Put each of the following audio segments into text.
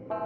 Here,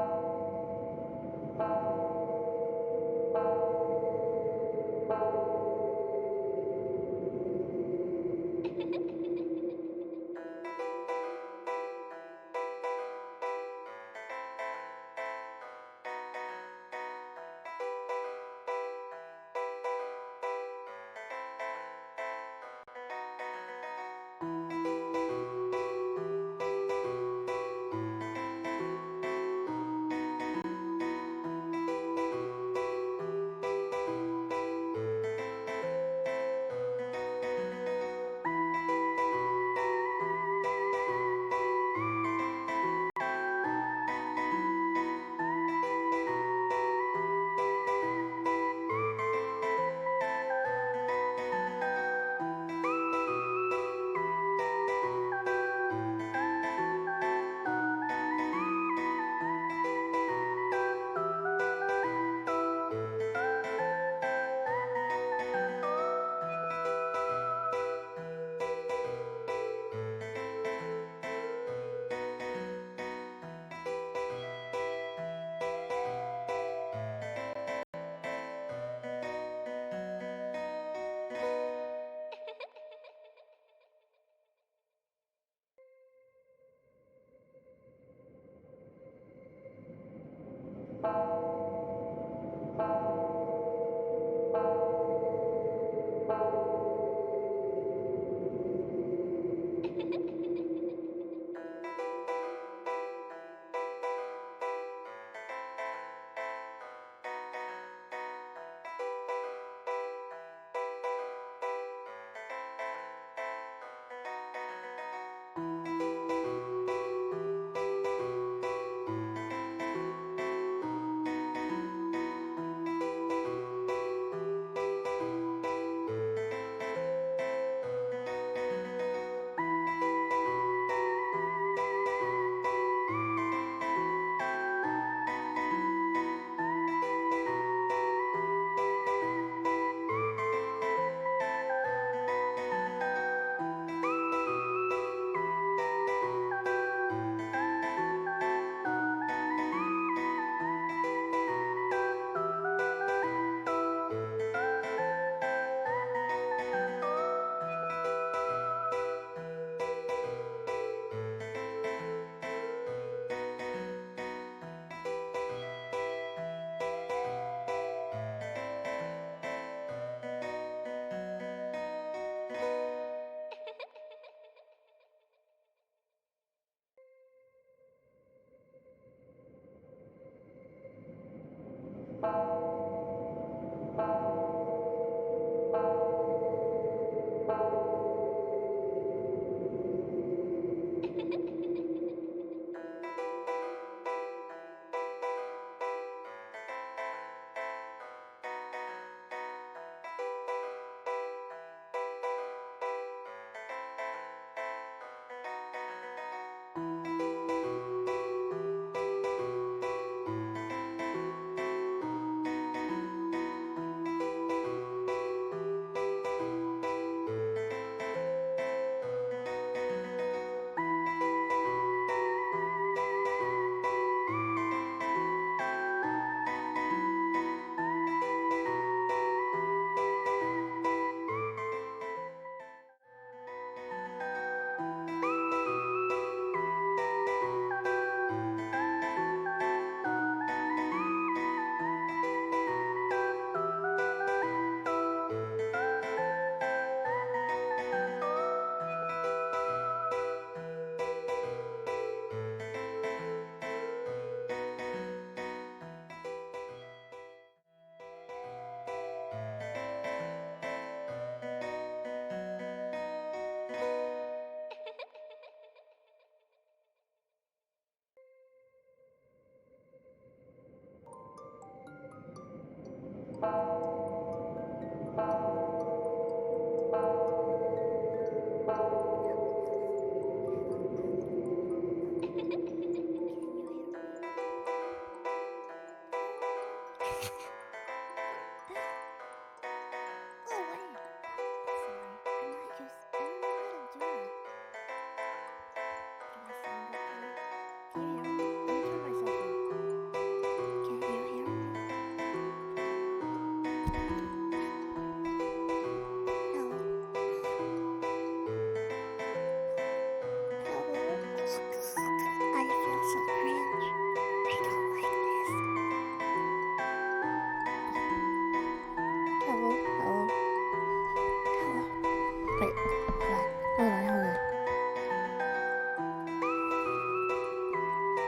let me turn myself on.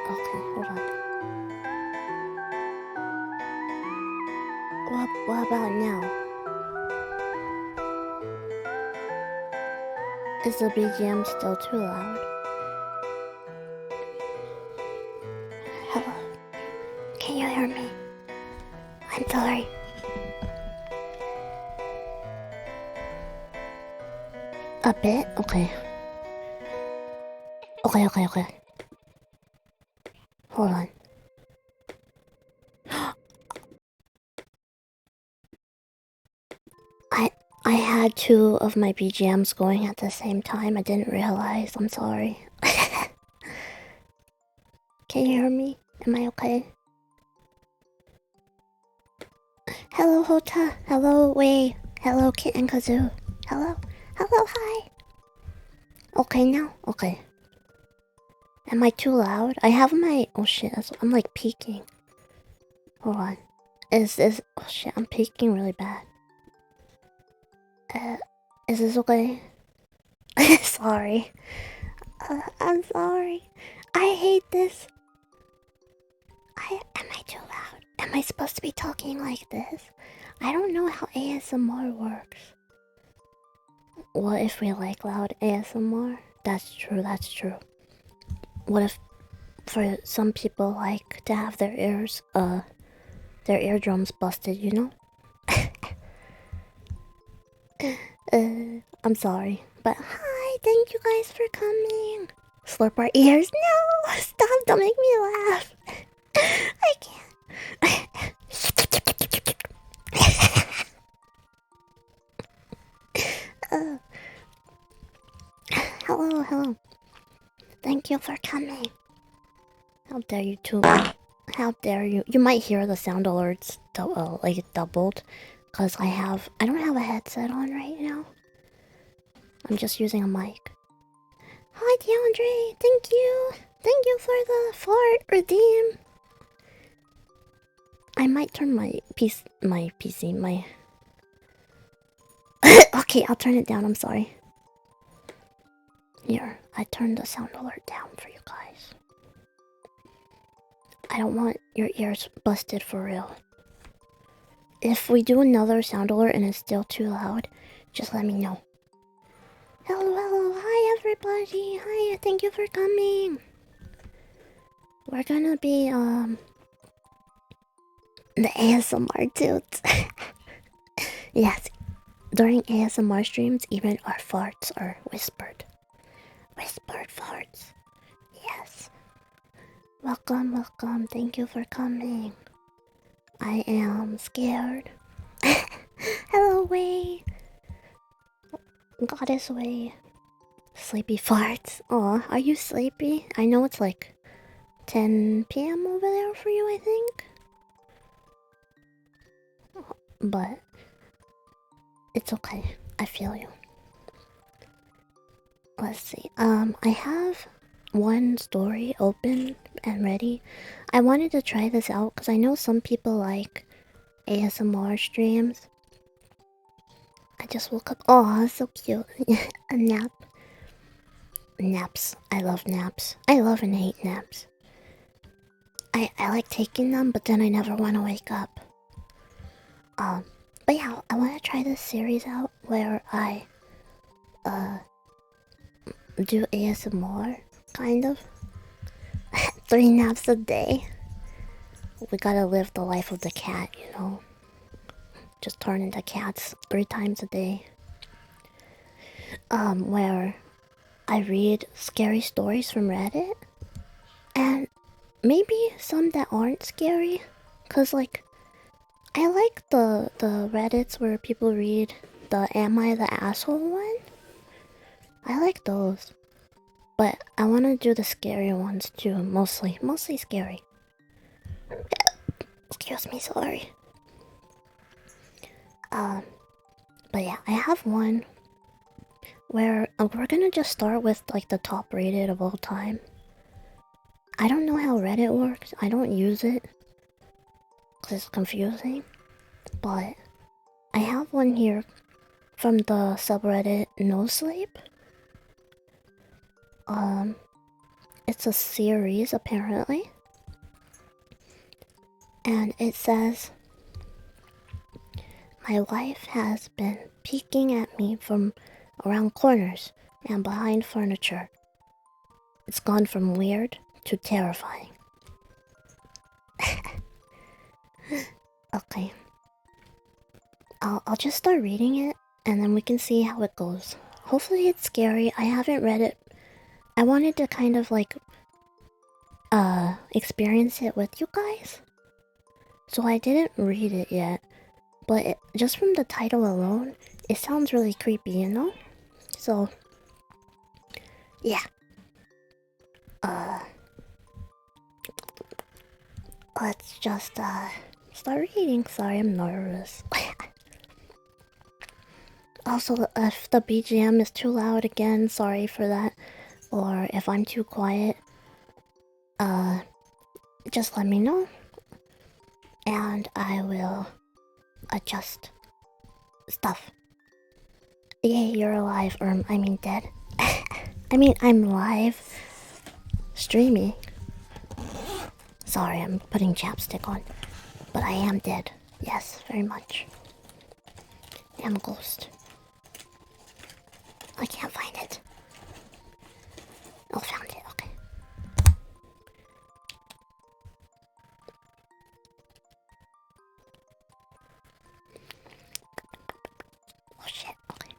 Okay, hold on. What about now? Is the BGM still too loud? Hello? Can you hear me? I'm sorry. A bit? Okay. Okay. Hold on. I had two of my BGMs going at the same time. I didn't realize. I'm sorry. Can you hear me? Am I okay? Hello, Hota. Hello, Wei. Hello, Kit and Kazoo. Hello. Hello, hi. Okay now? Okay. Am I too loud? I have my... Oh shit, I'm like peeking. Hold on. Is this... Oh shit, I'm peeking really bad. Is this okay? Sorry. I'm sorry. I hate this. Am I too loud? Am I supposed to be talking like this? I don't know how ASMR works. What if we like loud ASMR? That's true. What if for some people like to have their eardrums busted, you know? I'm sorry. But hi, thank you guys for coming. Slurp our ears? No! Stop, don't make me laugh. I can't. Hello. Thank you for coming. How dare you two? How dare you? You might hear the sound alerts like doubled. Cause I don't have a headset on right now. I'm just using a mic. Hi DeAndre, thank you. Thank you for the fart redeem. I might turn my PC. Okay, I'll turn it down, I'm sorry. Here, I turned the sound alert down for you guys. I don't want your ears busted for real. If we do another sound alert and it's still too loud, just let me know. Hello, hi everybody, hi, thank you for coming. We're gonna be, the ASMR dudes. Yes, during ASMR streams, even our farts are whispered. Whispered farts. Yes. Welcome, thank you for coming. I am scared. Hello, Wei. Goddess Wei. Sleepy farts. Aw, are you sleepy? I know it's like 10 p.m. over there for you, I think. But it's okay. I feel you. Let's see. I have one story open and ready. I wanted to try this out because I know some people like ASMR streams. I just woke up. Oh, so cute. A nap. Naps. I love naps. I love and hate naps. I like taking them, but then I never want to wake up. But yeah, I want to try this series out where I do ASMR, kind of. 3 naps a day. We gotta live the life of the cat, you know. Just turn into cats 3 times a day. Where I read scary stories from Reddit. And maybe some that aren't scary. Cause like, I like the Reddits where people read the Am I the Asshole one? I like those. But I wanna do the scary ones too, mostly scary. Excuse me, sorry. But yeah, I have one where we're gonna just start with like the top rated of all time. I don't know how Reddit works. I don't use it because it's confusing. But I have one here from the subreddit No Sleep. it's a series apparently. And it says, my wife has been peeking at me from around corners and behind furniture. It's gone from weird to terrifying. Okay. I'll just start reading it and then we can see how it goes. Hopefully it's scary. I haven't read it. I wanted to kind of like experience it with you guys. So I didn't read it yet, but just from the title alone, it sounds really creepy, you know? So yeah. Let's just start reading. Sorry, I'm nervous. Also, if the BGM is too loud again, sorry for that. Or if I'm too quiet, just let me know. And I will adjust stuff. Yay, you're alive, or I mean dead. I mean, I'm live streaming. Sorry, I'm putting chapstick on. But I am dead. Yes, very much. Damn ghost. I can't find it. Oh, found it. Okay. Oh shit. Okay.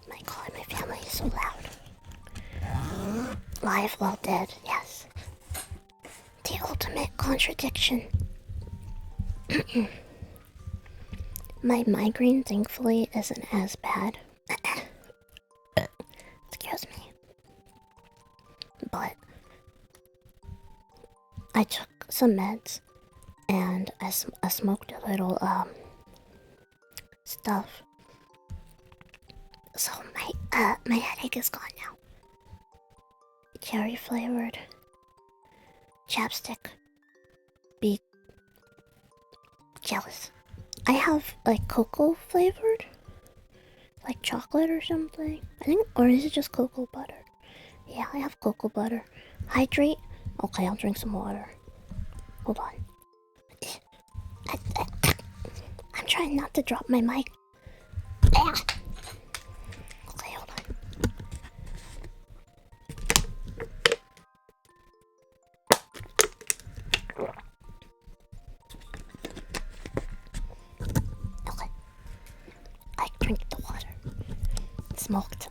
My god, my family is so loud. Live while dead. Yes. The ultimate contradiction. My migraine, thankfully, isn't as bad. Excuse me. But I took some meds and I smoked a little stuff. So my headache is gone now. Cherry flavored chapstick. Be jealous. I have like cocoa flavored, like chocolate or something. I think, or is it just cocoa butter? Yeah, I have cocoa butter. Hydrate. Okay, I'll drink some water. Hold on. I'm trying not to drop my mic. Okay, hold on. Okay. I drink the water. Smoked.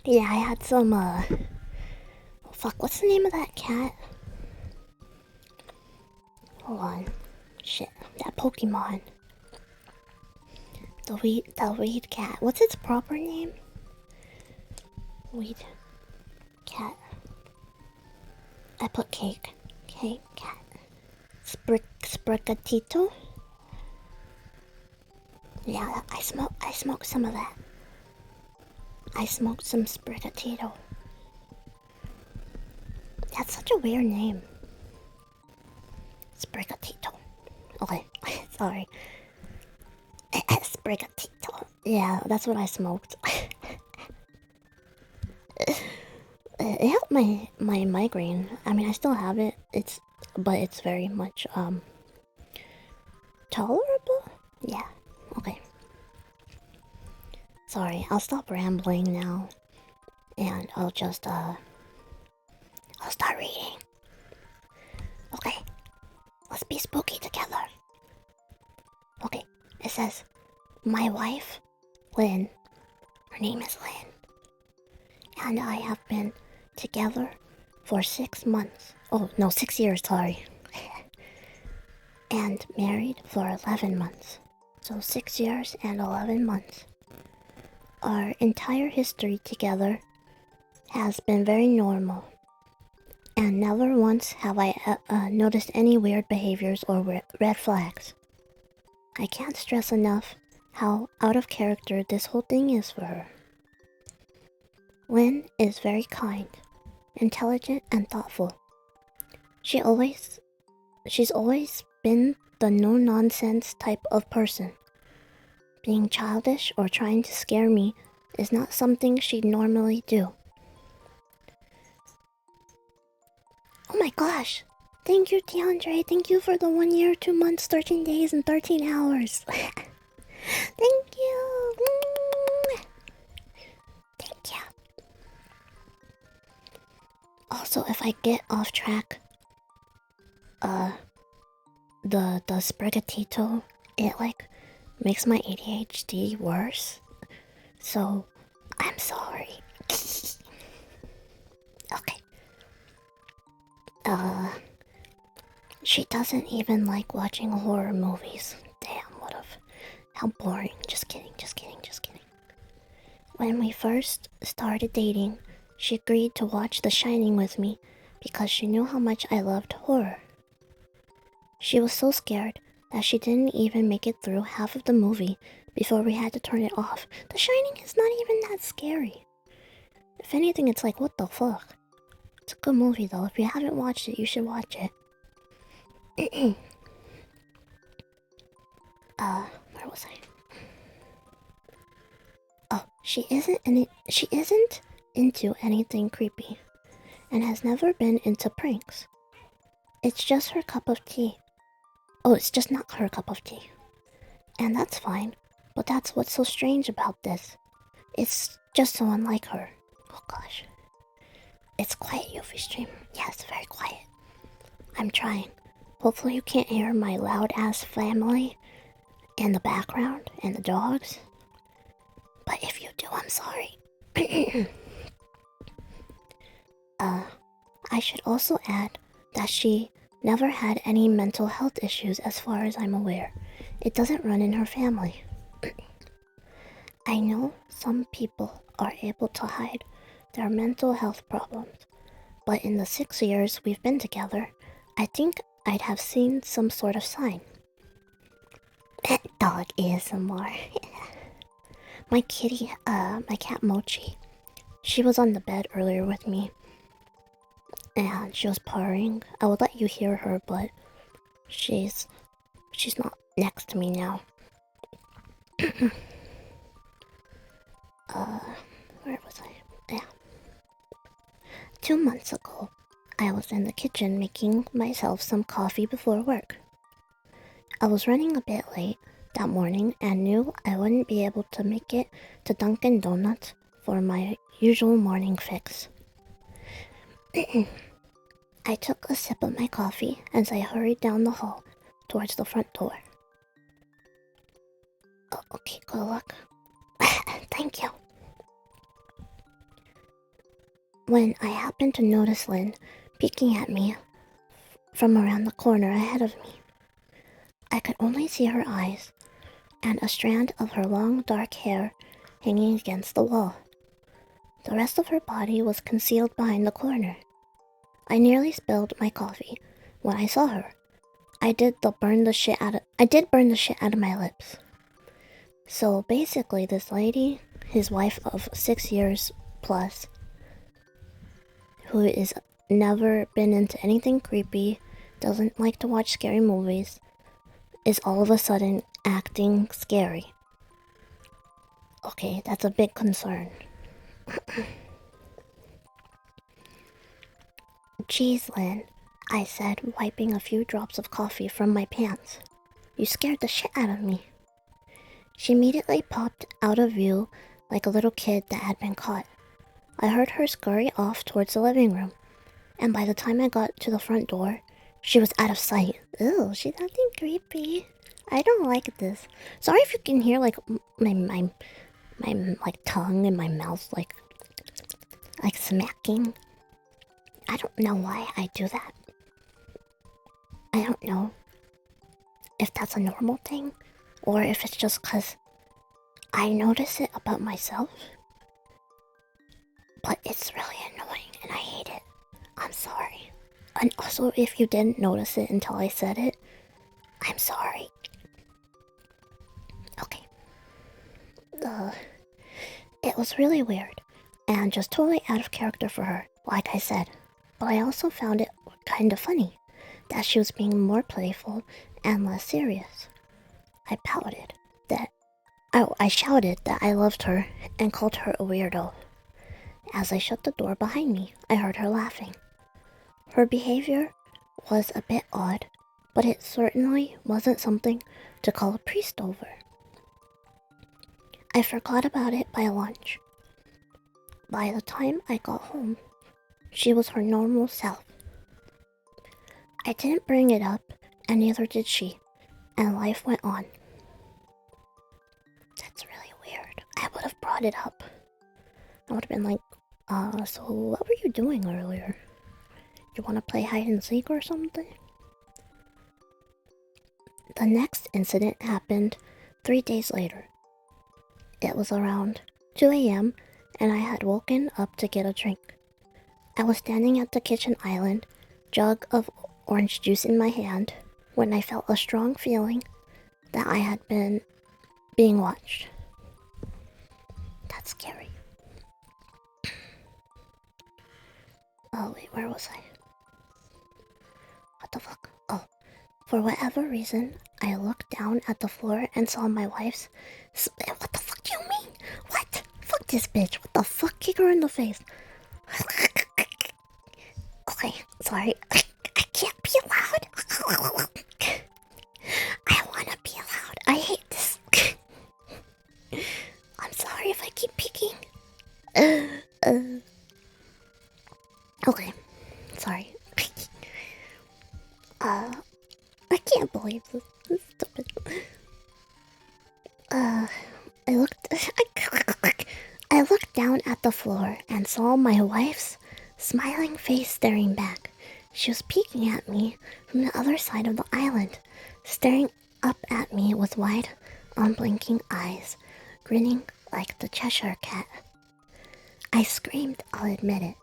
Yeah, I had some, oh, fuck, what's the name of that cat? Hold on. Shit, that Pokemon. The weed cat. What's its proper name? Weed cat. I put cake. Cake cat. Sprigatito? Yeah, I smoked some of that. I smoked some Sprigatito. That's such a weird name. Sprigatito. Okay, sorry. Sprigatito. Yeah, that's what I smoked. It helped my migraine. I mean, I still have it. But it's very much tolerable. Yeah. Okay. Sorry, I'll stop rambling now, and I'll just I'll start reading. Okay. Let's be spooky together. Okay. It says, my wife, Lynn. Her name is Lynn. And I have been together for 6 months. Oh, no, 6 years, sorry. And married for 11 months. So 6 years and 11 months. Our entire history together has been very normal. And never once have I noticed any weird behaviors or red flags. I can't stress enough how out of character this whole thing is for her. Lynn is very kind, intelligent, and thoughtful. She's always been the no-nonsense type of person. Being childish or trying to scare me is not something she'd normally do. Oh my gosh! Thank you, DeAndre. Thank you for the 1 year, 2 months, 13 days, and 13 hours. Thank you. Thank you. Also, if I get off track, the sprigatito, it like makes my ADHD worse. So, I'm sorry. Okay. She doesn't even like watching horror movies. Damn, how boring. Just kidding. When we first started dating, she agreed to watch The Shining with me because she knew how much I loved horror. She was so scared that she didn't even make it through half of the movie before we had to turn it off. The Shining is not even that scary. If anything, it's like, what the fuck? It's a good movie though. If you haven't watched it, you should watch it. Where was I? Oh, she isn't into anything creepy and has never been into pranks. It's just her cup of tea. Oh, it's just not her cup of tea. And that's fine, but that's what's so strange about this. It's just so unlike her. Oh gosh. It's quiet, Yuffie stream. Yeah, it's very quiet. I'm trying. Hopefully you can't hear my loud-ass family in the background and the dogs. But if you do, I'm sorry. I should also add that she never had any mental health issues as far as I'm aware. It doesn't run in her family. I know some people are able to hide their mental health problems, but in the 6 years we've been together, I think I'd have seen some sort of sign. Pet dog ASMR. My kitty, my cat Mochi, she was on the bed earlier with me, and she was purring. I would let you hear her, but she's not next to me now. Where was I? Yeah. 2 months ago, I was in the kitchen making myself some coffee before work. I was running a bit late that morning and knew I wouldn't be able to make it to Dunkin' Donuts for my usual morning fix. I took a sip of my coffee as I hurried down the hall towards the front door. Oh, okay, good luck. Thank you. When I happened to notice Lynn peeking at me from around the corner ahead of me, I could only see her eyes and a strand of her long dark hair hanging against the wall. The rest of her body was concealed behind the corner. I nearly spilled my coffee when I saw her. I did burn the shit out of my lips. So basically, this lady, his wife of 6 years plus, who is never been into anything creepy, doesn't like to watch scary movies, is all of a sudden acting scary. Okay, that's a big concern. Jeez, Lynn, I said, wiping a few drops of coffee from my pants. You scared the shit out of me. She immediately popped out of view like a little kid that had been caught. I heard her scurry off towards the living room, and by the time I got to the front door, she was out of sight. Ew, she's acting creepy. I don't like this. Sorry if you can hear like my like tongue in my mouth like smacking. I don't know why I do that. I don't know if that's a normal thing or if it's just 'cause I notice it about myself. But it's really annoying and I hate it. I'm sorry. And also, if you didn't notice it until I said it, I'm sorry. Okay. It was really weird and just totally out of character for her, like I said. But I also found it kind of funny that she was being more playful and less serious. I shouted that I loved her and called her a weirdo. As I shut the door behind me, I heard her laughing. Her behavior was a bit odd, but it certainly wasn't something to call a priest over. I forgot about it by lunch. By the time I got home, she was her normal self. I didn't bring it up, and neither did she, and life went on. That's really weird. I would have brought it up. I would have been like, so what were you doing earlier? You want to play hide and seek or something? The next incident happened 3 days later. It was around 2 a.m. and I had woken up to get a drink. I was standing at the kitchen island, jug of orange juice in my hand, when I felt a strong feeling that I had been being watched. That's scary. Oh wait, where was I? What the fuck? Oh, for whatever reason, I looked down at the floor and saw my wife's... What the fuck do you mean? What? Fuck this bitch. What the fuck? Kick her in the face. Okay, sorry. I can't be loud. I wanna be loud. I hate this. I'm sorry if I keep peeking. Okay, sorry. I can't believe this. This is stupid. I looked down at the floor and saw my wife's smiling face staring back. She was peeking at me from the other side of the island, staring up at me with wide, unblinking eyes, grinning like the Cheshire Cat. I screamed, I'll admit it.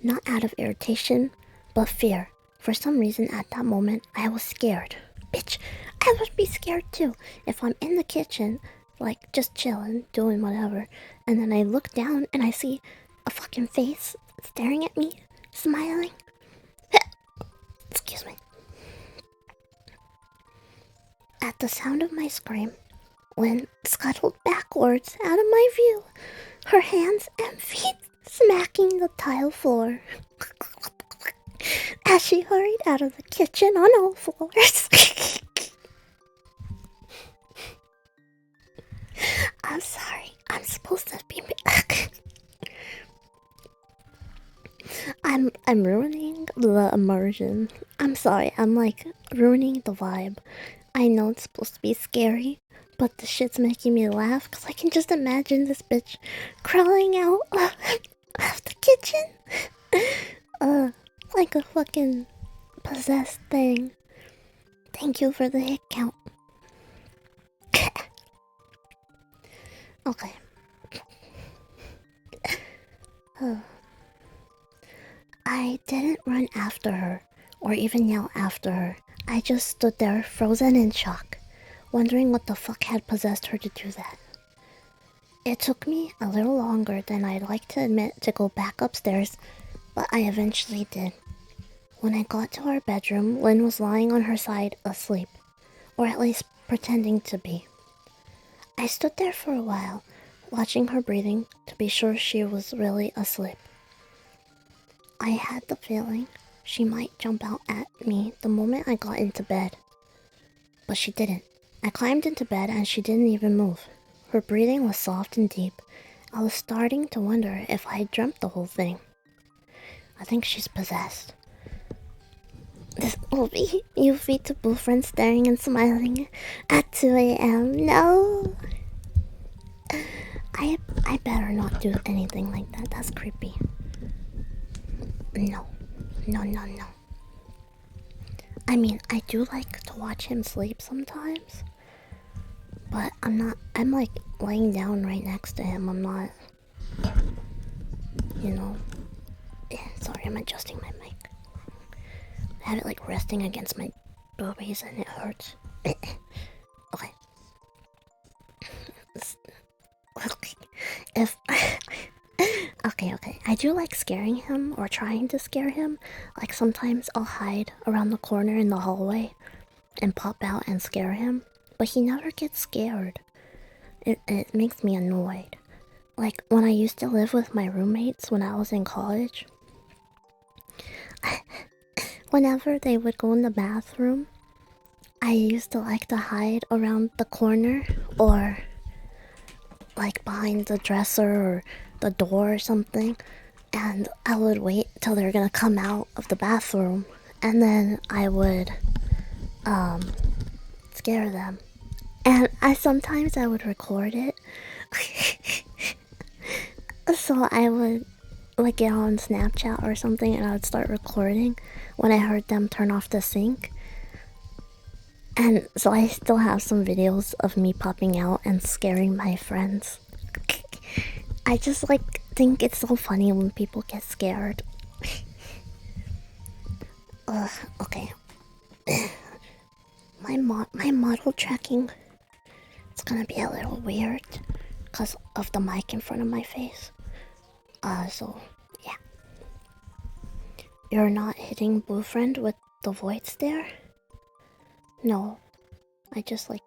Not out of irritation, but fear. For some reason at that moment, I was scared. Bitch, I would be scared too if I'm in the kitchen, like just chilling, doing whatever, and then I look down and I see a fucking face staring at me, smiling. Excuse me. At the sound of my scream, Lynn scuttled backwards out of my view, her hands and feet smacking the tile floor as she hurried out of the kitchen on all fours. I'm sorry. I'm supposed to be... I'm ruining the immersion. I'm sorry. I'm like ruining the vibe. I know it's supposed to be scary, but the shit's making me laugh because I can just imagine this bitch crawling out of the kitchen. Like a fucking possessed thing. Thank you for the hit count. Okay. I didn't run after her, or even yell after her. I just stood there, frozen in shock, wondering what the fuck had possessed her to do that. It took me a little longer than I'd like to admit to go back upstairs, but I eventually did. When I got to our bedroom, Lynn was lying on her side, asleep, or at least pretending to be. I stood there for a while, watching her breathing to be sure she was really asleep. I had the feeling she might jump out at me the moment I got into bed. But she didn't. I climbed into bed and she didn't even move. Her breathing was soft and deep. I was starting to wonder if I had dreamt the whole thing. I think she's possessed. This will be Euphemia friend staring and smiling at 2 a.m. No! I better not do anything like that. That's creepy. No. I mean, I do like to watch him sleep sometimes. But I'm like laying down right next to him. I'm not, you know. Sorry, I'm adjusting my mic. I have it like resting against my boobies and it hurts. Okay. Okay. I do like scaring him or trying to scare him. Like sometimes I'll hide around the corner in the hallway and pop out and scare him. But he never gets scared. It makes me annoyed. Like when I used to live with my roommates when I was in college. whenever they would go in the bathroom, I used to like to hide around the corner or like behind the dresser or the door or something, and I would wait till they're gonna come out of the bathroom, and then I would scare them. And sometimes I would record it. So I would like get on Snapchat or something, and I would start recording when I heard them turn off the sink. And so I still have some videos of me popping out and scaring my friends. I just like think it's so funny when people get scared. Okay. My model tracking, it's gonna be a little weird because of the mic in front of my face. So yeah. You're not hitting Blue Friend with the void stare? No. I just like,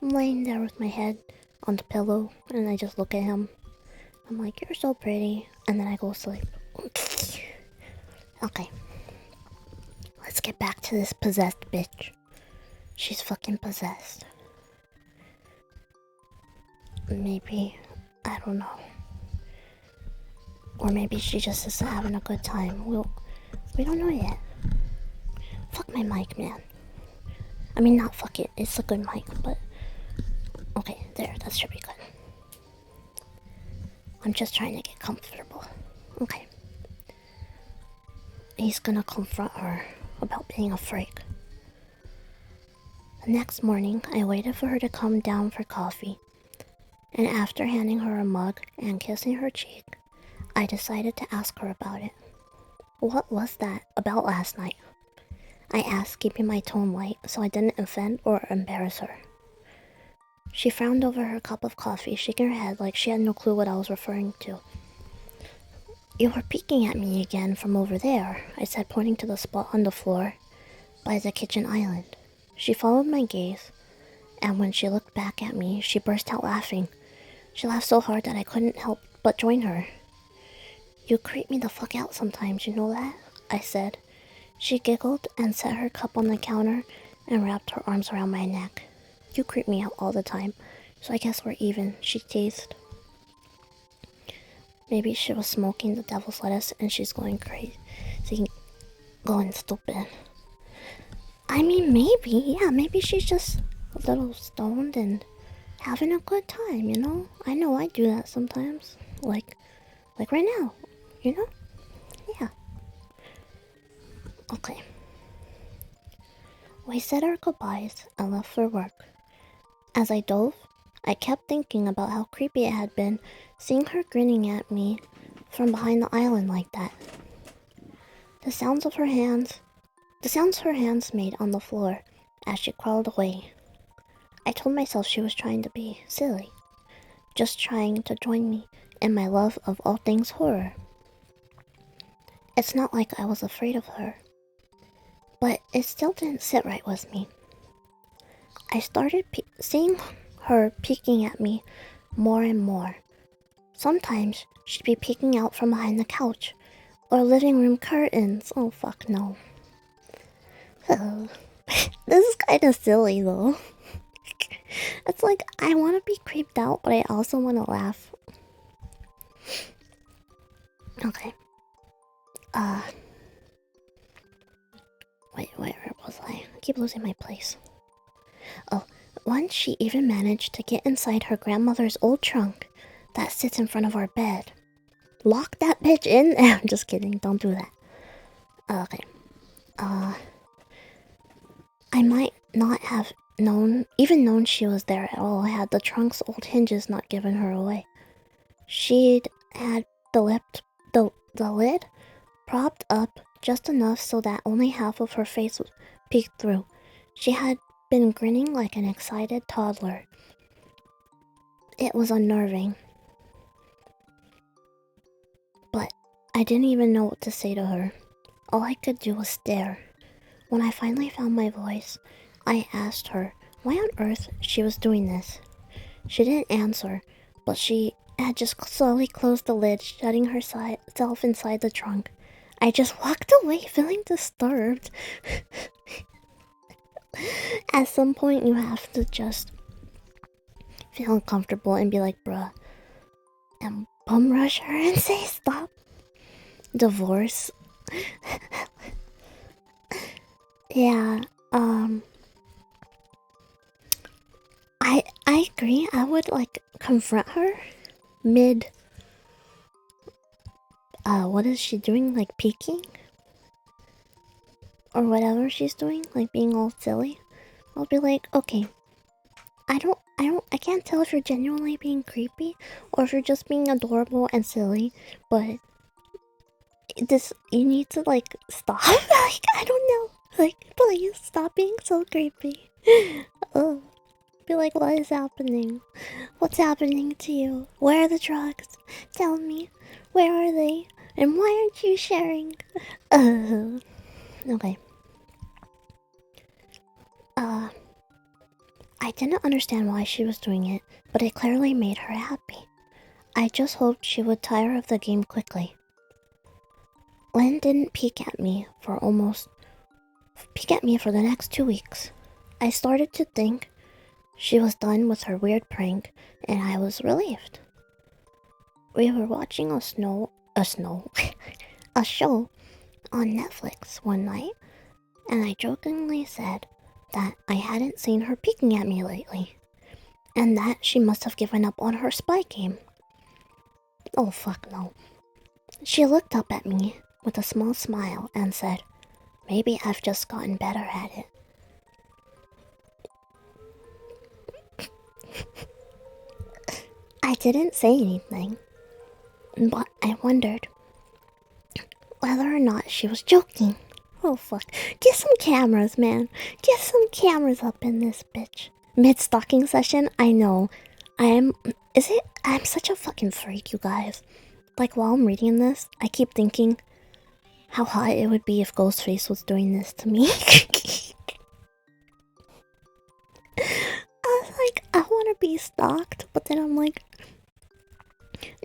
I'm laying there with my head on the pillow and I just look at him. I'm like, you're so pretty. And then I go sleep. Okay. Let's get back to this possessed bitch. She's fucking possessed. Maybe, I don't know. Or maybe she just is having a good time. We don't know yet. Fuck my mic, man. I mean, not fuck it. It's a good mic, but... Okay, there. That should be good. I'm just trying to get comfortable. Okay. He's gonna confront her about being a freak. The next morning, I waited for her to come down for coffee. And after handing her a mug and kissing her cheek, I decided to ask her about it. What was that about last night? I asked, keeping my tone light so I didn't offend or embarrass her. She frowned over her cup of coffee, shaking her head like she had no clue what I was referring to. You were peeking at me again from over there, I said, pointing to the spot on the floor by the kitchen island. She followed my gaze, and when she looked back at me, she burst out laughing. She laughed so hard that I couldn't help but join her. You creep me the fuck out sometimes, you know that? I said. She giggled and set her cup on the counter and wrapped her arms around my neck. You creep me out all the time, so I guess we're even, she teased. Maybe she was smoking the devil's lettuce and she's going crazy, going stupid. I mean, maybe, yeah, maybe she's just a little stoned and having a good time, you know? I know I do that sometimes, like right now, you know? Yeah. Okay. We said our goodbyes and left for work. As I dove, I kept thinking about how creepy it had been seeing her grinning at me from behind the island like that. The sounds her hands made on the floor as she crawled away. I told myself she was trying to be silly, just trying to join me in my love of all things horror. It's not like I was afraid of her, but it still didn't sit right with me. I started seeing her peeking at me more and more. Sometimes she'd be peeking out from behind the couch or living room curtains. Oh fuck no. Oh. This is kind of silly though. It's like I want to be creeped out, but I also want to laugh. Okay. Wait, where was I? I keep losing my place. Oh, once she even managed to get inside her grandmother's old trunk that sits in front of our bed. Lock that bitch in? I'm just kidding, don't do that. Okay. I might not have known she was there at all had the trunk's old hinges not given her away. She'd had the lid propped up just enough so that only half of her face was peeked through. She had been grinning like an excited toddler. It was unnerving. But I didn't even know what to say to her. All I could do was stare. When I finally found my voice, I asked her why on earth she was doing this. She didn't answer, but she had just slowly closed the lid, shutting herself inside the trunk. I just walked away feeling disturbed. At some point, you have to just feel uncomfortable and be like, bruh, and bum rush her and say stop. Divorce. Yeah, I agree. I would like confront her mid. What is she doing? Like peeking? Or whatever she's doing, like being all silly. I'll be like, okay, I can't tell if you're genuinely being creepy or if you're just being adorable and silly, but you need to like stop. Like, I don't know. Like, please stop being so creepy. Ugh. Be like, what is happening? What's happening to you? Where are the drugs? Tell me. Where are they? And why aren't you sharing? Okay. I didn't understand why she was doing it, but it clearly made her happy. I just hoped she would tire of the game quickly. Lynn didn't peek at me for the next 2 weeks. I started to think she was done with her weird prank, and I was relieved. We were watching a show on Netflix one night, and I jokingly said that I hadn't seen her peeking at me lately, and that she must have given up on her spy game. Oh fuck no. She looked up at me with a small smile and said, maybe I've just gotten better at it. I didn't say anything, but I wondered whether or not she was joking. Oh fuck. Get some cameras, man. Get some cameras up in this bitch. Mid-stalking session? I know. I'm such a fucking freak, you guys. Like, while I'm reading this, I keep thinking how hot it would be if Ghostface was doing this to me. I was like, I want to be stalked, but then I'm like,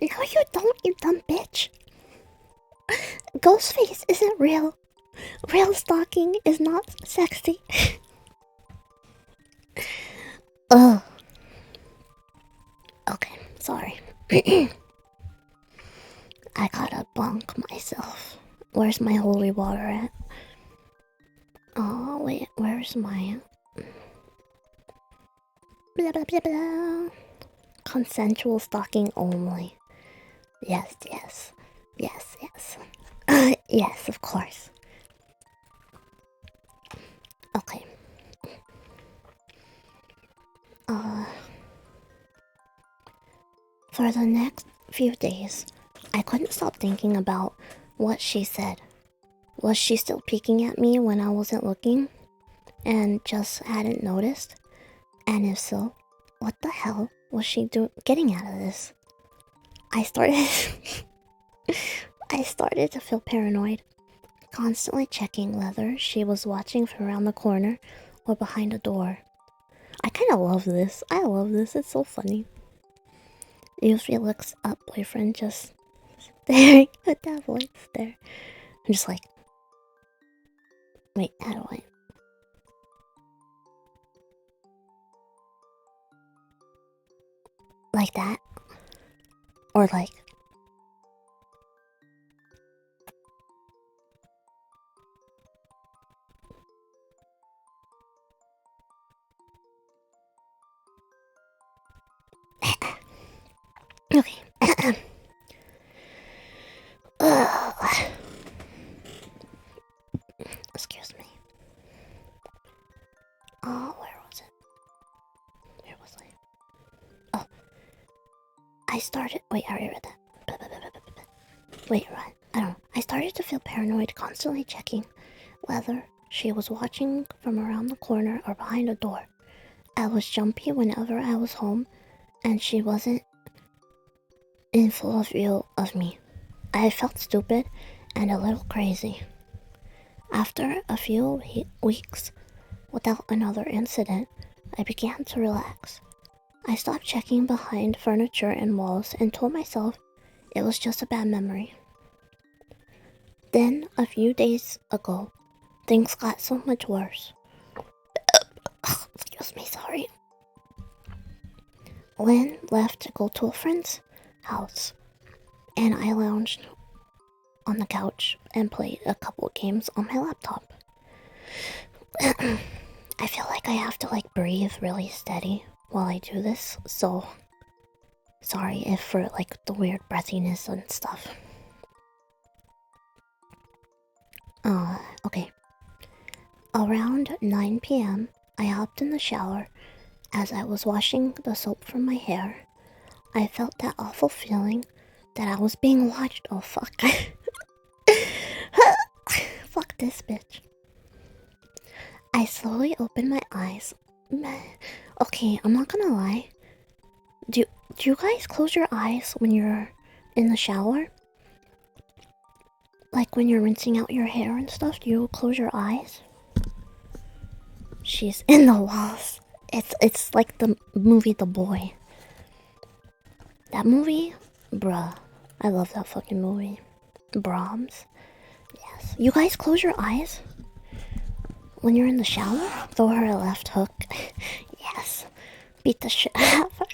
no you don't, you dumb bitch. Ghostface isn't real. Real stalking is not sexy. Ugh. Okay, sorry. I gotta bonk myself. Where's my holy water at? Oh, wait, where's my... Blah, blah, blah, blah. Consensual stalking only. Yes, yes. Yes, yes. Yes, of course. Okay. For the next few days, I couldn't stop thinking about what she said. Was she still peeking at me when I wasn't looking and just hadn't noticed? And if so, what the hell was she getting out of this? I started to feel paranoid, constantly checking whether she was watching from around the corner or behind a door. I kind of love this. I love this. It's so funny. Usually looks up, boyfriend just staring with that voice there. I'm just like, wait, how do I? Like that? Or like... Okay. Excuse me. Oh, where was it? Where was I? Oh. I started... Wait, I already read that. Wait, right. I don't know. I started to feel paranoid, constantly checking whether she was watching from around the corner or behind a door. I was jumpy whenever I was home, and she wasn't in full view of me. I felt stupid and a little crazy. After a few weeks without another incident, I began to relax. I stopped checking behind furniture and walls and told myself it was just a bad memory. Then, a few days ago, things got so much worse. Excuse me, sorry. Lynn left to go to a friend's house, and I lounged on the couch and played a couple games on my laptop. I feel like I have to like breathe really steady while I do this, so sorry if for like the weird breathiness and stuff. Okay. Around 9 p.m., I hopped in the shower. As I was washing the soap from my hair, I felt that awful feeling that I was being watched. Oh, fuck. Fuck this bitch. I slowly opened my eyes. Okay, I'm not gonna lie. Do you guys close your eyes when you're in the shower? Like when you're rinsing out your hair and stuff, do you close your eyes? She's in the walls. It's like the movie The Boy. That movie? Bruh. I love that fucking movie. Brahms. Yes. You guys close your eyes? When you're in the shower? Throw her a left hook. Yes. Beat the shit out of her.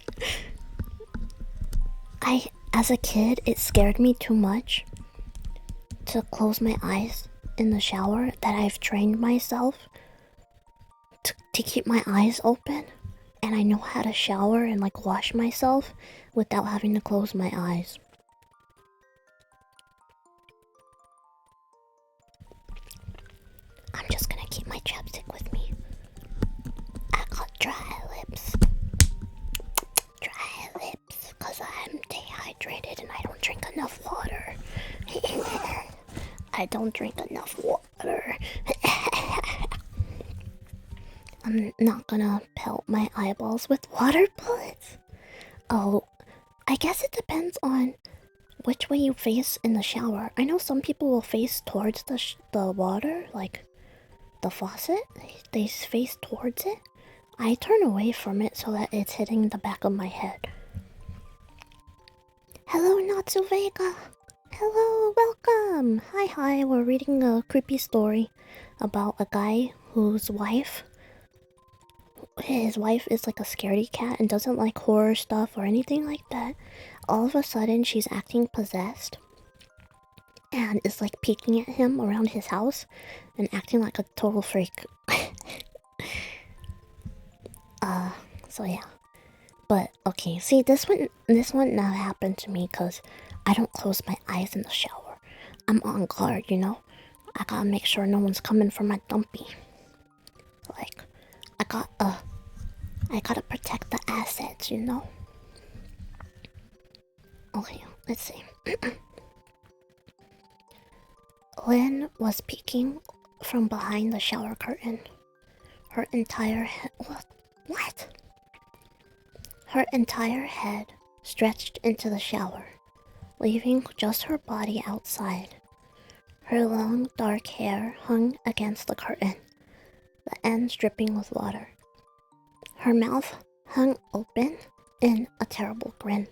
As a kid, it scared me too much to close my eyes in the shower that I've trained myself to keep my eyes open, and I know how to shower and like wash myself without having to close my eyes. I'm just gonna keep my chapstick with me. I got dry lips. Dry lips, cause I'm dehydrated and I don't drink enough water. I don't drink enough water. I'm not gonna pelt my eyeballs with water bullets. Oh, I guess it depends on which way you face in the shower. I know some people will face towards the water, like the faucet. They face towards it. I turn away from it so that it's hitting the back of my head. Hello, Natsu Vega. Hello, welcome. Hi, we're reading a creepy story about a guy whose his wife is like a scaredy cat and doesn't like horror stuff or anything like that. All of a sudden, she's acting possessed and is like peeking at him around his house and acting like a total freak. So yeah. But okay, see, this one now happened to me because I don't close my eyes in the shower. I'm on guard, you know. I gotta make sure no one's coming for my dumpy. Like, I gotta protect the assets, you know. Okay, let's see. Lynn was peeking from behind the shower curtain. Her entire head... What? Her entire head stretched into the shower, leaving just her body outside. Her long, dark hair hung against the curtain, the ends dripping with water. Her mouth hung open in a terrible grin,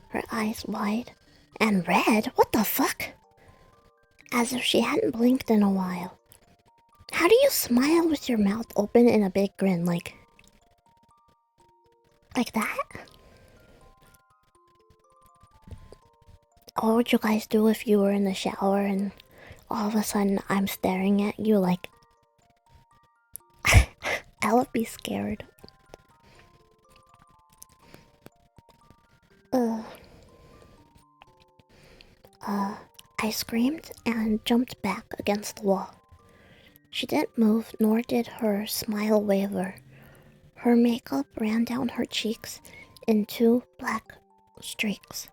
her eyes wide and red. What the fuck? As if she hadn't blinked in a while. How do you smile with your mouth open in a big grin? Like that? What would you guys do if you were in the shower and all of a sudden I'm staring at you like... I would be scared. I screamed and jumped back against the wall. She didn't move, nor did her smile waver. Her makeup ran down her cheeks in 2 black streaks.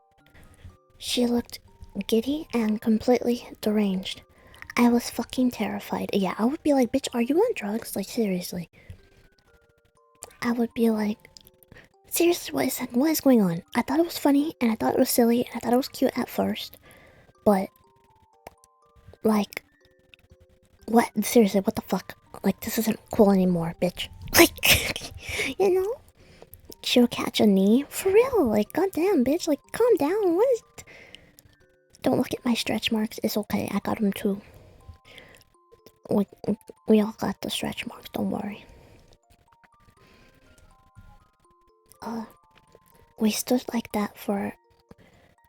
She looked giddy and completely deranged. I was fucking terrified. Yeah, I would be like, bitch, are you on drugs? Like, seriously. I would be like, seriously, what is going on? I thought it was funny, and I thought it was silly, and I thought it was cute at first. But, like, what? Seriously, what the fuck? Like, this isn't cool anymore, bitch. Like, you know? She'll catch a knee. For real, like, goddamn, bitch. Like, calm down. What is... Don't look at my stretch marks. It's okay. I got them too. We all got the stretch marks. Don't worry. We stood like that for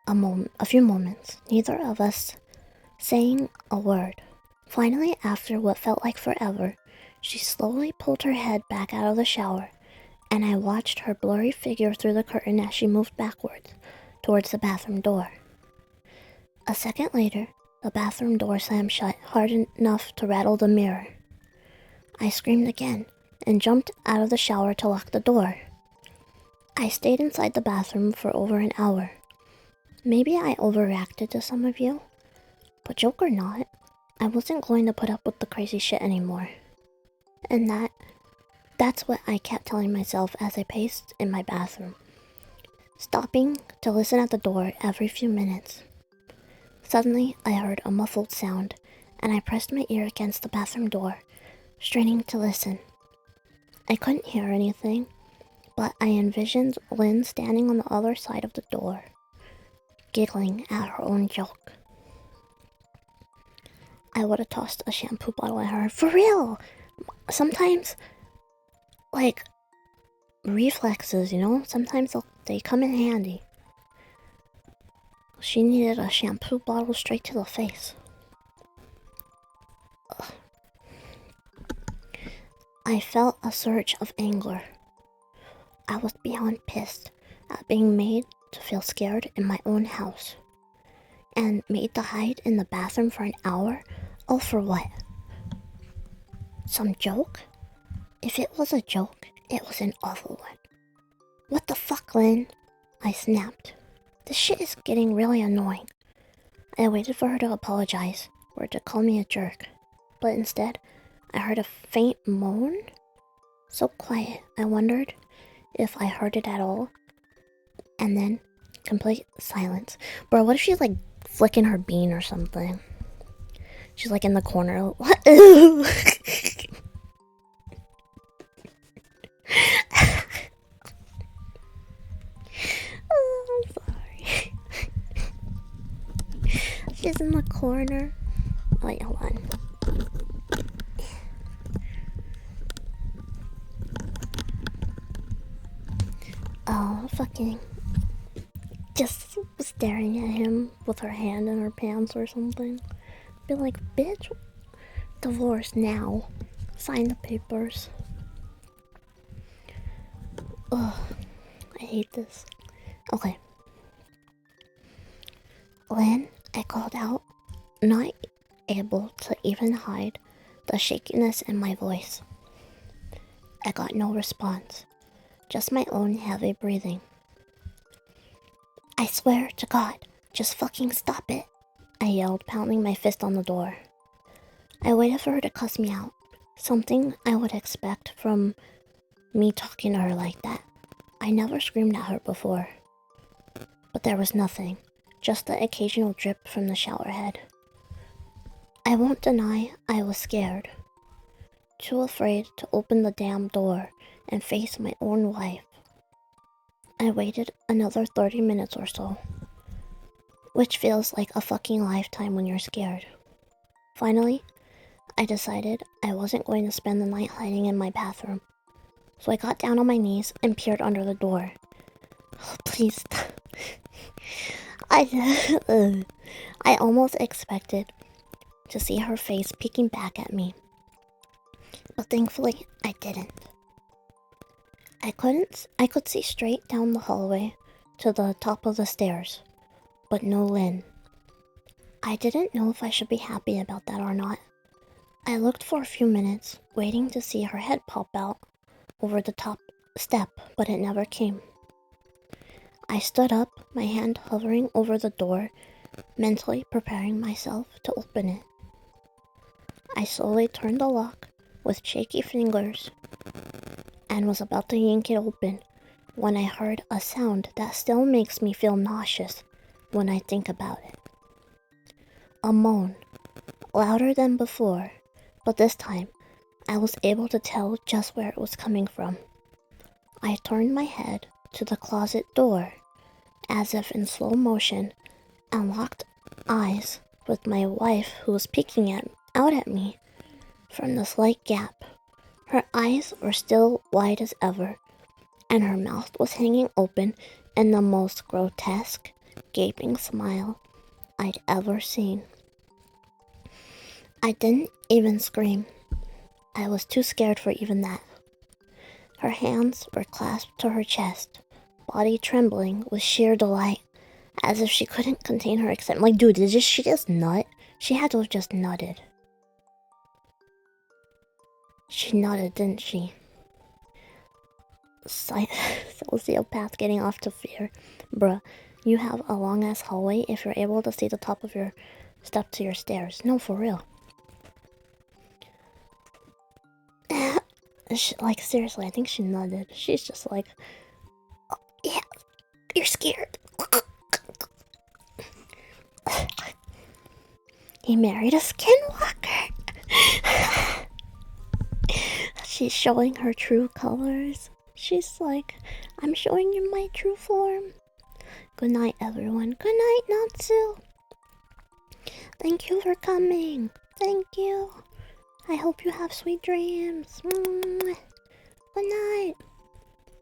a few moments, neither of us saying a word. Finally, after what felt like forever, she slowly pulled her head back out of the shower, and I watched her blurry figure through the curtain as she moved backwards towards the bathroom door. A second later, the bathroom door slammed shut hard enough to rattle the mirror. I screamed again and jumped out of the shower to lock the door. I stayed inside the bathroom for over an hour. Maybe I overreacted to some of you, but joke or not, I wasn't going to put up with the crazy shit anymore. And that's what I kept telling myself as I paced in my bathroom, stopping to listen at the door every few minutes. Suddenly, I heard a muffled sound, and I pressed my ear against the bathroom door, straining to listen. I couldn't hear anything, but I envisioned Lynn standing on the other side of the door, giggling at her own joke. I would have tossed a shampoo bottle at her. For real! Sometimes, like, reflexes, you know? Sometimes they come in handy. She needed a shampoo bottle straight to the face. Ugh. I felt a surge of anger. I was beyond pissed at being made to feel scared in my own house. And made to hide in the bathroom for an hour? Oh, for what? Some joke? If it was a joke, it was an awful one. What the fuck, Lynn? I snapped. This shit is getting really annoying. I waited for her to apologize, or to call me a jerk. But instead, I heard a faint moan. So quiet, I wondered if I heard it at all. And then, complete silence. Bro, what if she's like flicking her bean or something? She's like in the corner. What? Oh, I'm sorry. She's in the corner. Wait, hold on. Oh, fucking. Just staring at him with her hand in her pants or something. Be like, bitch, divorce now. Sign the papers. Ugh, I hate this. Okay. Lynn, I called out, not able to even hide the shakiness in my voice. I got no response, just my own heavy breathing. I swear to God, just fucking stop it, I yelled, pounding my fist on the door. I waited for her to cuss me out, something I would expect from me talking to her like that. I never screamed at her before. But there was nothing, just the occasional drip from the shower head. I won't deny I was scared, too afraid to open the damn door and face my own wife. I waited another 30 minutes or so, which feels like a fucking lifetime when you're scared. Finally, I decided I wasn't going to spend the night hiding in my bathroom, so I got down on my knees and peered under the door. Oh, please. I almost expected to see her face peeking back at me, but thankfully I didn't. I could see straight down the hallway to the top of the stairs, but no Lynn. I didn't know if I should be happy about that or not. I looked for a few minutes, waiting to see her head pop out over the top step, but it never came. I stood up, my hand hovering over the door, mentally preparing myself to open it. I slowly turned the lock with shaky fingers and was about to yank it open when I heard a sound that still makes me feel nauseous when I think about it. A moan, louder than before, but this time I was able to tell just where it was coming from. I turned my head to the closet door, as if in slow motion, and locked eyes with my wife who was peeking out at me from the slight gap. Her eyes were still wide as ever, and her mouth was hanging open in the most grotesque, gaping smile I'd ever seen. I didn't even scream. I was too scared for even that. Her hands were clasped to her chest, body trembling with sheer delight, as if she couldn't contain her excitement. Like, dude, did she just nut? She had to have just nutted. She nutted, didn't she? Sociopath getting off to fear. Bruh, you have a long-ass hallway if you're able to see the top of your step to your stairs. No, for real. Like, seriously, I think she nutted. She's just like, oh, yeah, you're scared. He married a skinwalker. She's showing her true colors. She's like, I'm showing you my true form. Good night, everyone. Good night, Natsu. Thank you for coming. Thank you. I hope you have sweet dreams. Good night.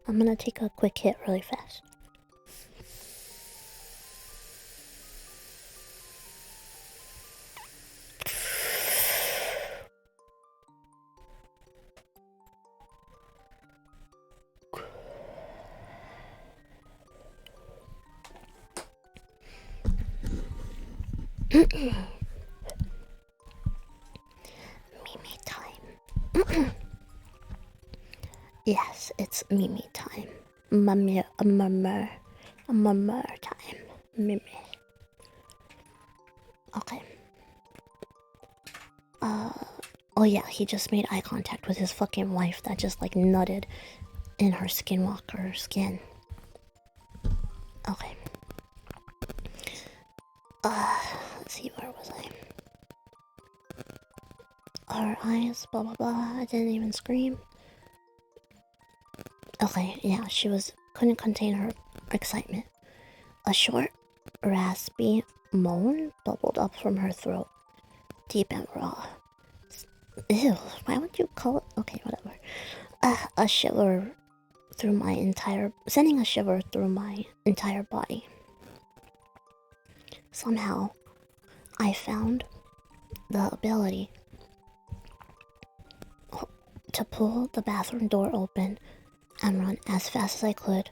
I'm gonna take a quick hit really fast. Mimi time. Yes, it's Mimi time. Murmur time. Mimi. Okay. Oh yeah, he just made eye contact with his fucking wife that just like nutted in her skinwalker skin. Okay. Let's see, where was I? Her eyes, blah blah blah. I didn't even scream. Okay, yeah, couldn't contain her excitement. A short, raspy moan bubbled up from her throat, deep and raw. Ew, why would you call it? Okay, whatever. A shiver through my entire, sending a shiver through my entire body. Somehow, I found the ability to pull the bathroom door open and run as fast as I could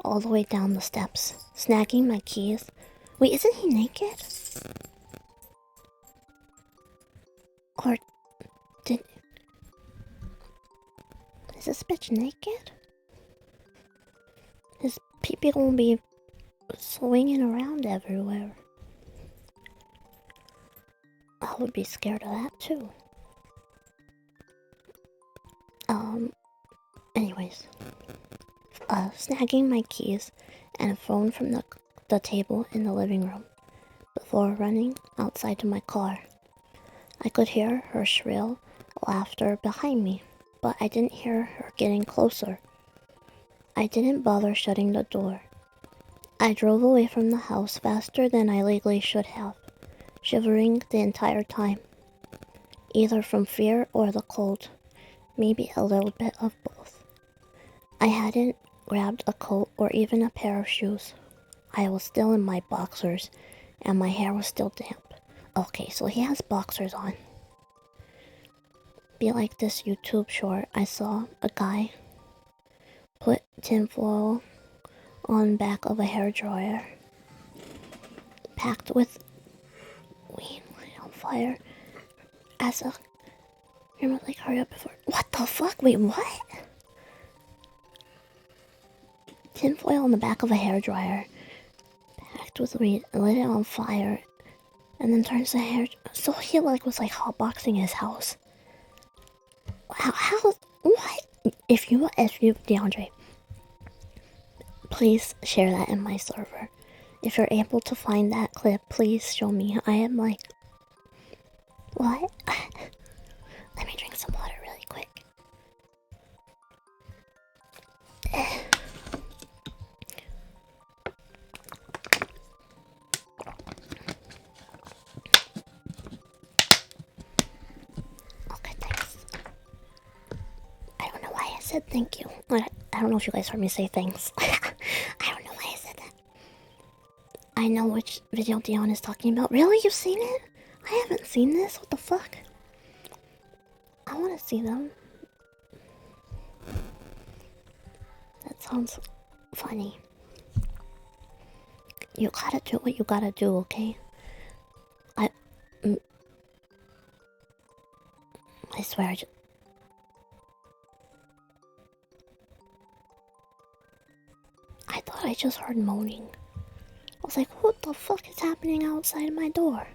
all the way down the steps, snagging my keys. Wait, isn't he naked? Or is this bitch naked? His pee-pee gonna be swinging around everywhere. I would be scared of that too. Anyways, snagging my keys and a phone from the table in the living room before running outside to my car. I could hear her shrill laughter behind me, but I didn't hear her getting closer. I didn't bother shutting the door. I drove away from the house faster than I legally should have, shivering the entire time, either from fear or the cold, maybe a little bit of both. I hadn't grabbed a coat or even a pair of shoes. I was still in my boxers, and my hair was still damp. Okay, so he has boxers on. Be like this YouTube short I saw a guy put tinfoil on the back of a hairdryer, packed with weed, light on fire, as a... Remember, like, hurry up before... What the fuck? Wait, what? Tinfoil on the back of a hairdryer, packed with weed, lit it on fire, and then turns the hair... So he, like, was, like, hotboxing his house. How... What? If you, DeAndre, please share that in my server. If you're able to find that clip, please show me. I am, like... What? Let me drink some water really quick. said thank you. I don't know if you guys heard me say thanks. I don't know why I said that. I know which video Dion is talking about. Really? You've seen it? I haven't seen this. What the fuck? I want to see them. That sounds funny. You gotta do what you gotta do, okay? I swear. I thought I just heard moaning. I was like, what the fuck is happening outside my door?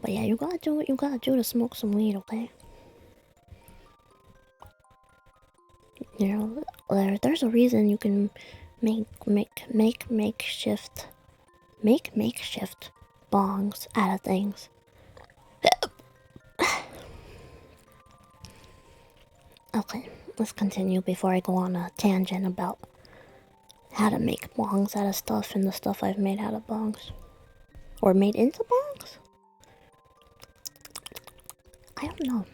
But yeah, you gotta do what you gotta do to smoke some weed, okay? You know, there's a reason you can make makeshift bongs out of things. Okay, let's continue before I go on a tangent about how to make bongs out of stuff and the stuff I've made out of bongs. Or made into bongs? I don't know.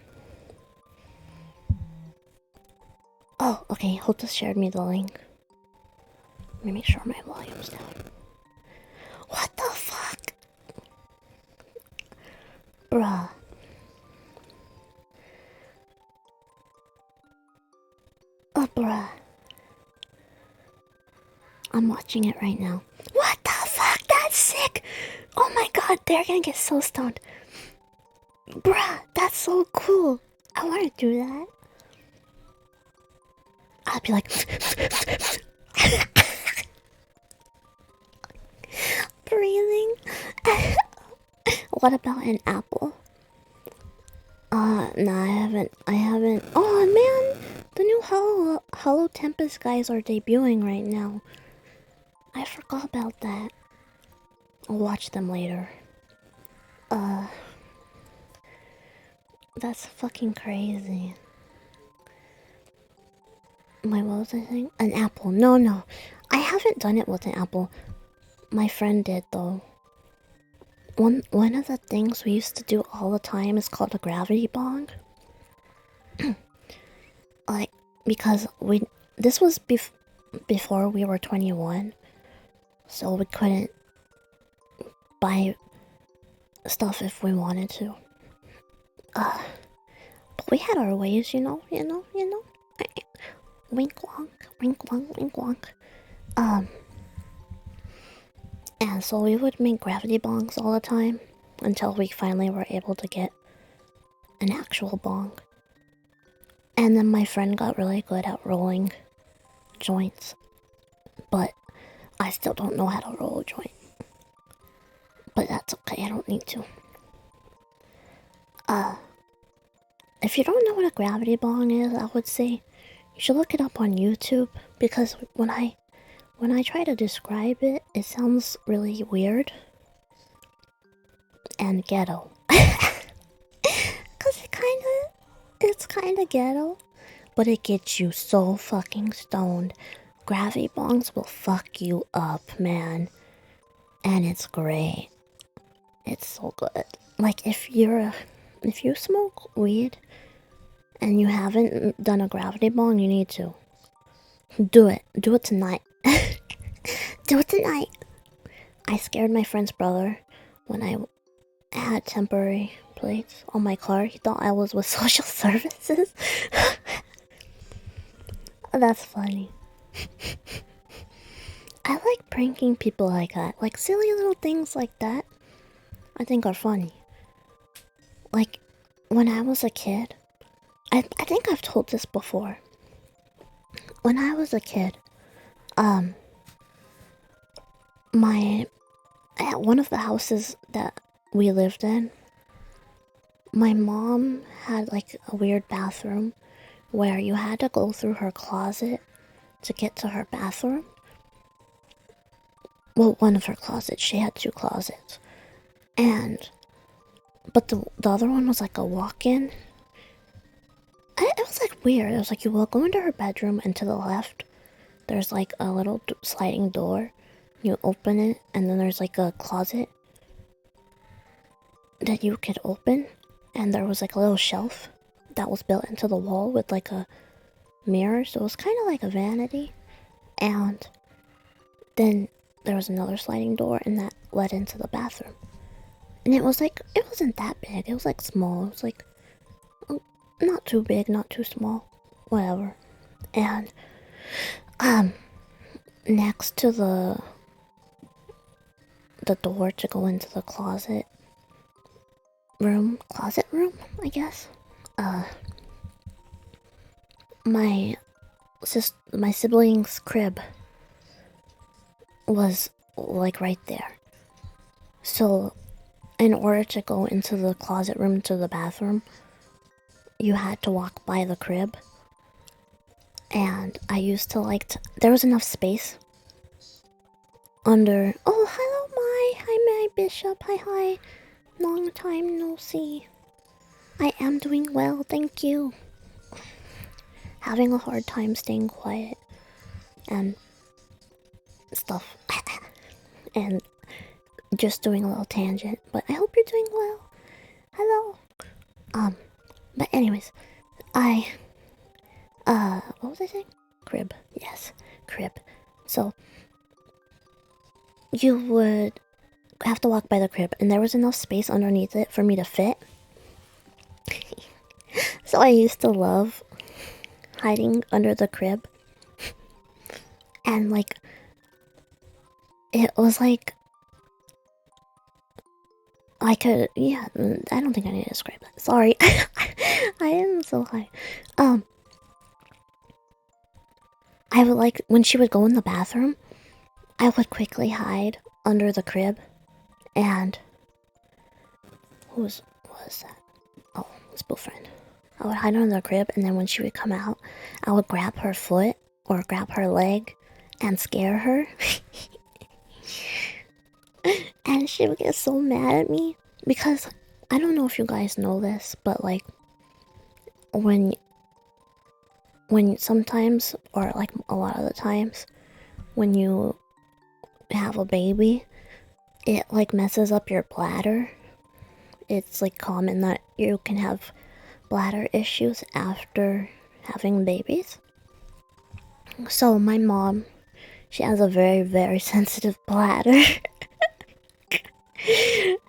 Oh, okay, Hope just shared me the link. Let me make sure my volume's down. What the fuck? Bruh. Oh, bruh. I'm watching it right now. What the fuck? That's sick! Oh my god, they're gonna get so stoned. Bruh, that's so cool. I wanna do that. I'll be like... breathing. What about an apple? No, I haven't. Oh man, the new Hollow Tempest guys are debuting right now. I forgot about that. I'll watch them later. That's fucking crazy. Wait, what was I saying? An apple. No. I haven't done it with an apple. My friend did though. One of the things we used to do all the time is called a gravity bong. Like, because this was before we were 21, so we couldn't buy stuff if we wanted to. But we had our ways, you know. Wink wonk, wink wonk, wink wonk. And so we would make gravity bongs all the time until we finally were able to get an actual bong. And then my friend got really good at rolling joints, but I still don't know how to roll a joint. But that's okay, I don't need to. If you don't know what a gravity bong is, I would say you should look it up on YouTube, because when I try to describe it, it sounds really weird and ghetto. Cause it's kinda ghetto, but it gets you so fucking stoned. Gravity bongs will fuck you up, man, and it's great. It's so good. Like, if you smoke weed and you haven't done a gravity bong, you need to do it. Do it tonight. Do it tonight. I scared my friend's brother when I had temporary plates on my car. He thought I was with social services. That's funny. I like pranking people like that. Like, silly little things like that I think are funny. Like, when I was a kid, I think I've told this before. When I was a kid, at one of the houses that we lived in, my mom had like a weird bathroom where you had to go through her closet to get to her bathroom. Well, one of her closets. She had 2 closets. But the other one was like a walk-in. It was like weird. It was like you will go into her bedroom, and to the left there's like a little sliding door. You open it, and then there's like a closet that you could open, and there was like a little shelf that was built into the wall with like a mirrors, so it was kind of like a vanity. And then there was another sliding door, and that led into the bathroom. And it was like, it wasn't that big. It was like small. It was like, not too big, not too small, whatever. And next to the door to go into the closet room, I guess. My sibling's crib was like right there. So in order to go into the closet room to the bathroom, you had to walk by the crib. And I used to like to, there was enough space under. Oh, hello, my bishop. Hi. Long time no see. I am doing well, thank you. Having a hard time staying quiet and stuff. And just doing a little tangent, but I hope you're doing well. Hello. But anyways, what was I saying? Crib. Yes, crib. So you would have to walk by the crib, and there was enough space underneath it for me to fit. So I used to love hiding under the crib. And like, it was like, I could, yeah, I don't think I need to describe that. Sorry. I am so high. I would like, when she would go in the bathroom, I would quickly hide under the crib. And who was that? Oh, it was Boyfriend. I would hide under the crib, and then when she would come out, I would grab her foot or grab her leg and scare her. And she would get so mad at me because I don't know if you guys know this, but like when sometimes, or like a lot of the times, when you have a baby, it like messes up your bladder. It's like common that you can have bladder issues after having babies. So my mom, she has a very, very sensitive bladder.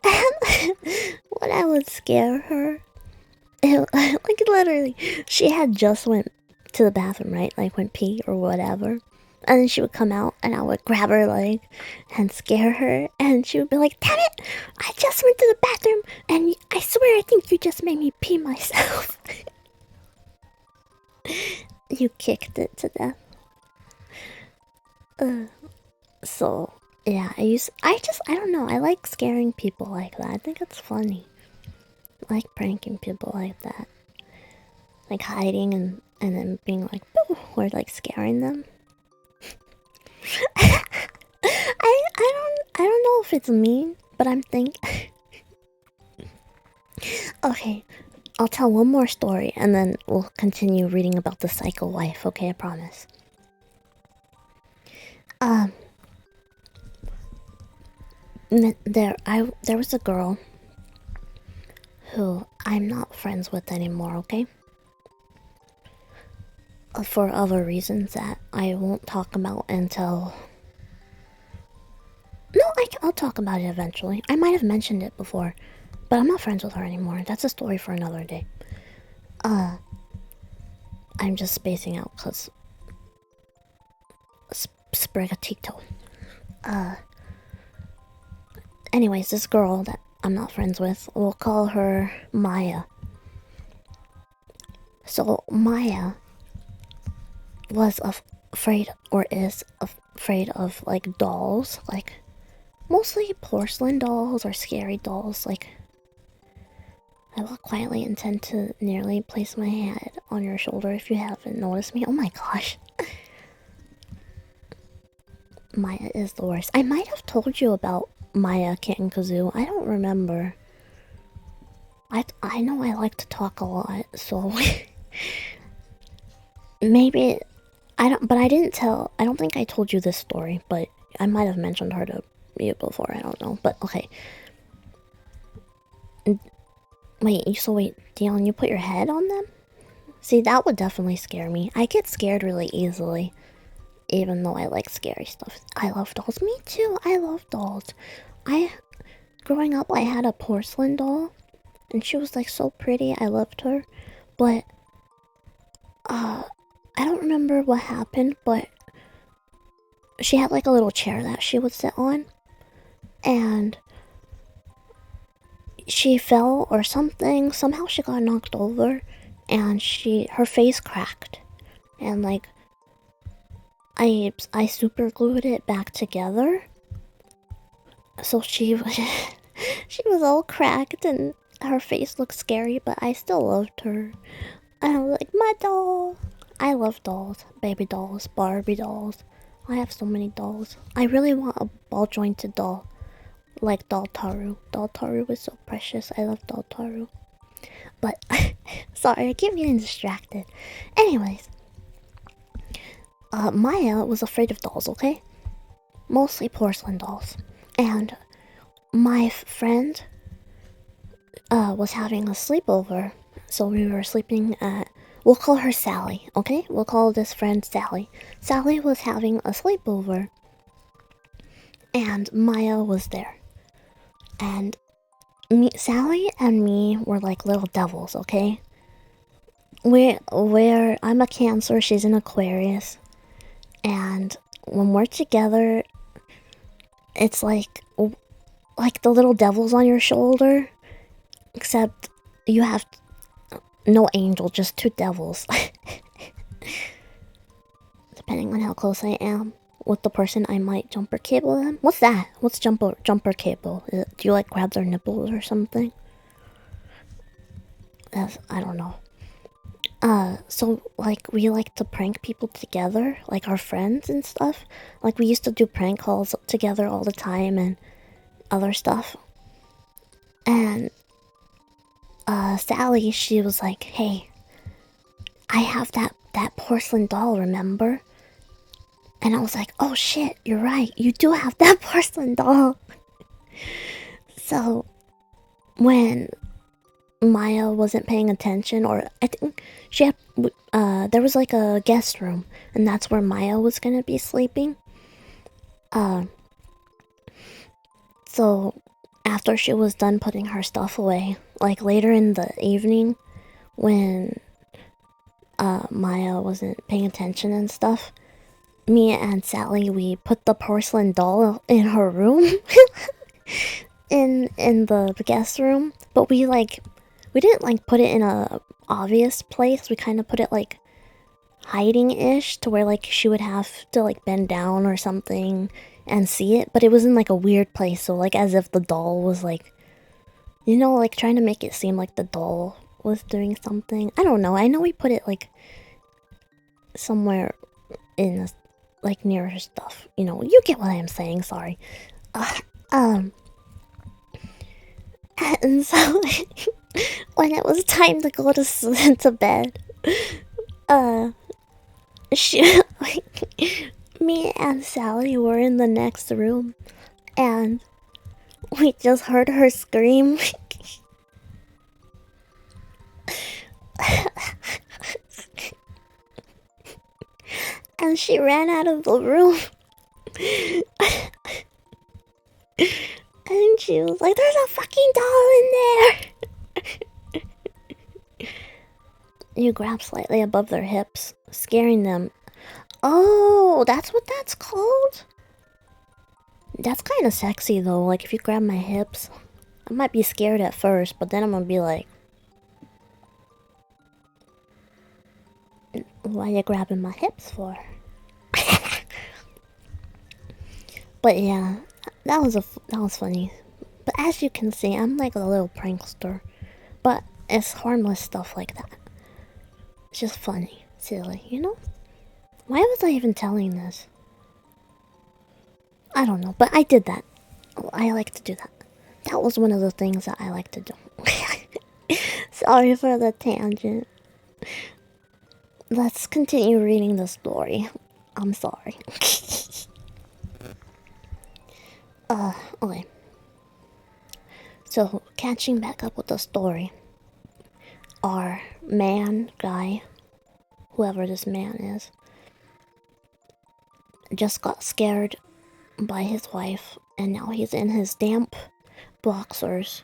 And when I would scare her, like literally, she had just went to the bathroom, right? Like went pee or whatever. And then she would come out, and I would grab her leg and scare her, and she would be like, "Damn it! I just went to the bathroom, and I swear I think you just made me pee myself." You kicked it to death. So yeah, I don't know. I like scaring people like that. I think it's funny. I like pranking people like that, like hiding and then being like, "Boo," or like scaring them. I don't know if it's mean, but I'm thinking. Okay, I'll tell one more story and then we'll continue reading about the psycho wife. Okay, I promise. There was a girl who I'm not friends with anymore. Okay. For other reasons that I won't talk about until... No, I'll talk about it eventually. I might have mentioned it before, but I'm not friends with her anymore. That's a story for another day. I'm just spacing out because... Spregatito. Anyways, this girl that I'm not friends with, we'll call her Maya. So, Maya was afraid, or is afraid of, like, dolls. Like, mostly porcelain dolls or scary dolls. Like, I walk quietly and tend to nearly place my head on your shoulder if you haven't noticed me. Oh my gosh. Maya is the worst. I might have told you about Maya Kitten Kazoo. I don't remember. I know I like to talk a lot, so maybe I don't think I told you this story, but I might have mentioned her to you before. I don't know, but okay. Wait, Dion, you put your head on them? See, that would definitely scare me. I get scared really easily, even though I like scary stuff. I love dolls. Me too. I love dolls. Growing up, I had a porcelain doll, and she was like so pretty. I loved her, but I don't remember what happened, but she had like a little chair that she would sit on, and she fell or something. Somehow she got knocked over, and her face cracked, and like I super glued it back together. So she was all cracked and her face looked scary, but I still loved her. And I was like, my doll. I love dolls, baby dolls, Barbie dolls. I have so many dolls. I really want a ball jointed doll, like Doll Taru. Doll Taru was so precious. I love Doll Taru. But sorry, I keep getting distracted. Anyways, Maya was afraid of dolls. Okay, mostly porcelain dolls, and my friend was having a sleepover, so we were sleeping at. We'll call her Sally, okay? We'll call this friend Sally. Sally was having a sleepover, and Maya was there. And Sally and me were like little devils, okay? I'm a Cancer, she's an Aquarius, and when we're together, it's like the little devils on your shoulder, except you have no angel, just two devils. Depending on how close I am with the person, I might jumper cable them. What's that? What's jumper cable? Do you like grab their nipples or something? I don't know. So like we like to prank people together, like our friends and stuff. Like we used to do prank calls together all the time and other stuff. And Sally, she was like, hey, I have that porcelain doll, remember? And I was like, oh shit, you're right, you do have that porcelain doll. So when Maya wasn't paying attention, or I think she had, there was like a guest room, and that's where Maya was gonna be sleeping. So after she was done putting her stuff away, like later in the evening, when Maya wasn't paying attention and stuff, me and Sally, we put the porcelain doll in her room, in the guest room, but we didn't like put it in a obvious place. We kind of put it like hiding-ish, to where like she would have to like bend down or something and see it, but it was in like a weird place, so like as if the doll was like, you know, like trying to make it seem like the doll was doing something. I don't know. I know we put it like somewhere in like near her stuff. You know, you get what I'm saying. Sorry. And so when it was time to go to bed, she like me and Sally were in the next room, and we just heard her scream. And she ran out of the room. And she was like, there's a fucking doll in there. You grab slightly above their hips, scaring them. Oh, that's what that's called? That's kind of sexy though, like if you grab my hips. I might be scared at first, but then I'm gonna be like, what are you grabbing my hips for? But yeah, that was funny. But as you can see, I'm like a little prankster. But it's harmless stuff like that. It's just funny, silly, you know? Why was I even telling this? I don't know, but I did that. I like to do that. That was one of the things that I like to do. Sorry for the tangent. Let's continue reading the story. I'm sorry. Okay. So, catching back up with the story. Our guy, whoever this man is, just got scared by his wife, and now he's in his damp boxers.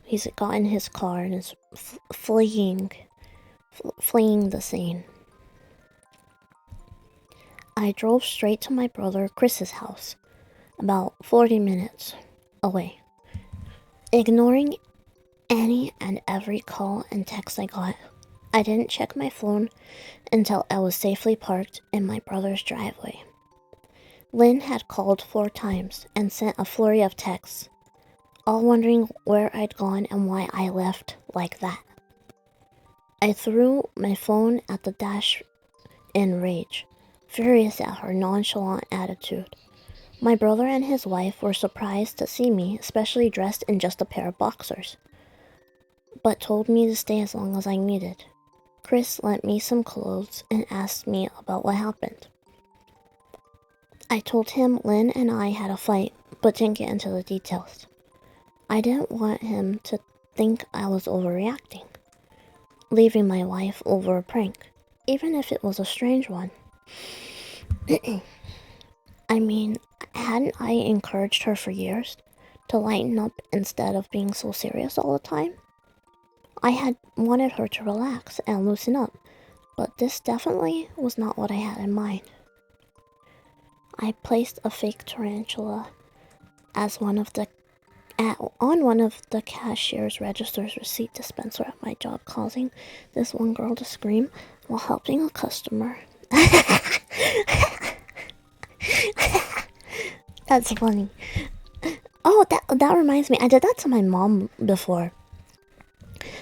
He's got in his car and is fleeing the scene. I drove straight to my brother Chris's house, about 40 minutes away, ignoring any and every call and text I got. I didn't check my phone until I was safely parked in my brother's driveway. Lynn had called 4 times and sent a flurry of texts, all wondering where I'd gone and why I left like that. I threw my phone at the dash in rage, furious at her nonchalant attitude. My brother and his wife were surprised to see me, especially dressed in just a pair of boxers, but told me to stay as long as I needed. Chris lent me some clothes and asked me about what happened. I told him Lynn and I had a fight, but didn't get into the details. I didn't want him to think I was overreacting, leaving my wife over a prank, even if it was a strange one. I mean, hadn't I encouraged her for years to lighten up instead of being so serious all the time? I had wanted her to relax and loosen up, but this definitely was not what I had in mind. I placed a fake tarantula as on one of the cashier's register's receipt dispenser at my job, causing this one girl to scream while helping a customer. That's funny. Oh, that reminds me. I did that to my mom before.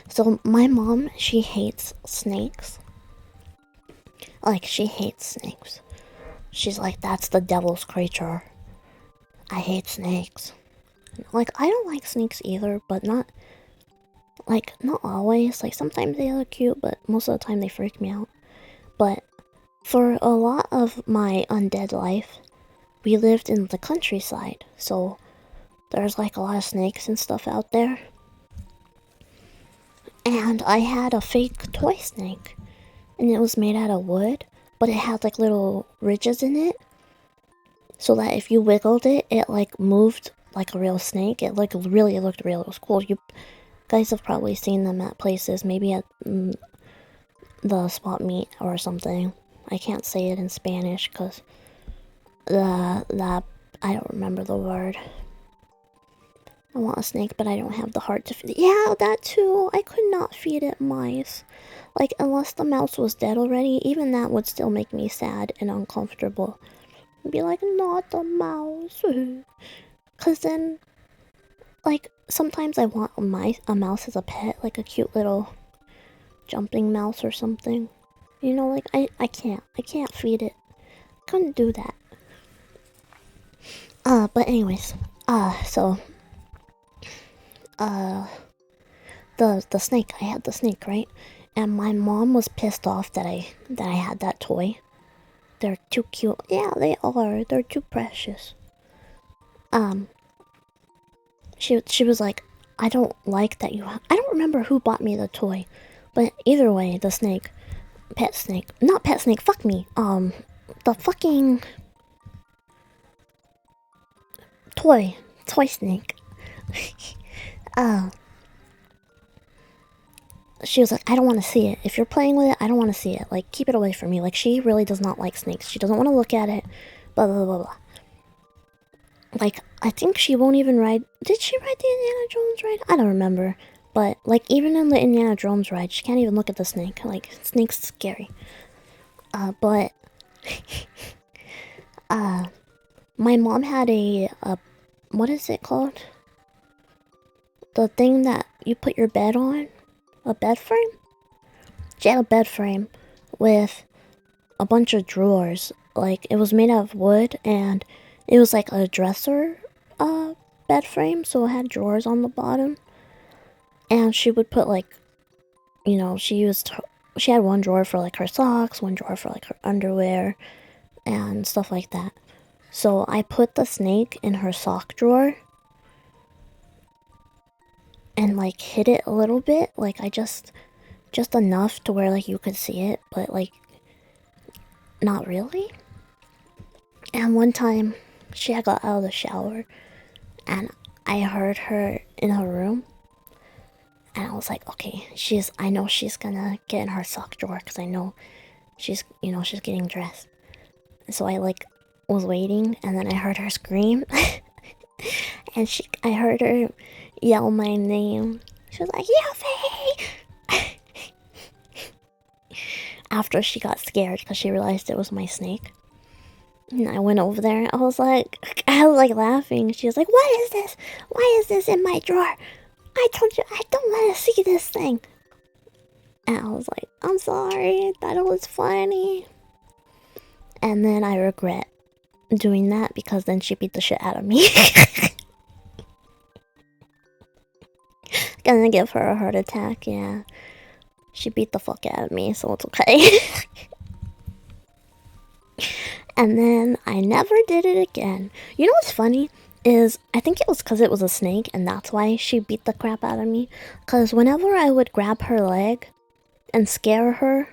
So my mom, she hates snakes. Like, she hates snakes. She's like, that's the devil's creature. I hate snakes. Like, I don't like snakes either, but not always. Like, sometimes they look cute, but most of the time they freak me out. But for a lot of my undead life, we lived in the countryside, so there's like a lot of snakes and stuff out there. And I had a fake toy snake, and it was made out of wood, but it had like little ridges in it, so that if you wiggled it, it like moved like a real snake. It looked real. It was cool. You guys have probably seen them at places, maybe at the swap meet or something. I can't say it in Spanish because I don't remember the word. I want a snake, but I don't have the heart to feed it. Yeah, that too. I could not feed it mice. Like, unless the mouse was dead already, even that would still make me sad and uncomfortable. I'd be like, not the mouse. Because then, like, sometimes I want a mouse as a pet, like a cute little jumping mouse or something. You know, like, I can't feed it. Couldn't do that. But anyways, the snake, I had the snake, right? And my mom was pissed off that I had that toy. They're too cute. Yeah, they are. They're too precious. She was like, I don't like that you I don't remember who bought me the toy, but either way, the snake, not pet snake, fuck me. The fucking toy snake. She was like, I don't want to see it. If you're playing with it, I don't want to see it. Like, keep it away from me. Like, she really does not like snakes. She doesn't want to look at it. Blah, blah, blah, blah. Like, I think she won't even ride... Did she ride the Indiana Jones ride? I don't remember. But, like, even in the Indiana Jones ride, she can't even look at the snake. Like, snake's scary. But... my mom had a... What is it called? The thing that you put your bed on? A bed frame? She had a bed frame with a bunch of drawers. Like, it was made out of wood, and it was like a dresser bed frame, so it had drawers on the bottom. And she would put, like, you know, she had one drawer for like her socks, one drawer for like her underwear and stuff like that. So I put the snake in her sock drawer and like hid it a little bit. Like, I just just enough to where like you could see it, but like not really. And one time she had got out of the shower and I heard her in her room, and I was like, okay, I know she's gonna get in her sock drawer because I know she's getting dressed. So I like was waiting, and then I heard her scream, and I heard her yell my name. She was like, Yuffie! After she got scared because she realized it was my snake. And I went over there. I was like laughing. She was like, "What is this? Why is this in my drawer? I told you I don't want to see this thing." And I was like, "I'm sorry. I thought it was funny." And then I regret doing that because then she beat the shit out of me. Gonna give her a heart attack. Yeah, she beat the fuck out of me, so it's okay. And then I never did it again. You know what's funny is I think it was because it was a snake, and that's why she beat the crap out of me. Because whenever I would grab her leg and scare her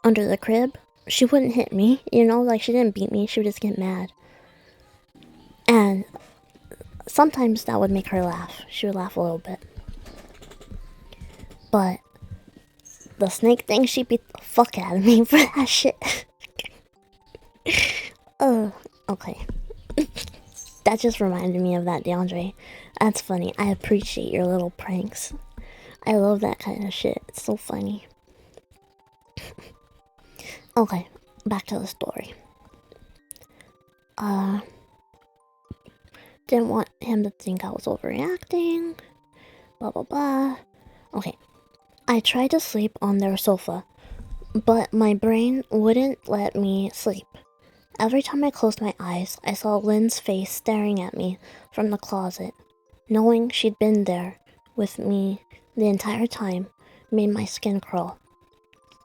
under the crib, she wouldn't hit me, you know, like she didn't beat me, she would just get mad. And sometimes that would make her laugh. She would laugh a little bit. But the snake thing, she beat the fuck out of me for that shit. Okay. That just reminded me of that, DeAndre. That's funny. I appreciate your little pranks. I love that kind of shit. It's so funny. Okay, back to the story. Didn't want him to think I was overreacting. Blah, blah, blah. Okay. I tried to sleep on their sofa, but my brain wouldn't let me sleep. Every time I closed my eyes, I saw Lynn's face staring at me from the closet. Knowing she'd been there with me the entire time made my skin crawl.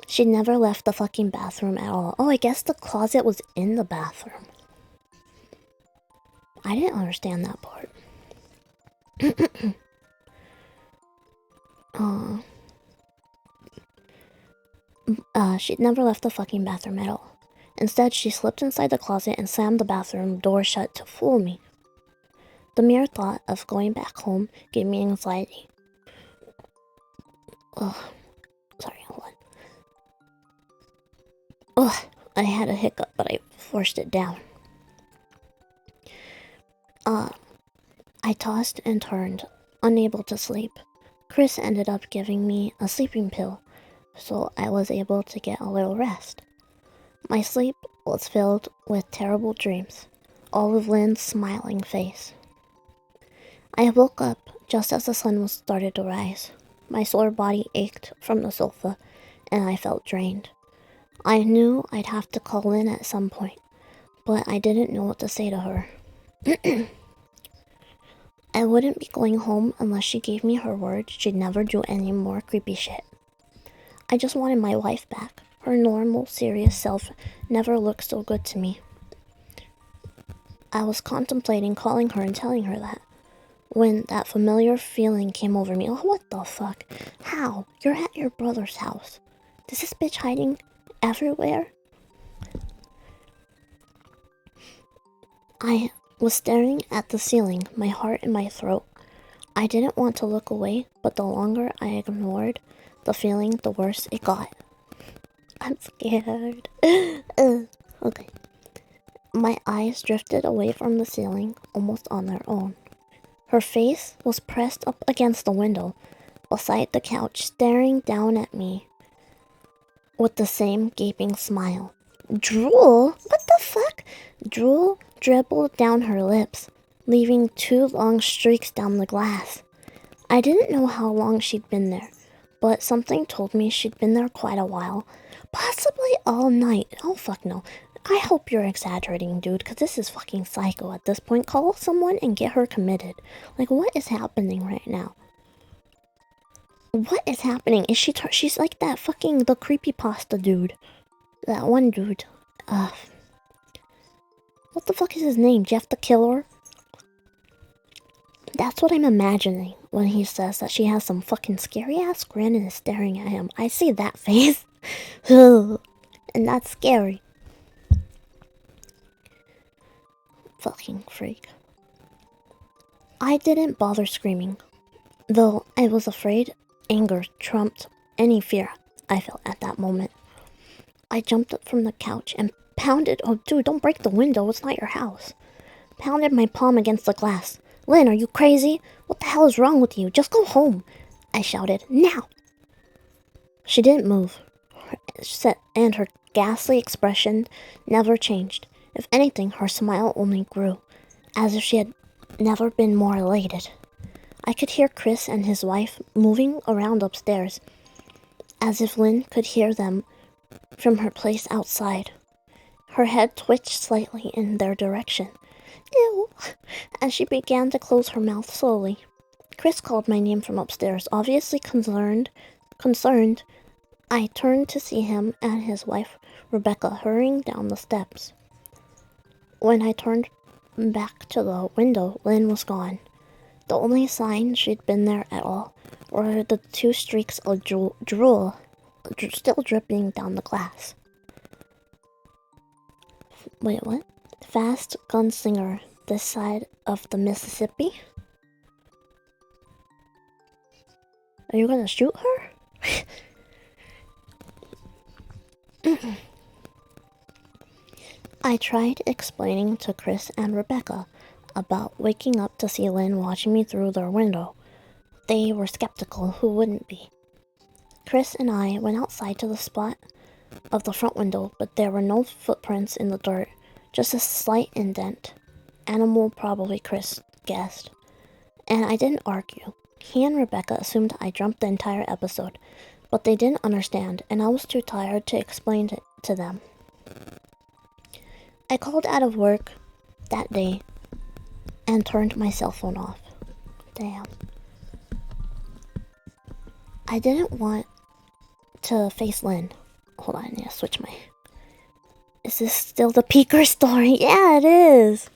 She'd never left the fucking bathroom at all. Oh, I guess the closet was in the bathroom. I didn't understand that part. She'd never left the fucking bathroom at all. Instead, she slipped inside the closet and slammed the bathroom door shut to fool me. The mere thought of going back home gave me anxiety. Ugh. Sorry, hold on. Ugh. I had a hiccup, but I forced it down. I tossed and turned, unable to sleep. Chris ended up giving me a sleeping pill, so I was able to get a little rest. My sleep was filled with terrible dreams, all of Lynn's smiling face. I woke up just as the sun was started to rise. My sore body ached from the sofa, and I felt drained. I knew I'd have to call Lynn at some point, but I didn't know what to say to her. I wouldn't be going home unless she gave me her word she'd never do any more creepy shit. I just wanted my wife back. Her normal, serious self never looked so good to me. I was contemplating calling her and telling her that, when that familiar feeling came over me. Oh, what the fuck? How? You're at your brother's house. Is this bitch hiding everywhere? I was staring at the ceiling, my heart in my throat. I didn't want to look away, but the longer I ignored the feeling, the worse it got. I'm scared. Okay. My eyes drifted away from the ceiling, almost on their own. Her face was pressed up against the window, beside the couch, staring down at me with the same gaping smile. Drool? What the fuck? Drool dribbled down her lips, leaving 2 long streaks down the glass. I didn't know how long she'd been there, but something told me she'd been there quite a while. Possibly all night. Oh, fuck no. I hope you're exaggerating, dude, because this is fucking psycho at this point. Call someone and get her committed. Like, what is happening right now? What is happening? Is she's like that fucking, the creepypasta dude. That one dude. What the fuck is his name? Jeff the Killer? That's what I'm imagining. when he says that she has some fucking scary ass grin and is staring at him. I see that face. And that's scary. Fucking freak. I didn't bother screaming, though I was afraid anger trumped any fear I felt at that moment. I jumped up from the couch and pounded— oh dude, don't break the window, it's not your house. Pounded my palm against the glass. Lynn, are you crazy? What the hell is wrong with you? Just go home, I shouted. Now! She didn't move, and her ghastly expression never changed. If anything, her smile only grew, as if she had never been more elated. I could hear Chris and his wife moving around upstairs, as if Lynn could hear them from her place outside. Her head twitched slightly in their direction. Ew! As she began to close her mouth slowly. Chris called my name from upstairs, obviously concerned. I turned to see him and his wife, Rebecca, hurrying down the steps. When I turned back to the window, Lynn was gone. The only sign she'd been there at all were the 2 streaks of drool still dripping down the glass. Wait, what? Fast gunslinger this side of the Mississippi? Are you gonna shoot her? I tried explaining to Chris and Rebecca about waking up to see Lynn watching me through their window. They were skeptical, who wouldn't be? Chris and I went outside to the spot of the front window, but there were no footprints in the dirt, just a slight indent. Animal, probably, Chris guessed. And I didn't argue. He and Rebecca assumed I dreamt the entire episode, but they didn't understand, and I was too tired to explain it to them. I called out of work that day and turned my cell phone off. Damn. I didn't want to face Lynn. Hold on, I need to switch my... Is this still the Peeker story? Yeah, it is!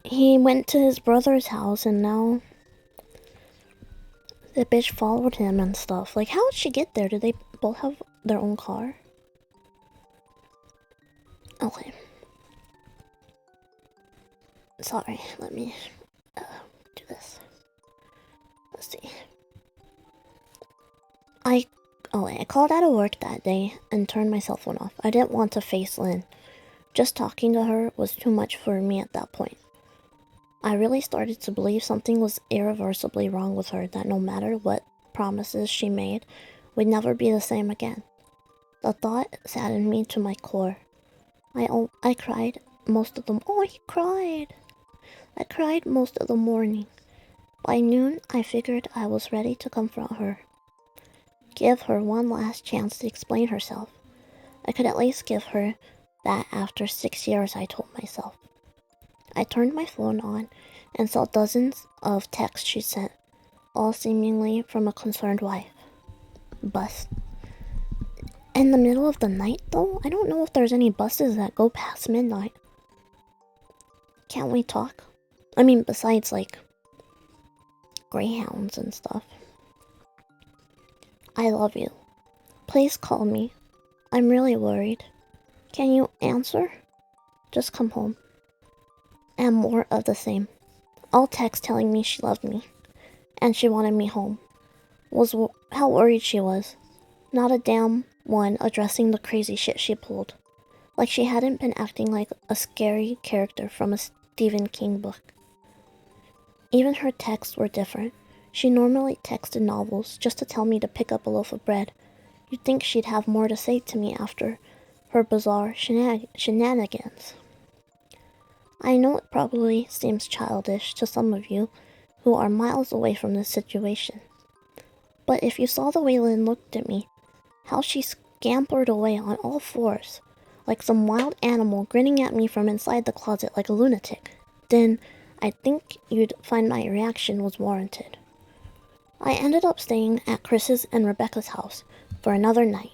He went to his brother's house and now the bitch followed him and stuff. Like, how did she get there? Did they both have their own car? Okay. Sorry, let me do this. Let's see. I called out of work that day and turned my cell phone off. I didn't want to face Lynn. Just talking to her was too much for me at that point. I really started to believe something was irreversibly wrong with her, that no matter what promises she made, we'd never be the same again. The thought saddened me to my core. I cried most of the... Oh, he cried! I cried most of the morning. By noon, I figured I was ready to confront her. Give her one last chance to explain herself. I could at least give her that after 6 years, I told myself. I turned my phone on and saw dozens of texts she sent, all seemingly from a concerned wife. Bus. In the middle of the night, though? I don't know if there's any buses that go past midnight. Can't we talk? I mean, besides, like, Greyhounds and stuff. I love you. Please call me. I'm really worried. Can you answer? Just come home. And more of the same. All text telling me she loved me. And she wanted me home. Was how worried she was. Not a damn one addressing the crazy shit she pulled. Like she hadn't been acting like a scary character from a Stephen King book. Even her texts were different. She normally texted novels just to tell me to pick up a loaf of bread. You'd think she'd have more to say to me after her bizarre shenanigans. I know it probably seems childish to some of you who are miles away from this situation. But if you saw the way Lynn looked at me, how she scampered away on all fours, like some wild animal grinning at me from inside the closet like a lunatic, then I think you'd find my reaction was warranted. I ended up staying at Chris's and Rebecca's house for another night.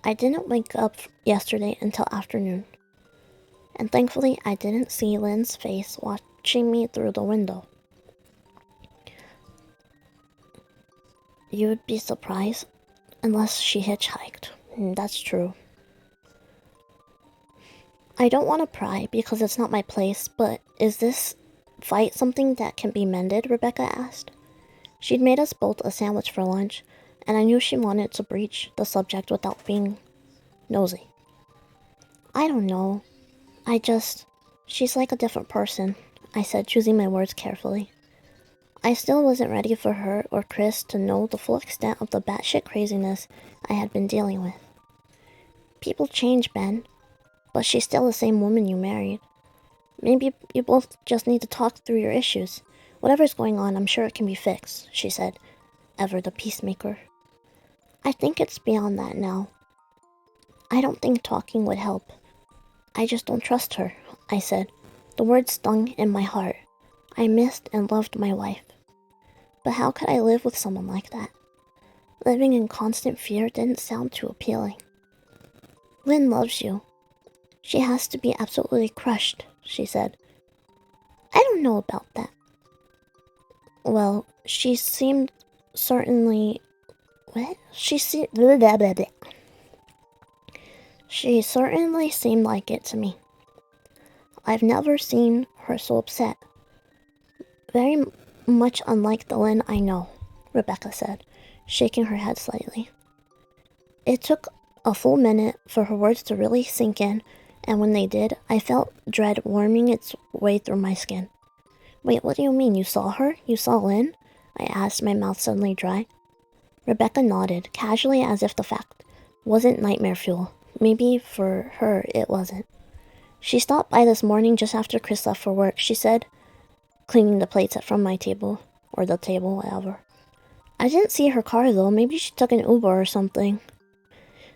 I didn't wake up yesterday until afternoon. And thankfully, I didn't see Lynn's face watching me through the window. You would be surprised, unless she hitchhiked. That's true. I don't want to pry because it's not my place, but is this fight something that can be mended? Rebecca asked. She'd made us both a sandwich for lunch, and I knew she wanted to breach the subject without being nosy. I don't know. She's like a different person, I said, choosing my words carefully. I still wasn't ready for her or Chris to know the full extent of the batshit craziness I had been dealing with. People change, Ben, but she's still the same woman you married. Maybe you both just need to talk through your issues. Whatever's going on, I'm sure it can be fixed, she said, ever the peacemaker. I think it's beyond that now. I don't think talking would help. I just don't trust her, I said. The words stung in my heart. I missed and loved my wife. But how could I live with someone like that? Living in constant fear didn't sound too appealing. Lynn loves you. She has to be absolutely crushed, she said. I don't know about that. Well, she seemed certainly... What? She certainly seemed like it to me. I've never seen her so upset. Very much unlike the Lynn I know, Rebecca said, shaking her head slightly. It took a full minute for her words to really sink in, and when they did, I felt dread worming its way through my skin. Wait, what do you mean? You saw her? You saw Lynn? I asked, my mouth suddenly dry. Rebecca nodded, casually as if the fact wasn't nightmare fuel. Maybe for her it wasn't. She stopped by this morning just after Chris left for work, she said, cleaning the plates from my table, or the table, whatever. I didn't see her car though, maybe she took an Uber or something.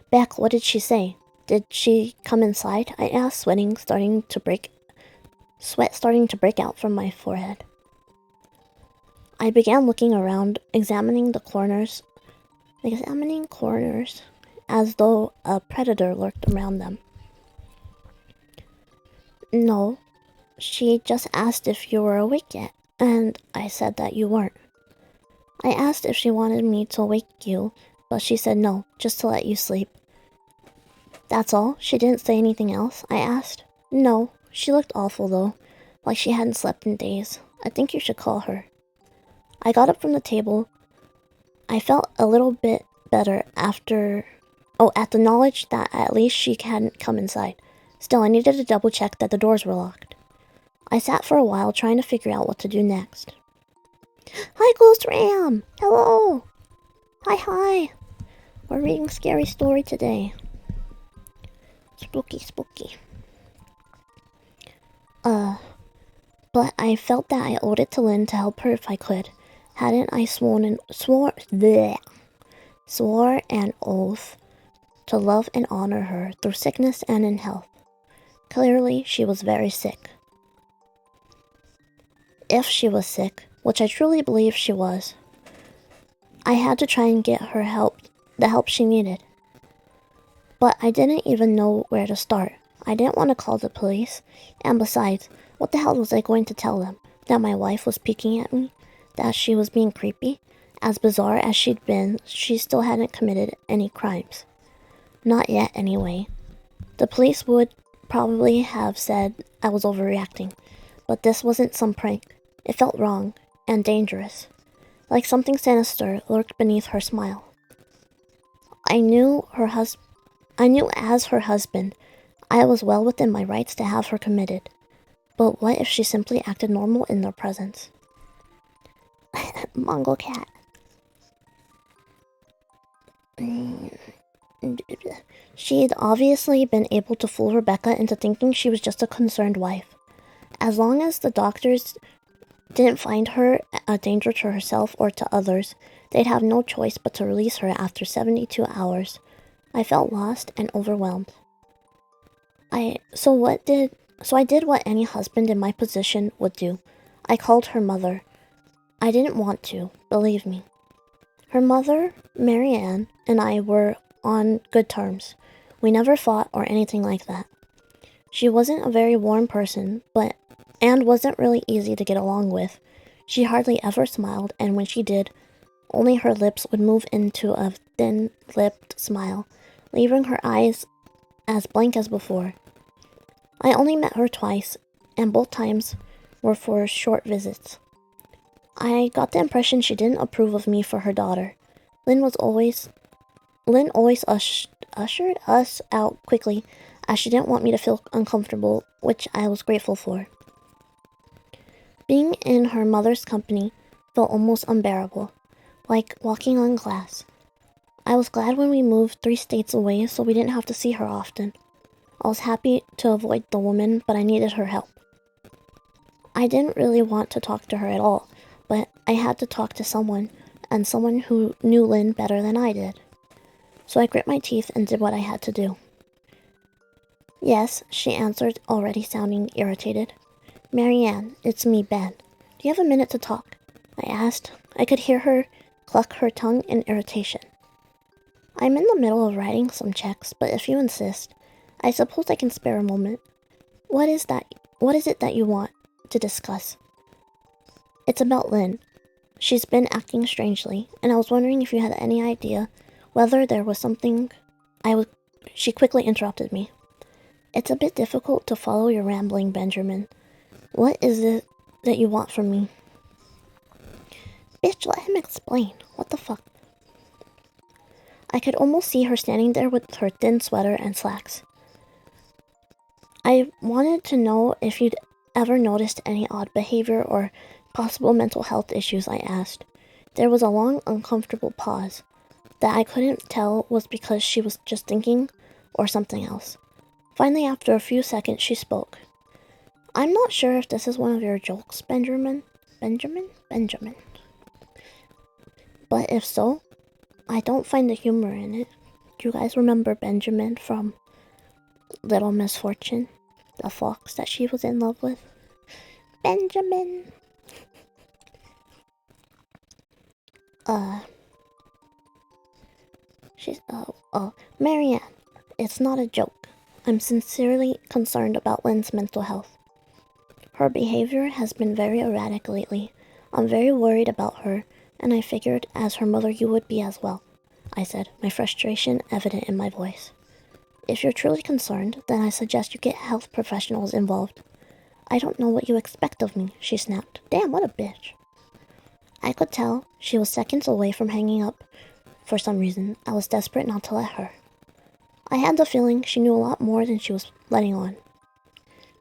Beck, what did she say? Did she come inside? I asked, sweat starting to break out from my forehead. I began looking around, examining corners, as though a predator lurked around them. No, she just asked if you were awake yet, and I said that you weren't. I asked if she wanted me to wake you, but she said no, just to let you sleep. That's all? She didn't say anything else? I asked. No, she looked awful though, like she hadn't slept in days. I think you should call her. I got up from the table. I felt a little bit better at the knowledge that at least she hadn't come inside. Still, I needed to double check that the doors were locked. I sat for a while trying to figure out what to do next. Hi, Ghost Ram! Hello! Hi! We're reading Scary Story today. Spooky. But I felt that I owed it to Lynn to help her if I could. Hadn't I swore an oath to love and honor her through sickness and in health? Clearly, she was very sick. If she was sick, which I truly believe she was, I had to try and get her the help she needed. But I didn't even know where to start. I didn't want to call the police, and besides, what the hell was I going to tell them? That my wife was peeking at me? That she was being creepy? As bizarre as she'd been, she still hadn't committed any crimes. Not yet, anyway. The police would probably have said I was overreacting, but this wasn't some prank. It felt wrong and dangerous, like something sinister lurked beneath her smile. I knew as her husband, I was well within my rights to have her committed. But what if she simply acted normal in their presence? Mongo cat. She had obviously been able to fool Rebecca into thinking she was just a concerned wife. As long as the doctors didn't find her a danger to herself or to others, they'd have no choice but to release her after 72 hours. I felt lost and overwhelmed. So I did what any husband in my position would do. I called her mother. I didn't want to, believe me. Her mother, Marianne, and I were on good terms. We never fought or anything like that. She wasn't a very warm person, but and wasn't really easy to get along with. She hardly ever smiled, and when she did, only her lips would move into a thin-lipped smile, leaving her eyes as blank as before. I only met her twice, and both times were for short visits. I got the impression she didn't approve of me for her daughter. Lynn always ushered us out quickly, as she didn't want me to feel uncomfortable, which I was grateful for. Being in her mother's company felt almost unbearable, like walking on glass. I was glad when we moved 3 states away so we didn't have to see her often. I was happy to avoid the woman, but I needed her help. I didn't really want to talk to her at all, but I had to talk to someone, and someone who knew Lynn better than I did. So I grit my teeth and did what I had to do. "Yes," she answered, already sounding irritated. "Marianne, it's me, Ben. Do you have a minute to talk?" I asked. I could hear her cluck her tongue in irritation. "I'm in the middle of writing some checks, but if you insist, I suppose I can spare a moment. What is it that you want to discuss?" "It's about Lynn. She's been acting strangely, and I was wondering if you had any idea whether there was something She quickly interrupted me. "It's a bit difficult to follow your rambling, Benjamin. What is it that you want from me?" "Bitch, let him explain. What the fuck?" I could almost see her standing there with her thin sweater and slacks. "I wanted to know if you'd ever noticed any odd behavior or possible mental health issues," I asked. There was a long, uncomfortable pause that I couldn't tell was because she was just thinking or something else. Finally, after a few seconds, she spoke. "I'm not sure if this is one of your jokes, Benjamin. But if so, I don't find the humor in it. Do you guys remember Benjamin from Little Miss Fortune? The fox that she was in love with? Benjamin." Marianne, it's not a joke. I'm sincerely concerned about Lynn's mental health. Her behavior has been very erratic lately. I'm very worried about her, and I figured as her mother you would be as well," I said, my frustration evident in my voice. "If you're truly concerned, then I suggest you get health professionals involved." "I don't know what you expect of me," she snapped. Damn, what a bitch. I could tell she was seconds away from hanging up. For some reason, I was desperate not to let her. I had the feeling she knew a lot more than she was letting on.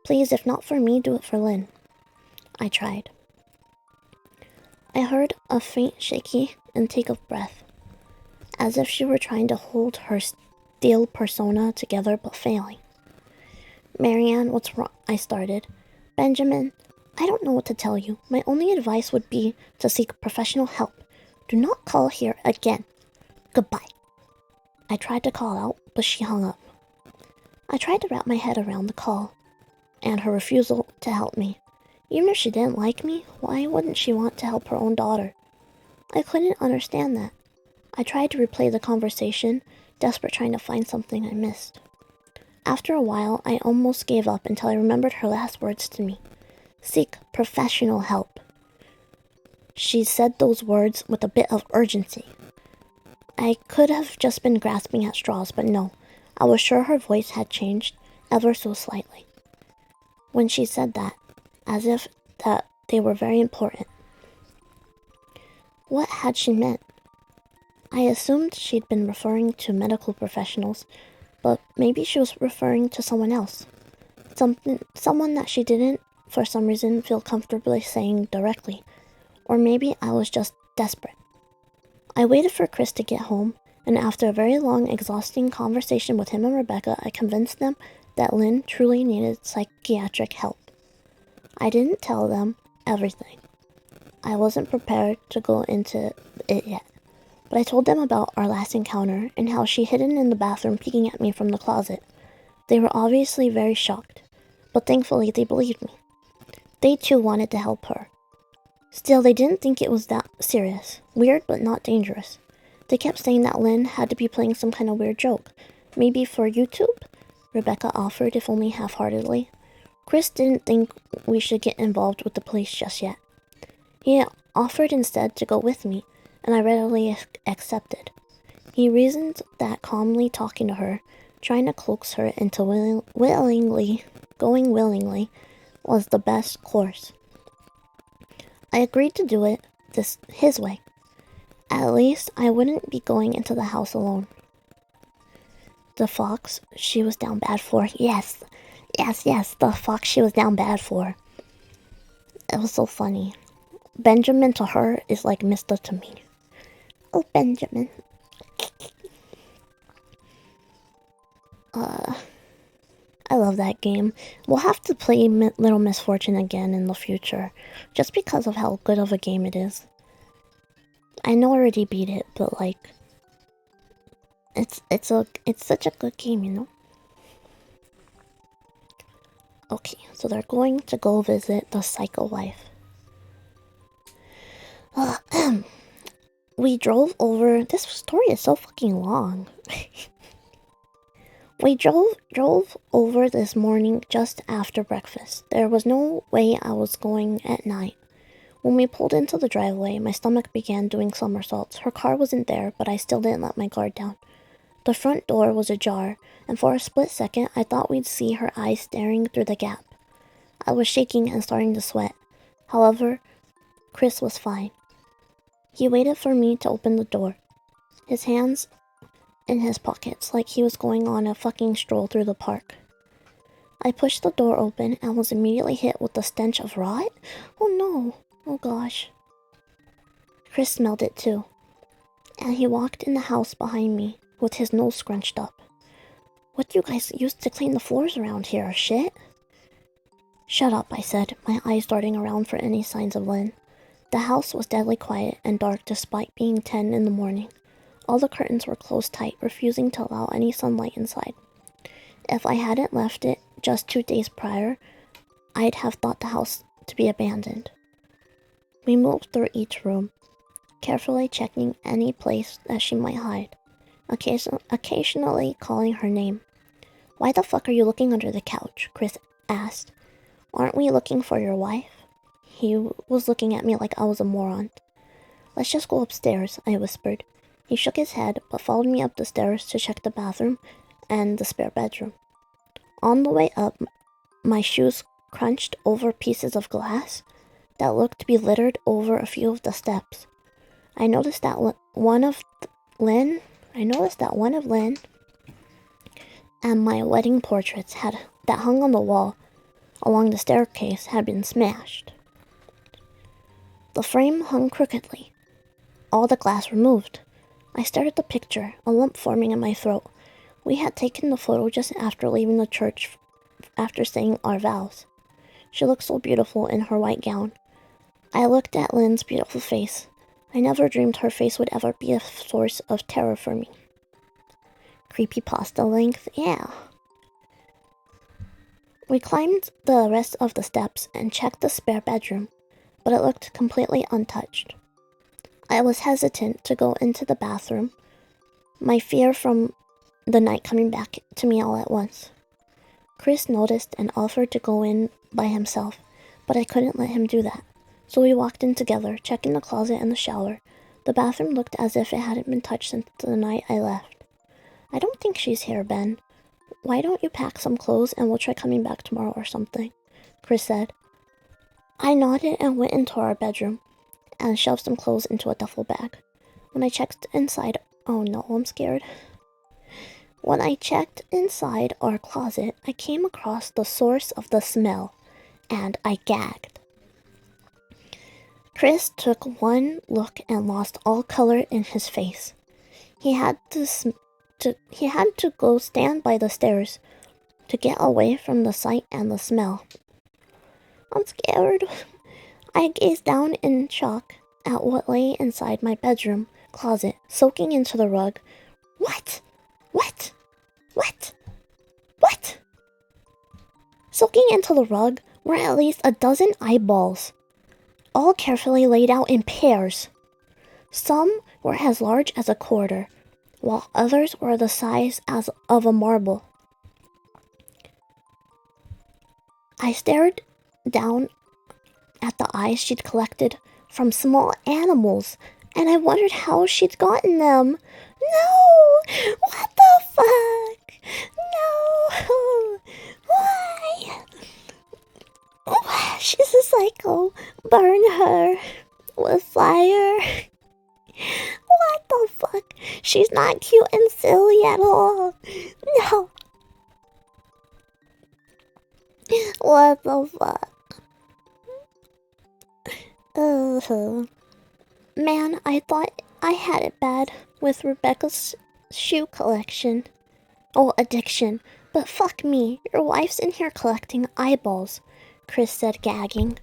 "Please, if not for me, do it for Lynn." I tried. I heard a faint shaky intake of breath, as if she were trying to hold her steel persona together but failing. "Marianne, what's wrong?" I started. "Benjamin, I don't know what to tell you. My only advice would be to seek professional help. Do not call here again. Goodbye." I tried to call out, but she hung up. I tried to wrap my head around the call, and her refusal to help me. Even if she didn't like me, why wouldn't she want to help her own daughter? I couldn't understand that. I tried to replay the conversation, desperate trying to find something I missed. After a while, I almost gave up until I remembered her last words to me. Seek professional help. She said those words with a bit of urgency. I could have just been grasping at straws, but no, I was sure her voice had changed ever so slightly when she said that, as if that they were very important. What had she meant? I assumed she'd been referring to medical professionals, but maybe she was referring to someone else. Someone that she didn't, for some reason, feel comfortably saying directly. Or maybe I was just desperate. I waited for Chris to get home, and after a very long, exhausting conversation with him and Rebecca, I convinced them that Lynn truly needed psychiatric help. I didn't tell them everything. I wasn't prepared to go into it yet, but I told them about our last encounter and how she hidden in the bathroom peeking at me from the closet. They were obviously very shocked, but thankfully they believed me. They too wanted to help her. Still, they didn't think it was that serious. Weird, but not dangerous. They kept saying that Lynn had to be playing some kind of weird joke. Maybe for YouTube? Rebecca offered, if only half-heartedly. Chris didn't think we should get involved with the police just yet. He offered instead to go with me, and I readily accepted. He reasoned that calmly talking to her, trying to coax her into going willingly, was the best course. I agreed to do it his way. At least I wouldn't be going into the house alone. The fox she was down bad for. Yes, the fox she was down bad for. It was so funny. Benjamin to her is like Mysta to me. Oh, Benjamin. I love that game. We'll have to play Little Misfortune again in the future, just because of how good of a game it is. I know I already beat it, but like, it's such a good game, you know? Okay, so they're going to go visit the psycho wife. We drove over. This story is so fucking long. We drove over this morning just after breakfast. There was no way I was going at night. When we pulled into the driveway, my stomach began doing somersaults. Her car wasn't there, but I still didn't let my guard down. The front door was ajar, and for a split second, I thought we'd see her eyes staring through the gap. I was shaking and starting to sweat. However, Chris was fine. He waited for me to open the door, his hands in his pockets like he was going on a fucking stroll through the park. I pushed the door open and was immediately hit with the stench of rot. Oh no. Oh gosh. Chris smelled it too, and he walked in the house behind me with his nose scrunched up. What do you guys use to clean the floors around here, shit? Shut up, I said, my eyes darting around for any signs of Lynn. The house was deadly quiet and dark despite being 10 in the morning. All the curtains were closed tight, refusing to allow any sunlight inside. If I hadn't left it just 2 days prior, I'd have thought the house to be abandoned. We moved through each room, carefully checking any place that she might hide, occasionally calling her name. Why the fuck are you looking under the couch? Chris asked. Aren't we looking for your wife? He was looking at me like I was a moron. Let's just go upstairs, I whispered. He shook his head, but followed me up the stairs to check the bathroom and the spare bedroom. On the way up, my shoes crunched over pieces of glass that looked to be littered over a few of the steps. I noticed that one of Lynn and my wedding portraits that hung on the wall along the staircase had been smashed. The frame hung crookedly, all the glass removed. I stared at the picture, a lump forming in my throat. We had taken the photo just after leaving the church after saying our vows. She looked so beautiful in her white gown. I looked at Lynn's beautiful face. I never dreamed her face would ever be a source of terror for me. Creepypasta length, yeah. We climbed the rest of the steps and checked the spare bedroom, but it looked completely untouched. I was hesitant to go into the bathroom, my fear from the night coming back to me all at once. Chris noticed and offered to go in by himself, but I couldn't let him do that. So we walked in together, checking the closet and the shower. The bathroom looked as if it hadn't been touched since the night I left. I don't think she's here, Ben. Why don't you pack some clothes and we'll try coming back tomorrow or something? Chris said. I nodded and went into our bedroom and shoved some clothes into a duffel bag. When I checked inside, oh no, I'm scared. When I checked inside our closet, I came across the source of the smell, and I gagged. Chris took one look and lost all color in his face. He had to go stand by the stairs to get away from the sight and the smell. I'm scared. I gazed down in shock at what lay inside my bedroom closet, soaking into the rug. What? Soaking into the rug were at least a dozen eyeballs, all carefully laid out in pairs. Some were as large as a quarter, while others were the size of a marble. I I stared down at the eyes she'd collected from small animals, and I wondered how she'd gotten them. No! What the fuck? No! Why? She's a psycho. Burn her with fire. What the fuck? She's not cute and silly at all. No. What the fuck? Man, I thought I had it bad with Rebecca's shoe collection. Oh, addiction. But fuck me, your wife's in here collecting eyeballs, Chris said, gagging.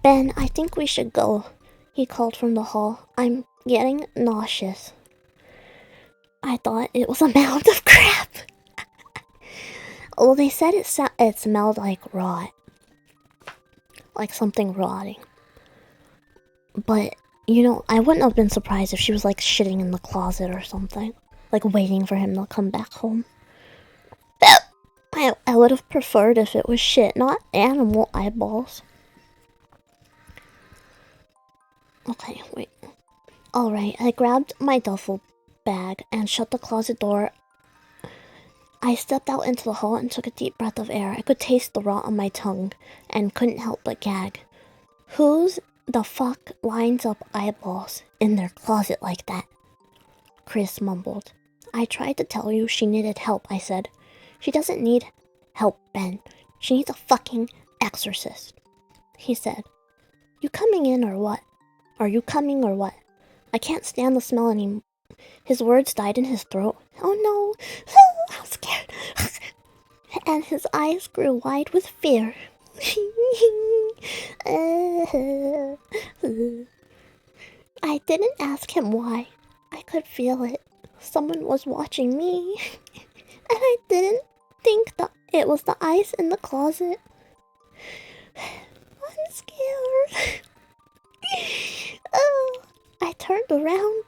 Ben, I think we should go, he called from the hall. I'm getting nauseous. I thought it was a mound of crap. Well, they said it smelled like rot. Like something rotting. But, you know, I wouldn't have been surprised if she was like shitting in the closet or something. Like waiting for him to come back home. I would have preferred if it was shit, not animal eyeballs. Okay, wait. Alright, I grabbed my duffel bag and shut the closet door. I stepped out into the hall and took a deep breath of air. I could taste the rot on my tongue and couldn't help but gag. Who's the fuck lines up eyeballs in their closet like that? Chris mumbled. I tried to tell you she needed help, I said. She doesn't need help, Ben. She needs a fucking exorcist. He said. You coming in or what? Are you coming or what? I can't stand the smell anymore. His words died in his throat. Oh no, I'm scared. And his eyes grew wide with fear. I didn't ask him why. I could feel it. Someone was watching me. And I didn't think that it was the ice in the closet. I'm scared. I turned around,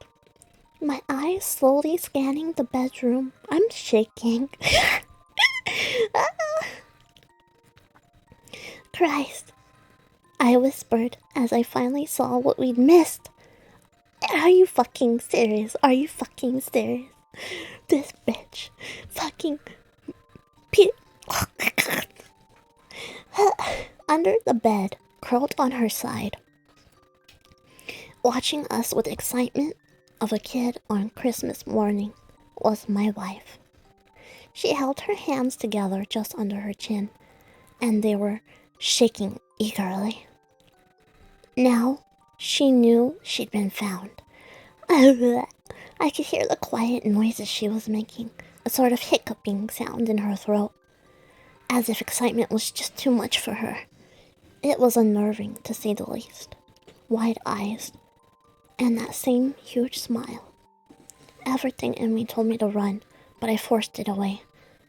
my eyes slowly scanning the bedroom. I'm shaking. Christ, I whispered as I finally saw what we'd missed. Are you fucking serious? Are you fucking serious? This bitch fucking under the bed, curled on her side, watching us with excitement of a kid on Christmas morning, was my wife. She held her hands together just under her chin, and they were shaking eagerly. Now she knew she'd been found. I could hear the quiet noises she was making, a sort of hiccuping sound in her throat, as if excitement was just too much for her. It was unnerving, to say the least. Wide eyes, and that same huge smile. Everything in me told me to run, but I forced it away.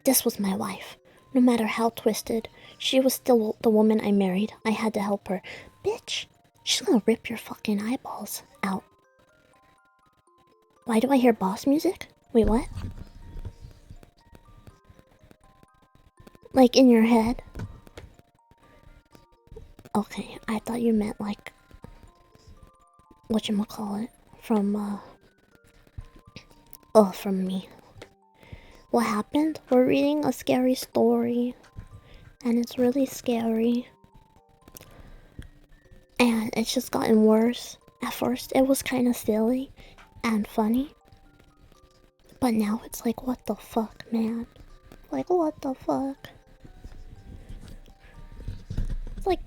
This was my wife. No matter how twisted, she was still the woman I married. I had to help her. Bitch, she's gonna rip your fucking eyeballs out. Why do I hear boss music? Wait, what? Like in your head? Okay, I thought you meant like whatchamacallit from from me. What happened? We're reading a scary story, and it's really scary, and it's just gotten worse. At first it was kind of silly and funny, but now it's like, what the fuck, man? Like, what the fuck? It's like,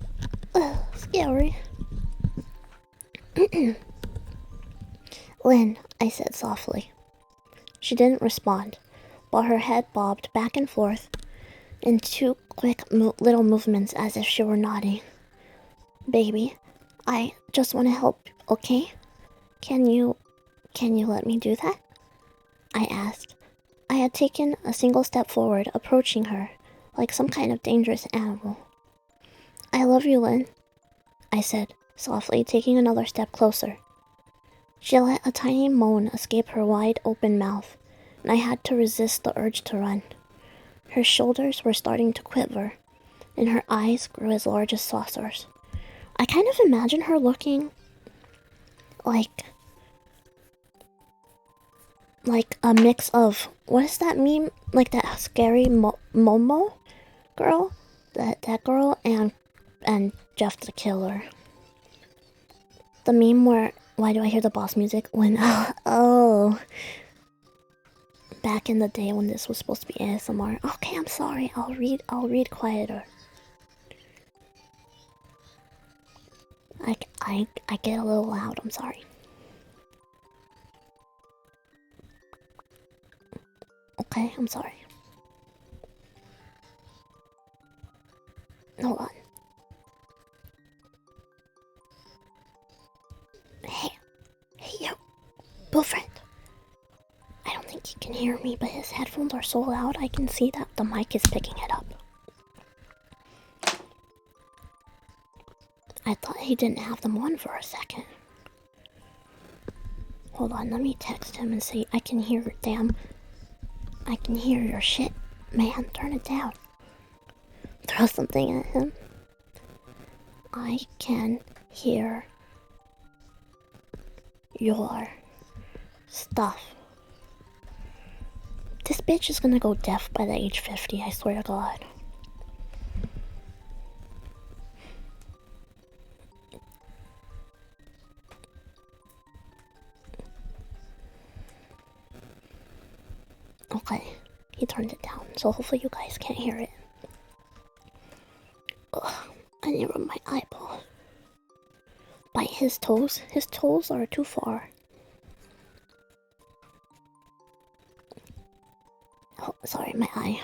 scary. Lynn, I said softly. She didn't respond, but her head bobbed back and forth in two quick little movements as if she were nodding. Baby, I just want to help, okay? Can you let me do that? I asked. I had taken a single step forward, approaching her like some kind of dangerous animal. I love you, Lynn, I said, softly, taking another step closer. She let a tiny moan escape her wide-open mouth, and I had to resist the urge to run. Her shoulders were starting to quiver, and her eyes grew as large as saucers. I kind of imagine her looking like a mix of, what is that meme? Like that scary Momo girl? That girl and Jeff the Killer. The meme where, why do I hear the boss music? When, oh. Back in the day when this was supposed to be ASMR. Okay, I'm sorry. I'll read quieter. I get a little loud, I'm sorry. Okay, I'm sorry. Hold on. Hey, you, boyfriend. I don't think he can hear me, but his headphones are so loud I can see that the mic is picking it up. I thought he didn't have them on for a second. Hold on, let me text him and say, I can hear your shit, man, turn it down. Throw something at him. I can hear your stuff. This bitch is gonna go deaf by the age 50, I swear to God. Okay, he turned it down, so hopefully you guys can't hear it. Ugh, I need to rub my eyeball. Bite his toes? His toes are too far. Oh, sorry, my eye.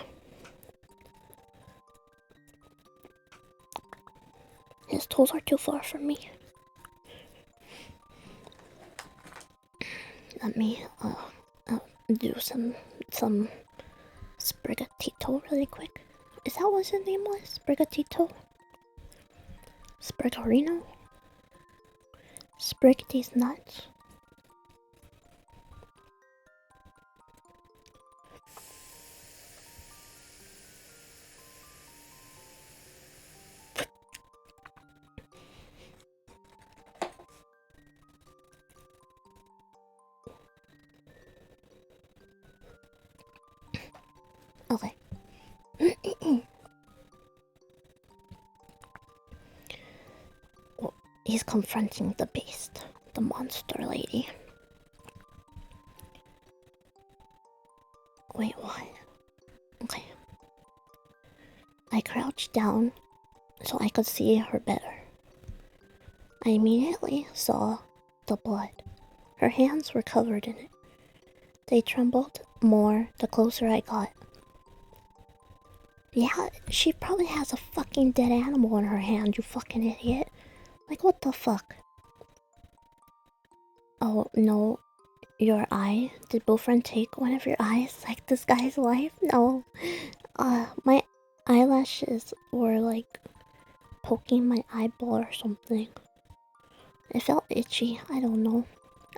His toes are too far for me. Let me do some Sprigatito really quick. Is that what his name was? Sprigatito? Sprigarino? Sprig these nuts? Okay. Well, he's confronting the beast, the monster lady. Wait, what? Okay. I crouched down so I could see her better. I immediately saw the blood. Her hands were covered in it. They trembled more the closer I got. Yeah, she probably has a fucking dead animal in her hand, you fucking idiot. Like, what the fuck? Oh, no. Your eye? Did Boyfriend take one of your eyes? Like this guy's life? No. My eyelashes were like poking my eyeball or something. It felt itchy. I don't know.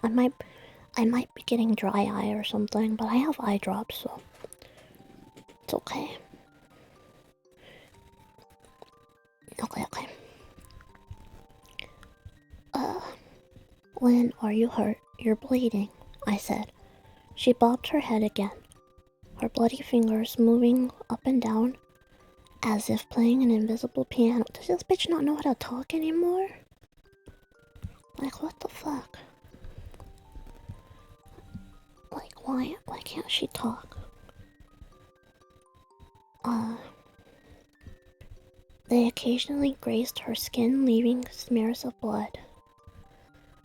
I might be getting dry eye or something, but I have eye drops, so it's okay. Okay. Lynn, are you hurt? You're bleeding, I said. She bobbed her head again, her bloody fingers moving up and down as if playing an invisible piano. Does this bitch not know how to talk anymore? Like, what the fuck? Like, why can't she talk? They occasionally grazed her skin, leaving smears of blood.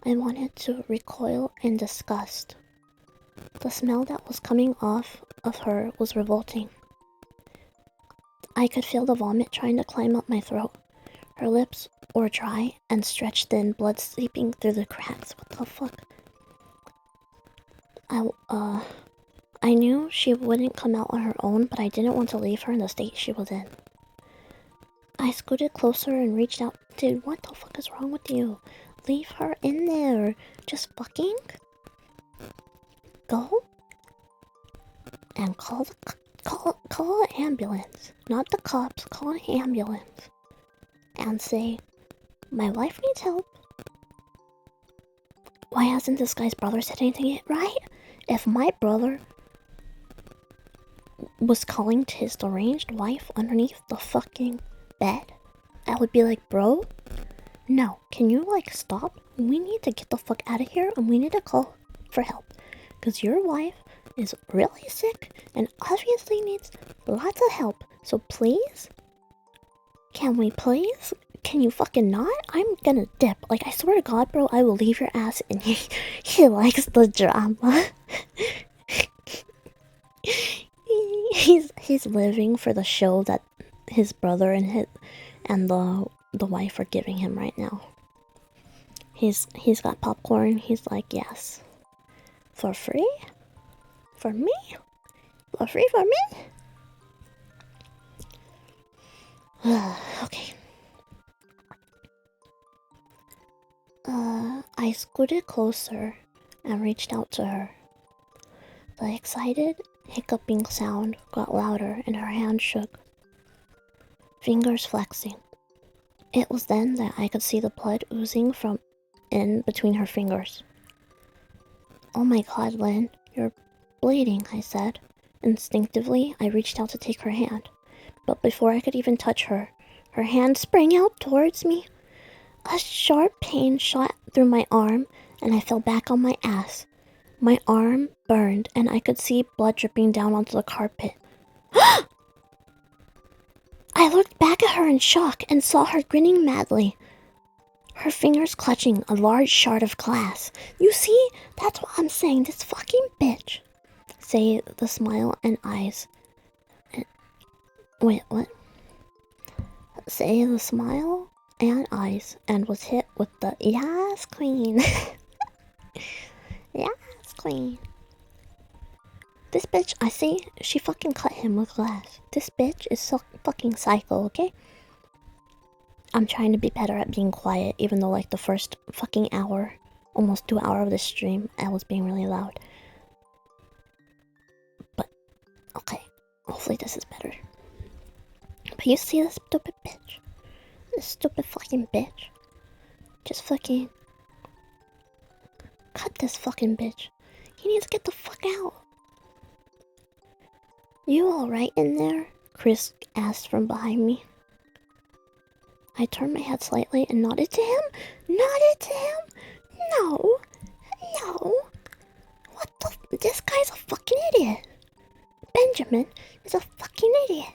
I wanted to recoil in disgust. The smell that was coming off of her was revolting. I could feel the vomit trying to climb up my throat. Her lips were dry and stretched thin, blood seeping through the cracks. What the fuck? I knew she wouldn't come out on her own, but I didn't want to leave her in the state she was in. I scooted closer and reached out. Dude, what the fuck is wrong with you? Leave her in there. Just fucking go and call the Call an ambulance. Not the cops, call an ambulance. And say, my wife needs help. Why hasn't this guy's brother said anything yet, right? If my brother was calling to his deranged wife underneath the fucking bed, I would be like, bro, no, can you like stop? We need to get the fuck out of here and we need to call for help. Because your wife is really sick and obviously needs lots of help. So please, can you fucking not? I'm gonna dip. Like, I swear to God, bro, I will leave your ass in here. He likes the drama. He's living for the show that his brother and the wife are giving him right now. He's got popcorn. He's like, yes, for free, for me, for free for me. Okay. I scooted closer and reached out to her. The excited, hiccuping sound got louder and her hand shook, fingers flexing. It was then that I could see the blood oozing from in between her fingers. Oh my God, Lynn, you're bleeding, I said. Instinctively, I reached out to take her hand, but before I could even touch her, her hand sprang out towards me. A sharp pain shot through my arm, and I fell back on my ass. My arm burned, and I could see blood dripping down onto the carpet. I looked back at her in shock and saw her grinning madly, her fingers clutching a large shard of glass. You see? That's what I'm saying, this fucking bitch. Say the smile and eyes. Wait, what? Say the smile and eyes and was hit with the yes queen. Yes queen. This bitch, I see, she fucking cut him with glass. This bitch is so fucking psycho, okay? I'm trying to be better at being quiet, even though like the first fucking hour, almost 2 hours of this stream, I was being really loud. But, okay, hopefully this is better. But you see this stupid bitch? This stupid fucking bitch. Just fucking cut this fucking bitch. He needs to get the fuck out. You alright in there? Chris asked from behind me. I turned my head slightly and nodded to him. Nodded to him? No. No. What the? This guy's a fucking idiot. Benjamin is a fucking idiot.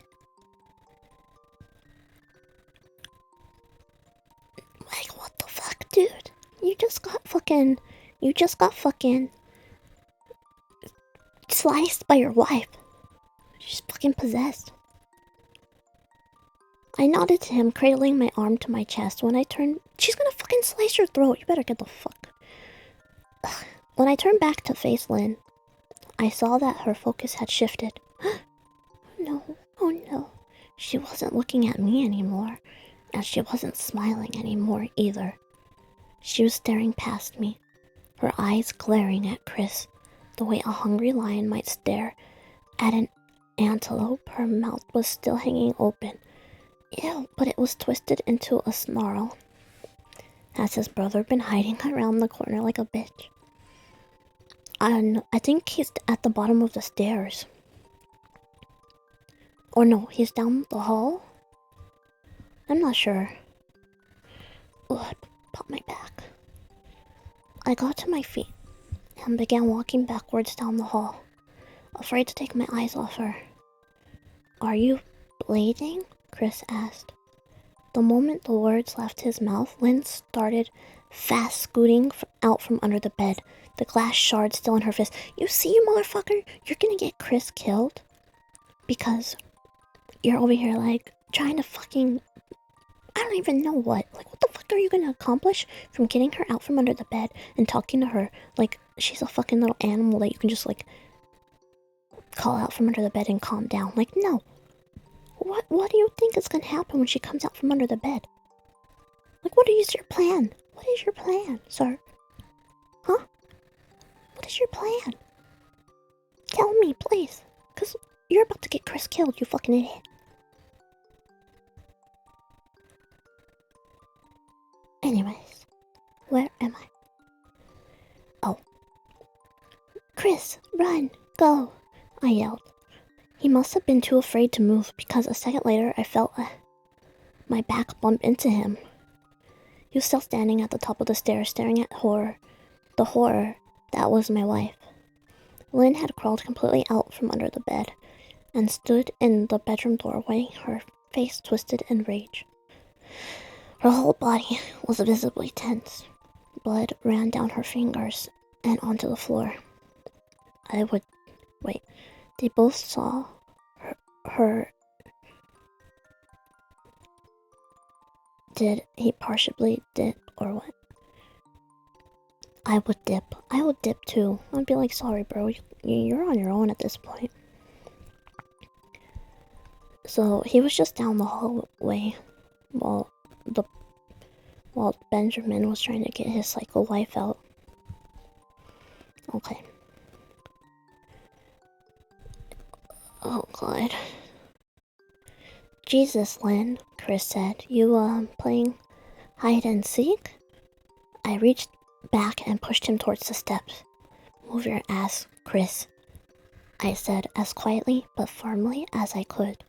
Like, what the fuck, dude? You just got fucking sliced by your wife. She's fucking possessed. I nodded to him, cradling my arm to my chest. When I turned, she's gonna fucking slice your throat. You better get the fuck. Ugh. When I turned back to face Lynn, I saw that her focus had shifted. No, oh no. She wasn't looking at me anymore, and she wasn't smiling anymore either. She was staring past me, her eyes glaring at Chris, the way a hungry lion might stare at an antelope. Her mouth was still hanging open. Ew, but it was twisted into a snarl. Has his brother been hiding around the corner like a bitch? I think he's at the bottom of the stairs. Or no, he's down the hall? I'm not sure. Oh, I popped my back. I got to my feet and began walking backwards down the hall, afraid to take my eyes off her. Are you bleeding? Chris asked. The moment the words left his mouth, Lynn started fast scooting out from under the bed, the glass shard still in her fist. You see, you motherfucker? You're gonna get Chris killed because you're over here, like, trying to fucking... I don't even know what. Like, what the fuck are you gonna accomplish from getting her out from under the bed and talking to her like she's a fucking little animal that you can just, like, call out from under the bed and calm down? Like, no. What do you think is gonna happen when she comes out from under the bed? Like, what is your plan? What is your plan, sir? Huh? What is your plan? Tell me, please. Because You're about to get Chris killed, you fucking idiot. Anyways, where am I? Oh. Chris, run, go, I yelled. He must have been too afraid to move because a second later I felt my back bump into him. He was still standing at the top of the stairs staring at the horror that was my wife. Lynn had crawled completely out from under the bed and stood in the bedroom doorway, her face twisted in rage. Her whole body was visibly tense. Blood ran down her fingers and onto the floor. Wait, they both saw her. Did he partially dip or what? I would dip too. I'd be like, sorry bro, you're on your own at this point. So he was just down the hallway while Benjamin was trying to get his psycho wife out. Okay. Oh god. Jesus, Lynn, Chris said. You, playing hide and seek? I reached back and pushed him towards the steps. Move your ass, Chris, I said as quietly but firmly as I could.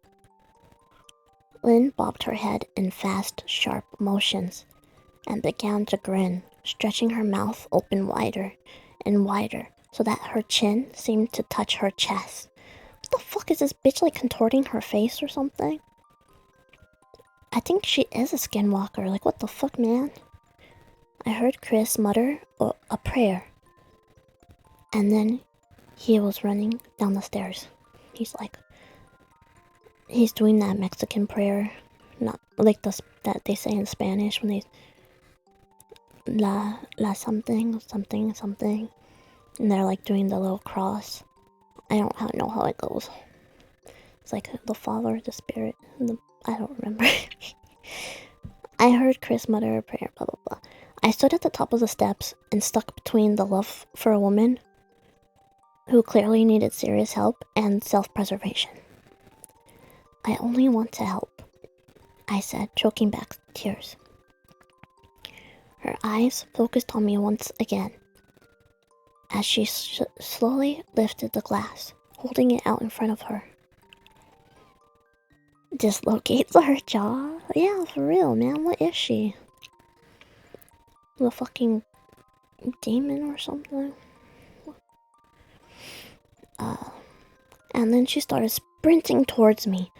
Lynn bobbed her head in fast, sharp motions and began to grin, stretching her mouth open wider and wider so that her chin seemed to touch her chest. What the fuck is this bitch, like, contorting her face or something? I think she is a skinwalker. Like, what the fuck, man? I heard Chris mutter a prayer. And then he was running down the stairs. He's doing that Mexican prayer. Not like that they say in Spanish when they... La something. And they're like doing the little cross. I don't know how it goes. It's like the Father, the Spirit, I don't remember. I heard Chris mutter a prayer, blah blah blah. I stood at the top of the steps and stuck between the love for a woman who clearly needed serious help and self-preservation. I only want to help, I said, choking back tears. Her eyes focused on me once again as she slowly lifted the glass, holding it out in front of her. Dislocates her jaw? Yeah, for real, man. What is she? The fucking demon or something? And then she started sprinting towards me,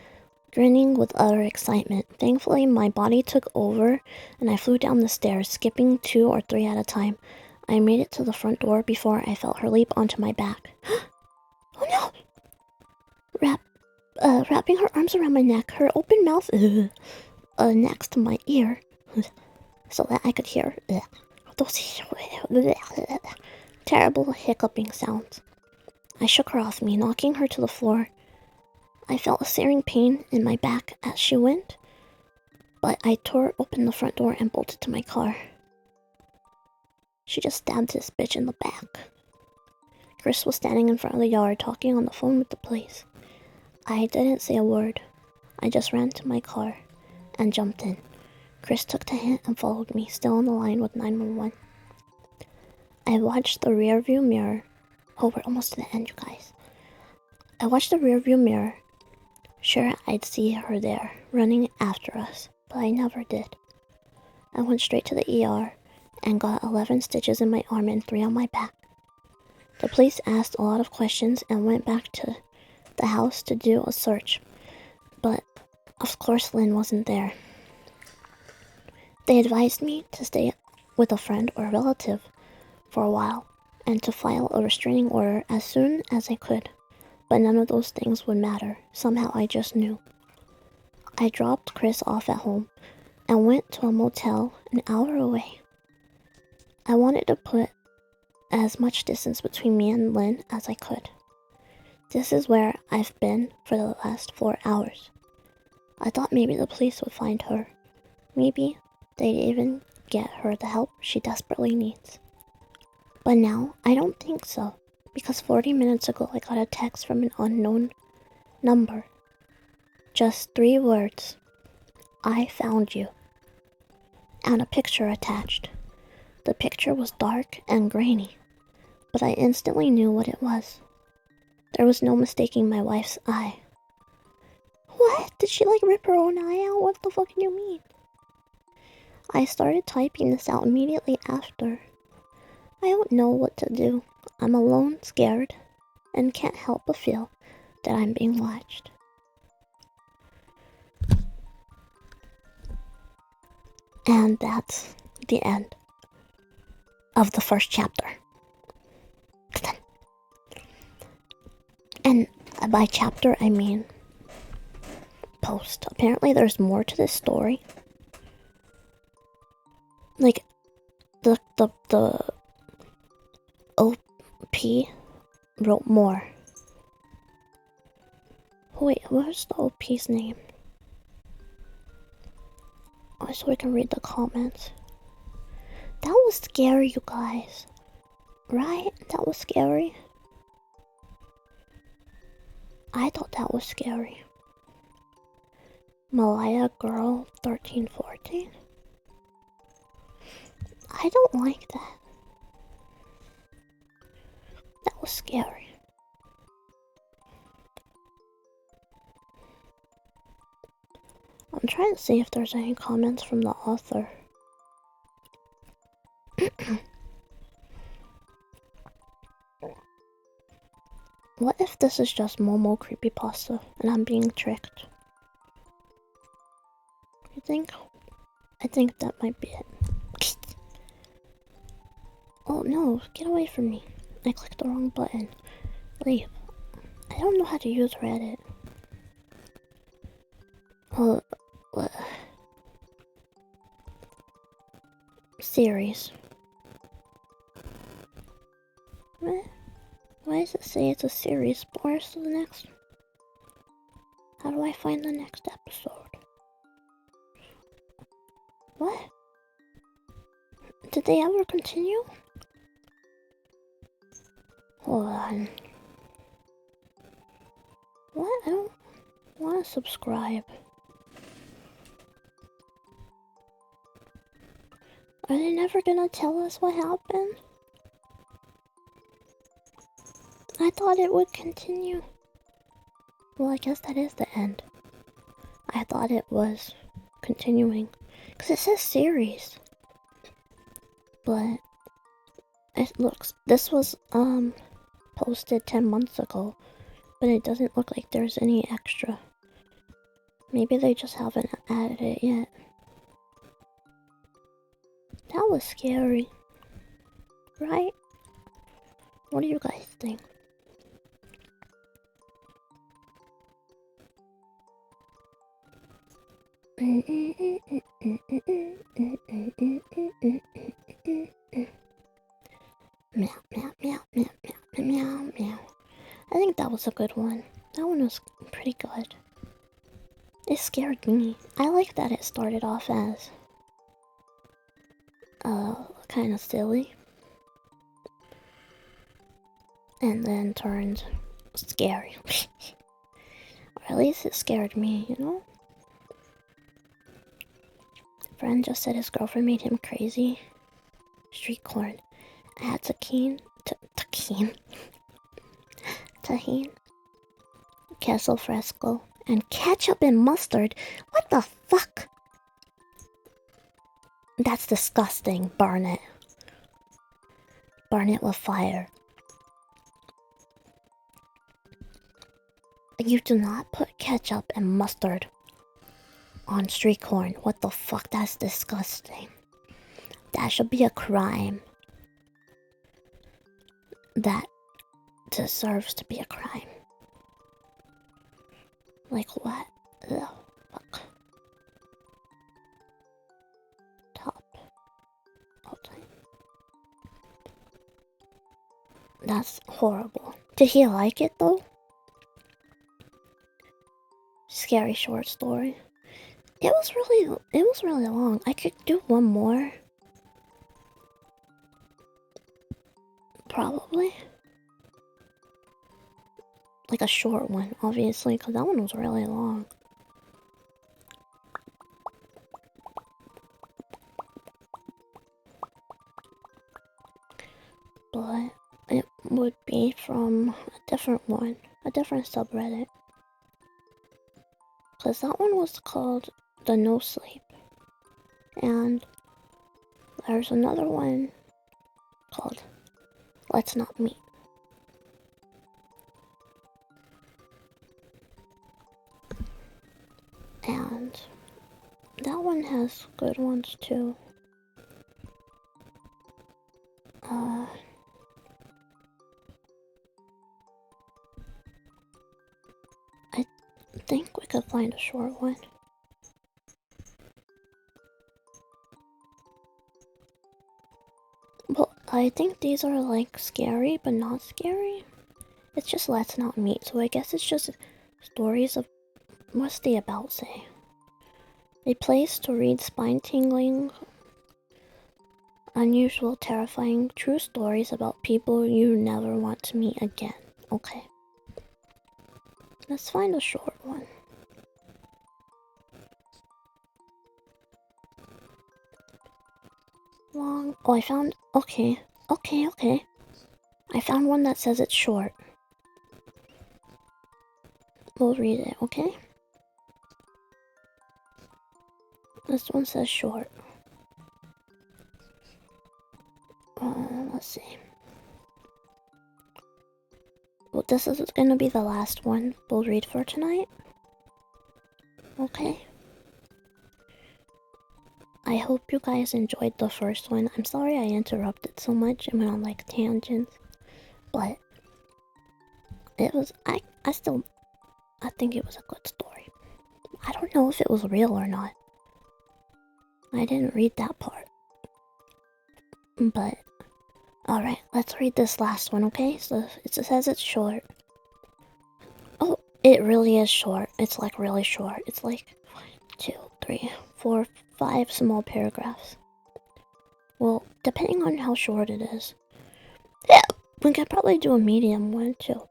grinning with utter excitement. Thankfully, my body took over and I flew down the stairs, skipping 2 or 3 at a time. I made it to the front door before I felt her leap onto my back. Oh no! Wrapping her arms around my neck, her open mouth next to my ear, so that I could hear those terrible hiccuping sounds. I shook her off me, knocking her to the floor. I felt a searing pain in my back as she went, but I tore open the front door and bolted to my car. She just stabbed this bitch in the back. Chris was standing in front of the yard talking on the phone with the police. I didn't say a word. I just ran to my car and jumped in. Chris took the hint and followed me, still on the line with 911. I watched the rearview mirror. Oh, we're almost to the end, you guys. I watched the rearview mirror. Sure, I'd see her there, running after us, but I never did. I went straight to the ER and got 11 stitches in my arm and 3 on my back. The police asked a lot of questions and went back to the house to do a search, but of course Lynn wasn't there. They advised me to stay with a friend or relative for a while and to file a restraining order as soon as I could, but none of those things would matter. Somehow I just knew. I dropped Chris off at home and went to a motel an hour away. I wanted to put as much distance between me and Lynn as I could. This is where I've been for the last 4 hours. I thought maybe the police would find her. Maybe they'd even get her the help she desperately needs. But now, I don't think so, because 40 minutes ago I got a text from an unknown number. Just 3 words. I found you. And a picture attached. The picture was dark and grainy, but I instantly knew what it was. There was no mistaking my wife's eye. What? Did she like rip her own eye out? What the fuck do you mean? I started typing this out immediately after. I don't know what to do. I'm alone, scared, and can't help but feel that I'm being watched. And that's the end of the first chapter. And by chapter, I mean post. Apparently there's more to this story. Like, the OP wrote more. Wait, where's the OP's name? Oh, so we can read the comments. That was scary, you guys. Right? That was scary. I thought that was scary. Malaya Girl 1314. I don't like that. That was scary. I'm trying to see if there's any comments from the author. What if this is just Momo creepypasta and I'm being tricked? You think? I think that might be it. Oh no, get away from me. I clicked the wrong button. Leave. I don't know how to use Reddit. What? Series. What? Why does it say it's a series? Where's the next? How do I find the next episode? What? Did they ever continue? Hold on. What? I don't want to subscribe. Are they never gonna tell us what happened? I thought it would continue. Well, I guess that is the end. I thought it was continuing. Because it says series. But it looks... This was, posted 10 months ago. But it doesn't look like there's any extra. Maybe they just haven't added it yet. That was scary. Right? What do you guys think? Meow, meow, meow, meow, meow, meow, meow. I think that was a good one. That one was pretty good. It scared me. I like that it started off as kind of silly. And then turned scary. Or at least it scared me, you know? Friend just said his girlfriend made him crazy. Street corn. I had tahine, queso fresco, and ketchup and mustard. What the fuck? That's disgusting. Burn it. Burn it with fire. You do not put ketchup and mustard on street corn. What the fuck? That's disgusting. That should be a crime. That deserves to be a crime. Like what? Ugh, fuck. Top. All time. That's horrible. Did he like it though? Scary short story. It was really long. I could do one more. Probably. like a short one, obviously, because that one was really long. But it would be from a different one, a different subreddit. Because that one was called the No Sleep. And there's another one called Let's Not Meet. And that one has good ones too. I think we could find a short one. Well, I think these are like scary, but not scary. It's just Let's Not Meet, so I guess it's just stories of, what's the about say? A place to read spine-tingling, unusual, terrifying, true stories about people you never want to meet again. Okay. Let's find a short one. Long. Oh, I found. Okay. Okay. I found one that says it's short. We'll read it, okay? This one says short. Let's see. Well, this is gonna be the last one we'll read for tonight. Okay. I hope you guys enjoyed the first one. I'm sorry I interrupted so much and went on like tangents, but it was, I think it was a good story. I don't know if it was real or not. I didn't read that part. But, alright, let's read this last one, okay? So, it says it's short. Oh, it really is short. It's like really short. It's like 1, 2, 3, 4, 5 small paragraphs. Well, depending on how short it is. Yeah, we could probably do a medium one too.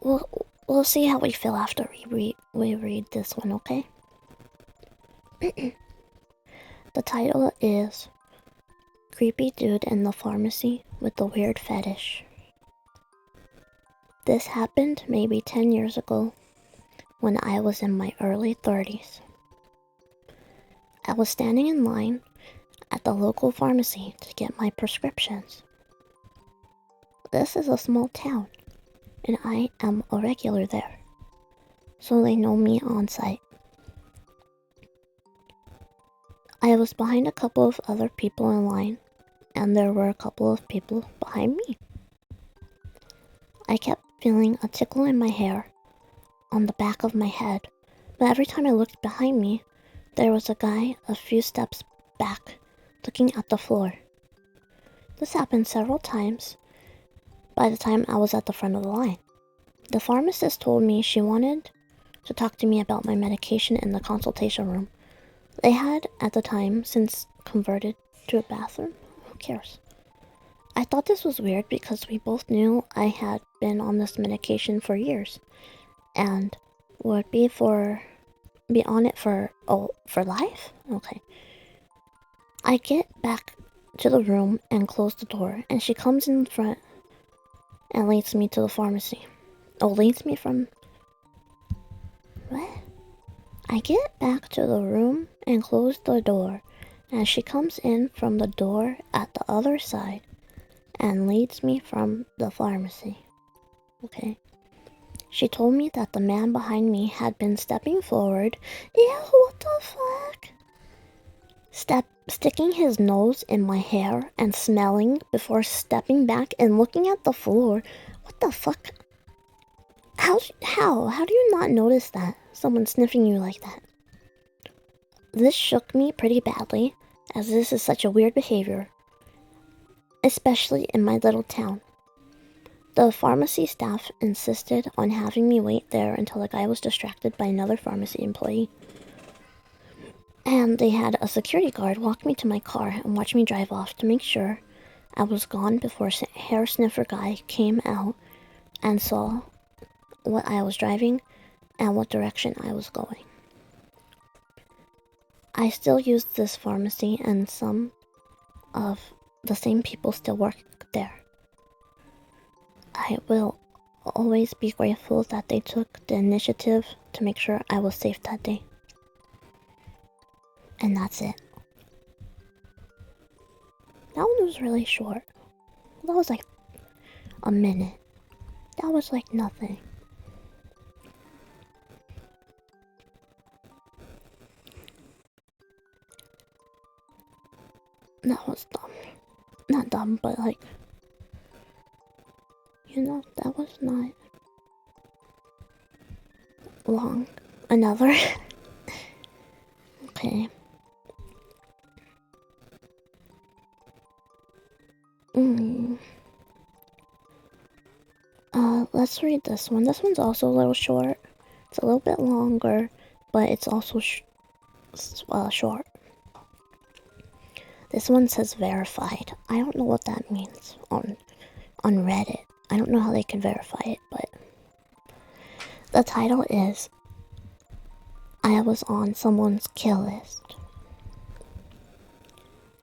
We'll see how we feel after we read this one, okay? The title is Creepy Dude in the Pharmacy with the Weird Fetish. This happened maybe 10 years ago when I was in my early 30s. I was standing in line at the local pharmacy to get my prescriptions. This is a small town, and I am a regular there, so they know me on site. I was behind a couple of other people in line, and there were a couple of people behind me. I kept feeling a tickle in my hair, on the back of my head, but every time I looked behind me, there was a guy a few steps back, looking at the floor. This happened several times by the time I was at the front of the line. The pharmacist told me she wanted to talk to me about my medication in the consultation room. They had, at the time, since converted to a bathroom. Who cares? I thought this was weird because we both knew I had been on this medication for years and would be on it for life? Okay. I get back to the room and close the door, and she comes in front and leads me to the pharmacy. Leads me from... What? I get back to the room and close the door, and she comes in from the door at the other side and leads me from the pharmacy. Okay. She told me that the man behind me had been stepping forward. Ew, what the fuck? Sticking his nose in my hair and smelling before stepping back and looking at the floor. What the fuck? How do you not notice that? Someone sniffing you like that. This shook me pretty badly, as this is such a weird behavior, especially in my little town. The pharmacy staff insisted on having me wait there until the guy was distracted by another pharmacy employee. And they had a security guard walk me to my car and watch me drive off to make sure I was gone before hair sniffer guy came out and saw what I was driving and what direction I was going. I still use this pharmacy, and some of the same people still work there. I will always be grateful that they took the initiative to make sure I was safe that day. And that's it. That one was really short. That was like a minute. That was like nothing. That was dumb. Not dumb, but like, you know, that was not long. Another? Okay. Let's read this one. This one's also a little short. It's a little bit longer, but it's also short. This one says verified. I don't know what that means on Reddit. I don't know how they can verify it, but the title is I was on someone's kill list.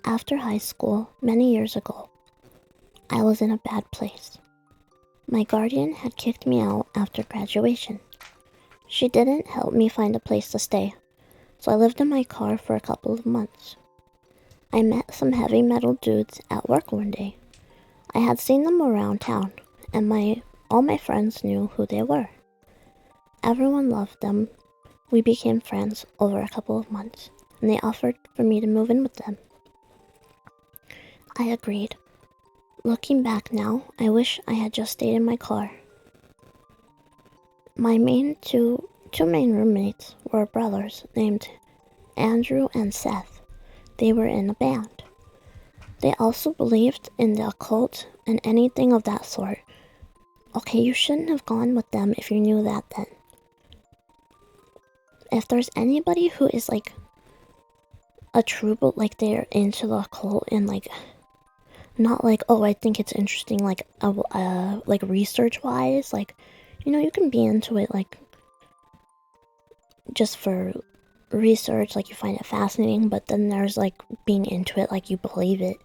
After high school, many years ago, I was in a bad place. My guardian had kicked me out after graduation. She didn't help me find a place to stay, so I lived in my car for a couple of months. I met some heavy metal dudes at work one day. I had seen them around town, and all my friends knew who they were. Everyone loved them. We became friends over a couple of months, and they offered for me to move in with them. I agreed. Looking back now, I wish I had just stayed in my car. My two main roommates were brothers named Andrew and Seth. They were in a band. They also believed in the occult and anything of that sort. Okay, you shouldn't have gone with them if you knew that then. If there's anybody who is like a true, but like they're into the occult and like not like, oh, I think it's interesting, like research wise, like, you know, you can be into it like just for research, like you find it fascinating, but then there's like being into it, like you believe it,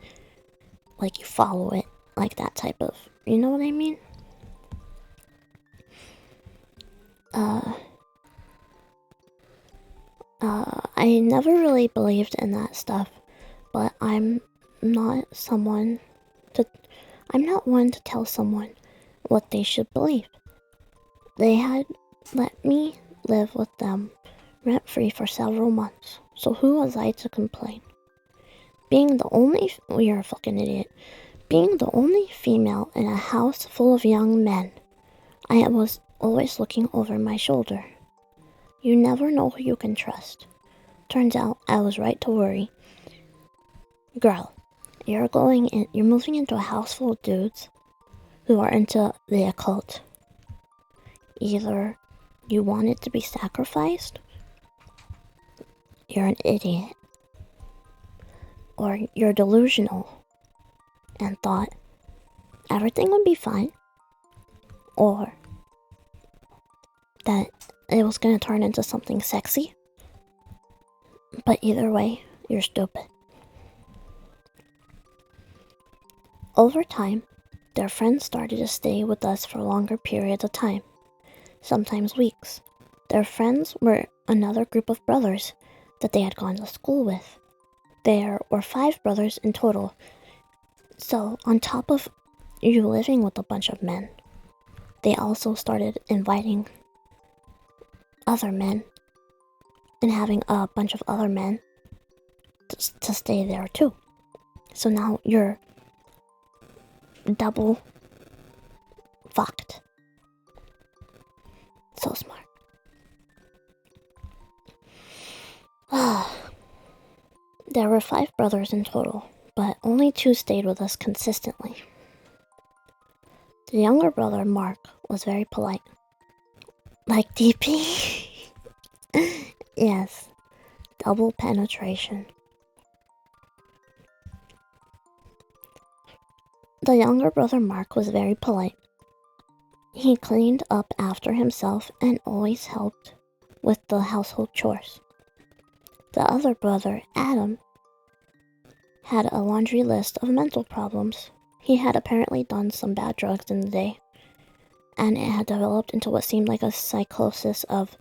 like you follow it, like that type of, you know what I mean? I never really believed in that stuff, but I'm not one to tell someone what they should believe. They had let me live with them rent-free for several months, so who was I to complain? You're a fucking idiot. Being the only female in a house full of young men, I was always looking over my shoulder. You never know who you can trust. Turns out I was right to worry. Girl, you're moving into a house full of dudes who are into the occult. Either you wanted to be sacrificed, you're an idiot, or you're delusional and thought everything would be fine, or that it was going to turn into something sexy. But either way, you're stupid. Over time, their friends started to stay with us for longer periods of time, sometimes weeks. Their friends were another group of brothers that they had gone to school with. There were 5 brothers in total. So, on top of you living with a bunch of men, they also started inviting other men and having a bunch of other men to stay there too. So now you're double fucked. So smart. There were 5 brothers in total, but only 2 stayed with us consistently. The younger brother, Mark, was very polite. Like DP? Yes, double penetration. The younger brother, Mark, was very polite. He cleaned up after himself and always helped with the household chores. The other brother, Adam, had a laundry list of mental problems. He had apparently done some bad drugs in the day, and it had developed into what seemed like a psychosis of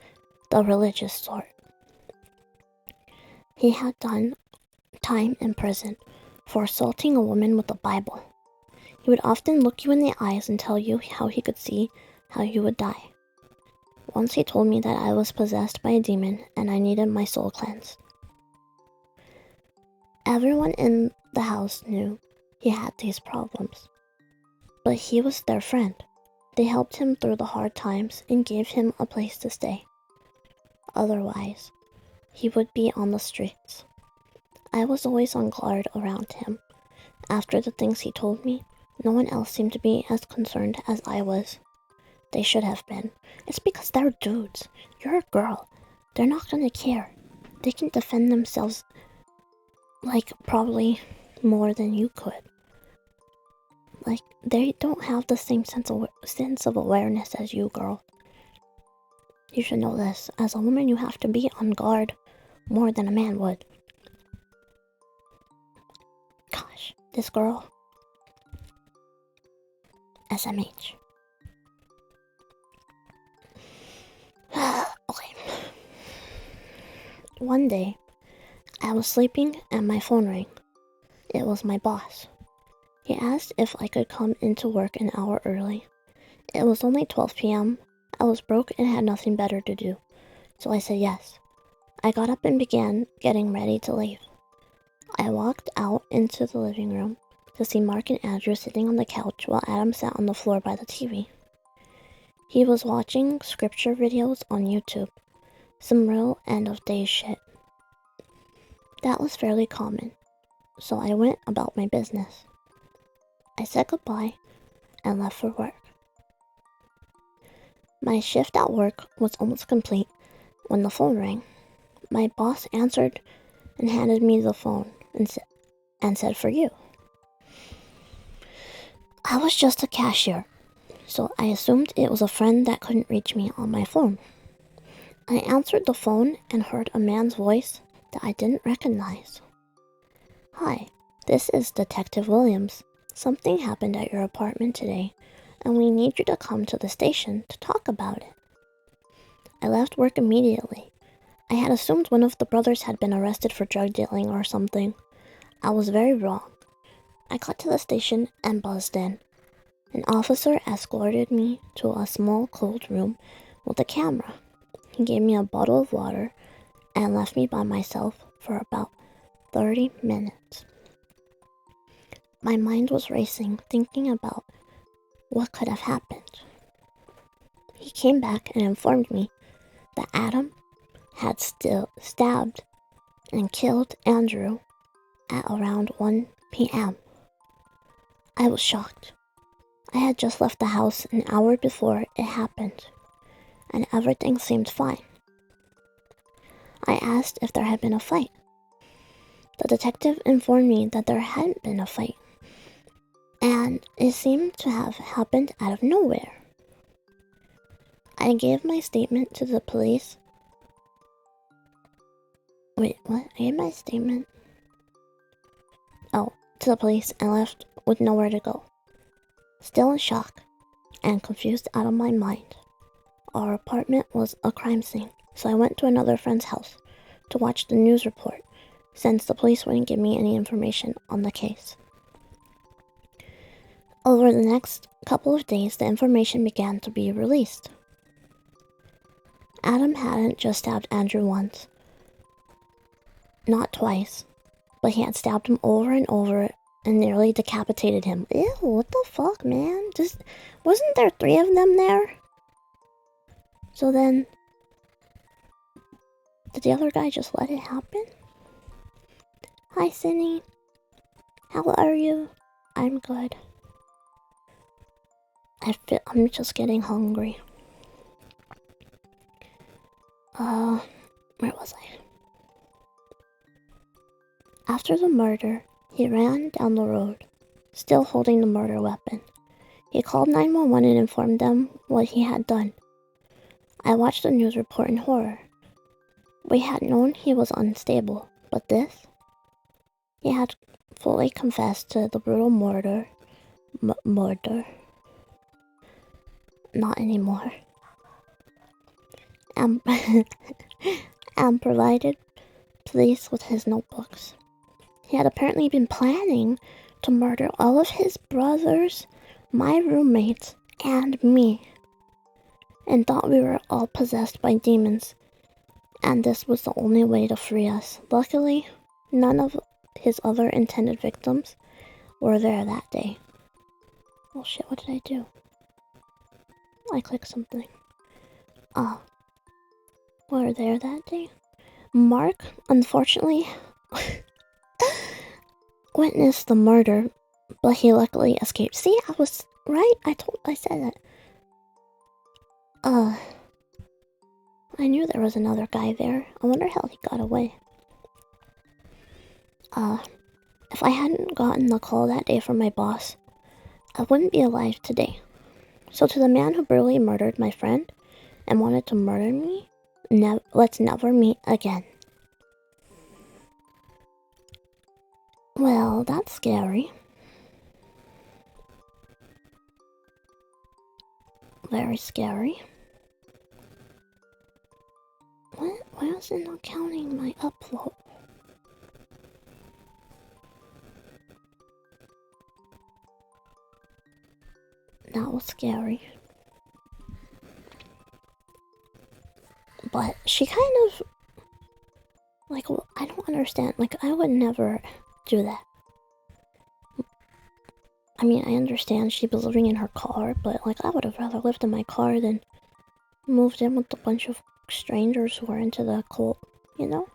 the religious sort. He had done time in prison for assaulting a woman with a Bible. He would often look you in the eyes and tell you how he could see how you would die. Once he told me that I was possessed by a demon and I needed my soul cleansed. Everyone in the house knew he had these problems, but he was their friend. They helped him through the hard times and gave him a place to stay. Otherwise, he would be on the streets. I was always on guard around him. After the things he told me, no one else seemed to be as concerned as I was. They should have been. It's because they're dudes. You're a girl. They're not gonna care. They can defend themselves, like, probably more than you could. Like, they don't have the same sense of awareness as you, girl. You should know this. As a woman, you have to be on guard more than a man would. Gosh, this girl. SMH. Okay. One day, I was sleeping and my phone rang. It was my boss. He asked if I could come into work an hour early. It was only 12 p.m. I was broke and had nothing better to do, so I said yes. I got up and began getting ready to leave. I walked out into the living room to see Mark and Andrew sitting on the couch while Adam sat on the floor by the TV. He was watching scripture videos on YouTube, some real end of days shit. That was fairly common, so I went about my business. I said goodbye and left for work. My shift at work was almost complete when the phone rang. My boss answered and handed me the phone and said, "For you." I was just a cashier, so I assumed it was a friend that couldn't reach me on my phone. I answered the phone and heard a man's voice that I didn't recognize. "Hi, this is Detective Williams. Something happened at your apartment today, and we need you to come to the station to talk about it." I left work immediately. I had assumed one of the brothers had been arrested for drug dealing or something. I was very wrong. I got to the station and buzzed in. An officer escorted me to a small cold room with a camera. He gave me a bottle of water and left me by myself for about 30 minutes. My mind was racing, thinking about what could have happened. He came back and informed me that Adam had still stabbed and killed Andrew at around 1 p.m. I was shocked. I had just left the house an hour before it happened, and everything seemed fine. I asked if there had been a fight. The detective informed me that there hadn't been a fight, and it seemed to have happened out of nowhere. I gave my statement to the police. Wait, what? I gave my statement? Oh, to the police and left with nowhere to go. Still in shock and confused out of my mind. Our apartment was a crime scene, so I went to another friend's house to watch the news report, since the police wouldn't give me any information on the case. Over the next couple of days, the information began to be released. Adam hadn't just stabbed Andrew once, not twice, but he had stabbed him over and over and nearly decapitated him. Ew, what the fuck, man? Wasn't there 3 of them there? So then, did the other guy just let it happen? Hi, Cindy. How are you? I'm good. I'm just getting hungry. Where was I? After the murder, he ran down the road, still holding the murder weapon. He called 911 and informed them what he had done. I watched the news report in horror. We had known he was unstable, but this? He had fully confessed to the brutal murder. Not anymore. And provided police with his notebooks. He had apparently been planning to murder all of his brothers, my roommates, and me, and thought we were all possessed by demons, and this was the only way to free us. Luckily, none of his other intended victims were there that day. Oh shit, what did I do? I clicked something. Were there that day? Mark, unfortunately, witnessed the murder, but he luckily escaped. See, I was right. I said that. I knew there was another guy there. I wonder how he got away. If I hadn't gotten the call that day from my boss, I wouldn't be alive today. So to the man who brutally murdered my friend and wanted to murder me, let's never meet again. Well, that's scary. Very scary. What? Why is it not counting my upload? That was scary. But she kind of... Like, I don't understand. Like, I would never do that. I mean, I understand she was living in her car, but, like, I would have rather lived in my car than moved in with a bunch of strangers who are into the occult, you know?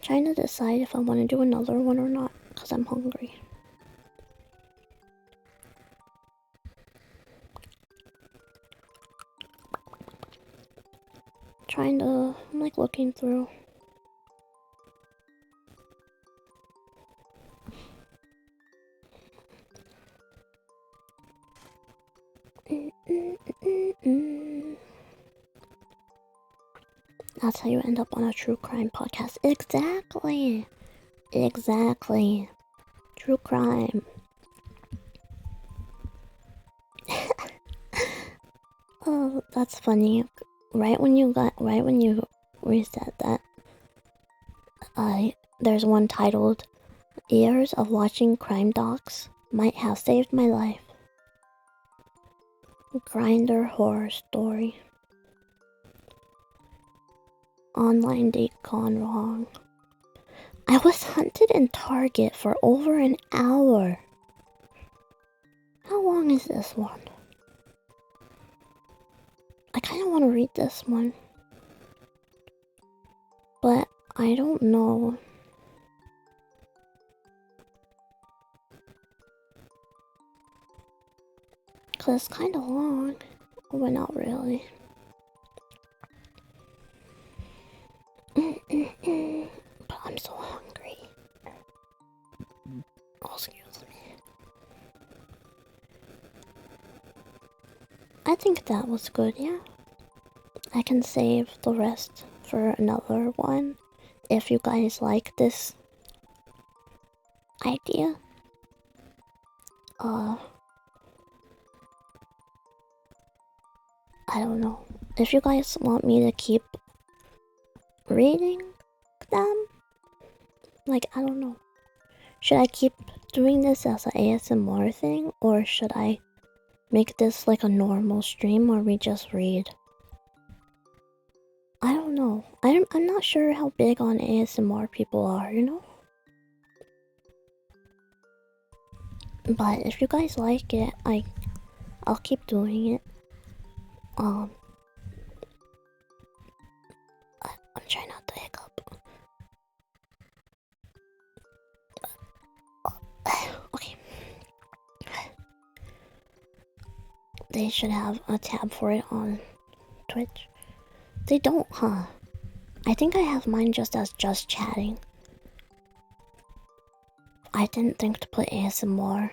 Trying to decide if I want to do another one or not, because I'm hungry. I'm like looking through. That's how you end up on a true crime podcast. Exactly. Exactly. True crime. Oh, that's funny. Right when you reset that, there's one titled, "Years of watching crime docs might have saved my life." Grinder horror story. Online date gone wrong. I was hunted in Target for over an hour. How long is this one? I kind of want to read this one, but I don't know. Cause it's kind of long, but not really. But I'm so hungry. Oh, excuse me. I think that was good, yeah. I can save the rest for another one if you guys like this idea. I don't know. If you guys want me to keep reading them, like, I don't know. Should I keep doing this as an ASMR thing, or should I make this like a normal stream where we just read? I don't know. I'm not sure how big on ASMR people are, you know? But if you guys like it, I'll keep doing it. I'm trying not to hiccup. they should have a tab for it on Twitch. They don't, huh? I think I have mine just as just chatting. I didn't think to put ASMR.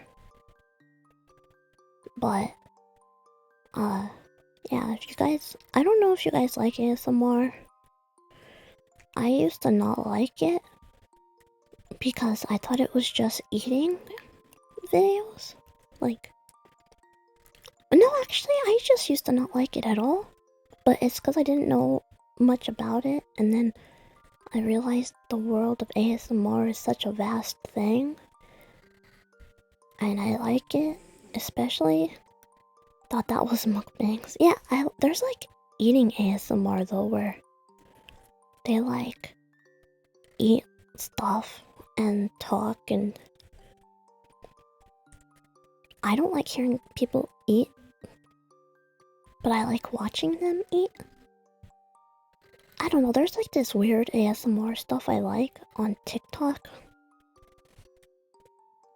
But, yeah, if you guys... I don't know if you guys like ASMR. I used to not like it because I thought it was just eating videos. Like, no, actually, I just used to not like it at all. But it's because I didn't know much about it, and then I realized the world of ASMR is such a vast thing. And I like it, especially. Thought that was mukbangs. Yeah, there's like eating ASMR though, where they like eat stuff and talk, and I don't like hearing people eat, but I like watching them eat. I don't know, there's like this weird ASMR stuff I like on TikTok.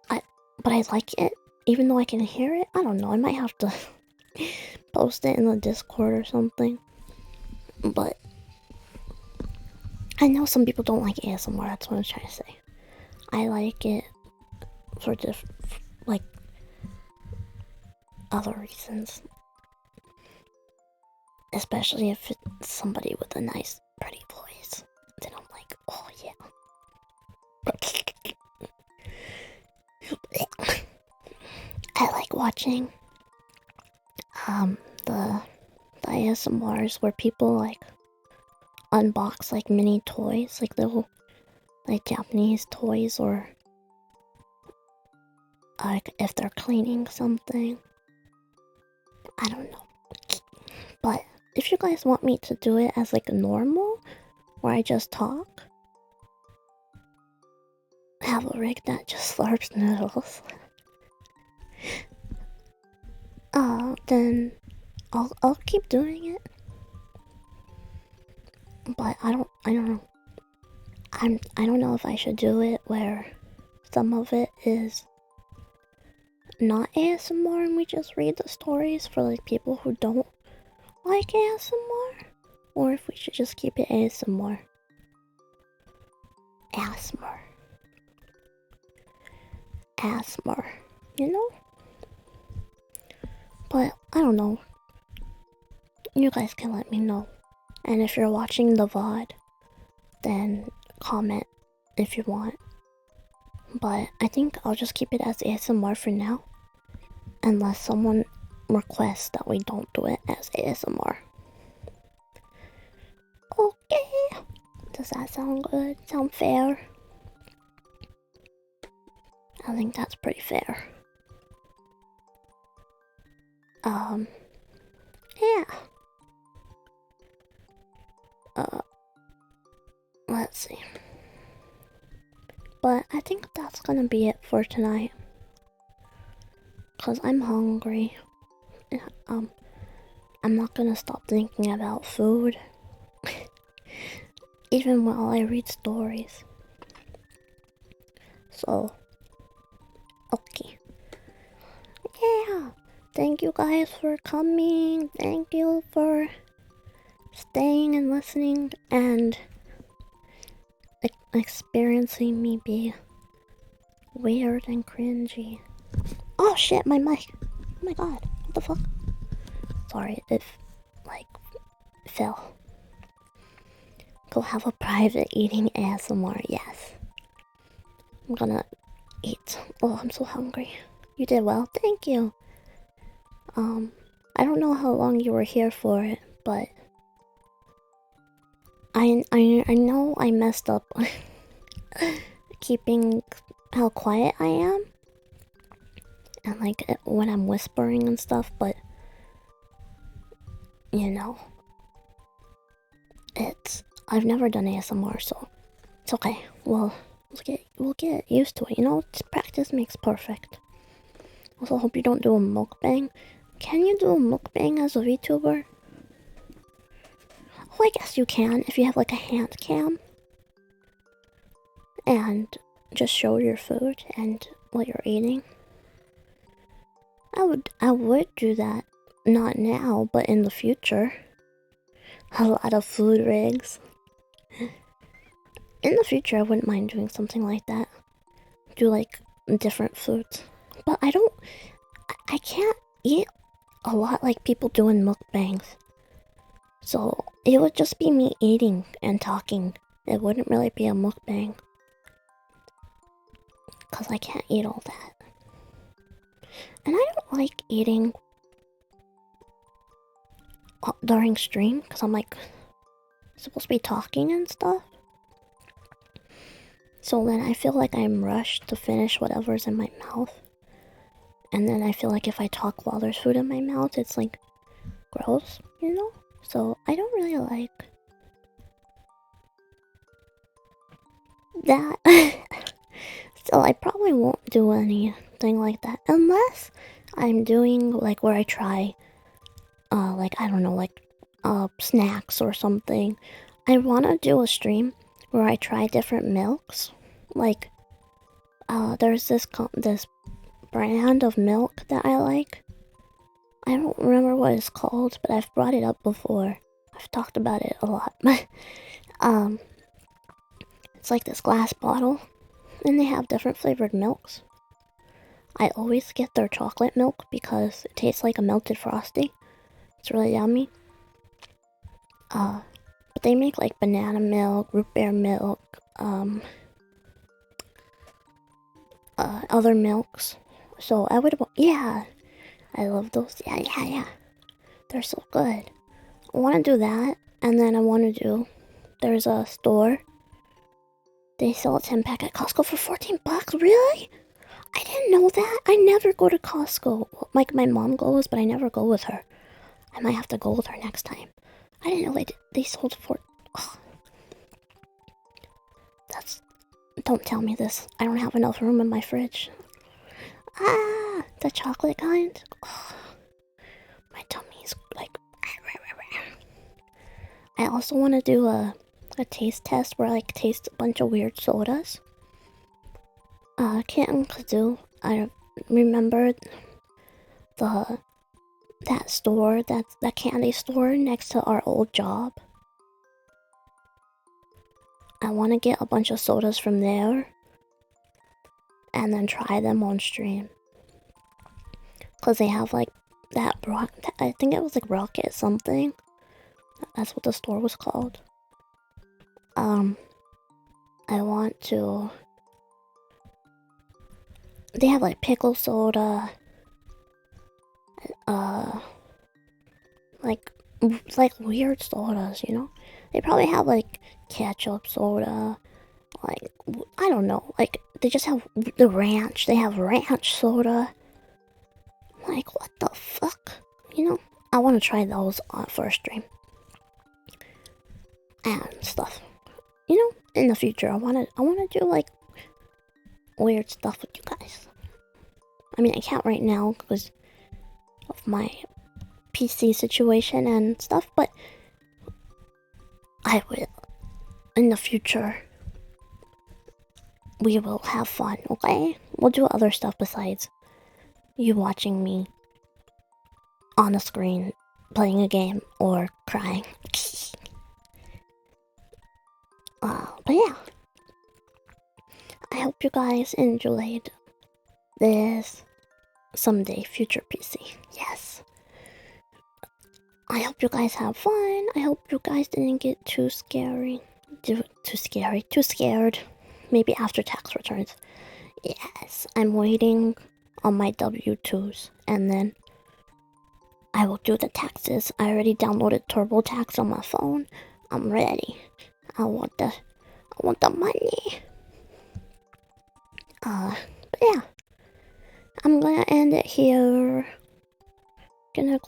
But I like it, even though I can hear it. I don't know, I might have to post it in the Discord or something. But I know some people don't like ASMR, that's what I'm trying to say. I like it for like, other reasons. Especially if it's somebody with a nice, pretty voice. Then I'm like, oh yeah. I like watching the ASMRs where people like unbox like mini toys, like little like Japanese toys, or like if they're cleaning something. I don't know. But if you guys want me to do it as like normal, where I just talk, have a rig that just slurps noodles, then I'll keep doing it. But I don't know. I don't know if I should do it where some of it is not ASMR and we just read the stories for like people who don't like ASMR, or if we should just keep it ASMR. ASMR, you know? But I don't know. You guys can let me know. And if you're watching the VOD, then comment if you want. But I think I'll just keep it as ASMR for now, unless someone requests that we don't do it as ASMR. Okay. Does that sound good? Sound fair? I think that's pretty fair. Yeah. Let's see. But I think that's gonna be it for tonight. Cause I'm hungry. I'm not gonna stop thinking about food. Even while I read stories. So, okay. Yeah. Thank you guys for coming. Thank you for staying and listening and experiencing me be weird and cringy. Oh shit, my mic. Oh my god, what the fuck? Sorry, it like fell. Go have a private eating ASMR, yes. I'm gonna eat. Oh, I'm so hungry. You did well, thank you. I don't know how long you were here for it, but I know I messed up keeping how quiet I am and like when I'm whispering and stuff, but you know, I've never done ASMR, so it's okay. We'll get used to it, you know? Practice makes perfect. Also, hope you don't do a mukbang. Can you do a mukbang as a VTuber? Oh, I guess you can if you have like a hand cam. And just show your food and what you're eating. I would do that. not now, but in the future. A lot of food rigs. In the future, I wouldn't mind doing something like that. Do like different foods. But I can't eat a lot like people do in mukbangs. So it would just be me eating and talking. It wouldn't really be a mukbang. Because I can't eat all that. And I don't like eating during stream because I'm like supposed to be talking and stuff. So then I feel like I'm rushed to finish whatever's in my mouth. And then I feel like if I talk while there's food in my mouth, it's like gross, you know? So I don't really like that. So I probably won't do anything like that unless I'm doing like where I try like I don't know, like snacks or something. I want to do a stream where I try different milks. Like there's this brand of milk that I like. I don't remember what it's called, but I've brought it up before. I've talked about it a lot. It's like this glass bottle, and they have different flavored milks. I always get their chocolate milk because it tastes like a melted Frosty. It's really yummy. But they make like banana milk, root beer milk, other milks. So I would, yeah, I love those. Yeah. They're so good. I want to do that, and then I want to do, there's a store. They sell a 10-pack at Costco for 14 bucks. Really? I didn't know that. I never go to Costco. Like, my mom goes, but I never go with her. I might have to go with her next time. I didn't know they sold for... Oh. Don't tell me this. I don't have enough room in my fridge. Ah! The chocolate kind? Oh, my tummy's like... I also want to do a taste test where I like taste a bunch of weird sodas. Kitten I remember that store, that candy store next to our old job. I want to get a bunch of sodas from there and then try them on stream. Cause they have like that I think it was like Rocket something. That's what the store was called. I want to... They have like pickle soda. Like weird sodas, you know? They probably have like ketchup soda. Like, I don't know. Like, they just have the ranch. They have ranch soda. Like, what the fuck? You know? I want to try those on first stream. And stuff. You know? In the future, I want to do like weird stuff with you guys. I mean, I can't right now because of my PC situation and stuff, but I will. In the future, we will have fun, okay? We'll do other stuff besides you watching me on the screen playing a game or crying. But yeah. I hope you guys enjoyed this someday future PC. Yes. I hope you guys have fun. I hope you guys didn't get too scared. Maybe after tax returns. Yes, I'm waiting on my W-2s and then I will do the taxes. I already downloaded TurboTax on my phone. I'm ready. I want the money. But yeah. I'm gonna end it here. Gonna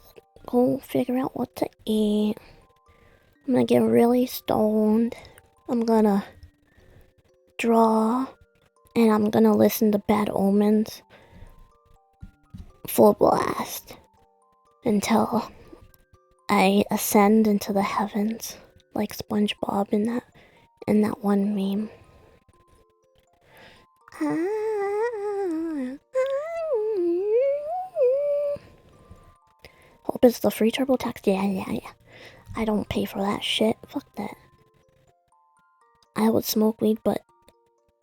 go figure out what to eat. I'm gonna get really stoned. I'm gonna draw. And I'm gonna listen to Bad Omens full blast until I ascend into the heavens like SpongeBob in that one meme. Hope LouvePup is the free TurboTax? Yeah. I don't pay for that shit. Fuck that. I would smoke weed, but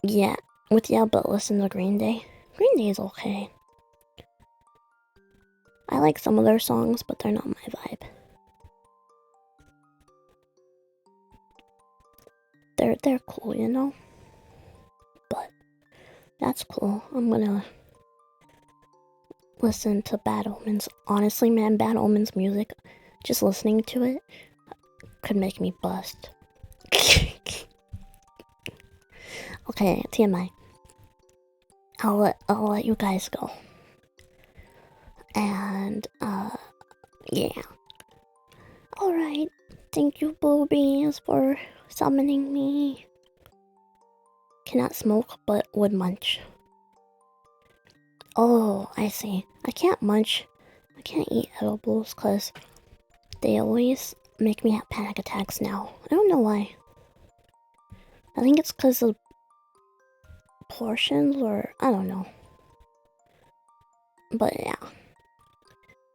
yeah. But listen to Green Day. Green Day is okay. I like some of their songs, but they're not my vibe. They're cool, you know? But that's cool. I'm gonna listen to Bad Omens. Honestly, man, Bad Omens music, just listening to it could make me bust. Okay, TMI. I'll let you guys go. And yeah. Alright. Thank you, boobies, for summoning me. Cannot smoke, but would munch. Oh, I see. I can't munch. I can't eat edibles because they always make me have panic attacks now. I don't know why. I think it's because of portions, or I don't know. But yeah.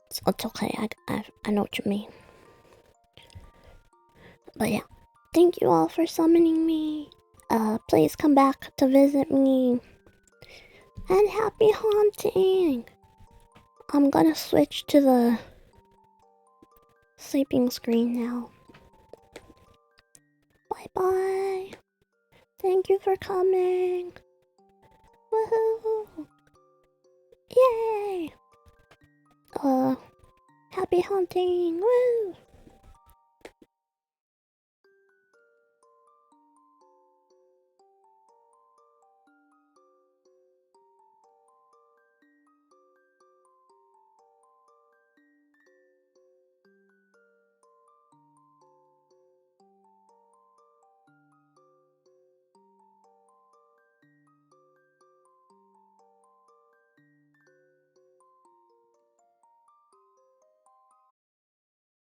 It's okay. I know what you mean. But yeah. Thank you all for summoning me. Please come back to visit me. And happy haunting! I'm gonna switch to the sleeping screen now. Bye bye. Thank you for coming. Woohoo! Yay! Happy haunting! Woo!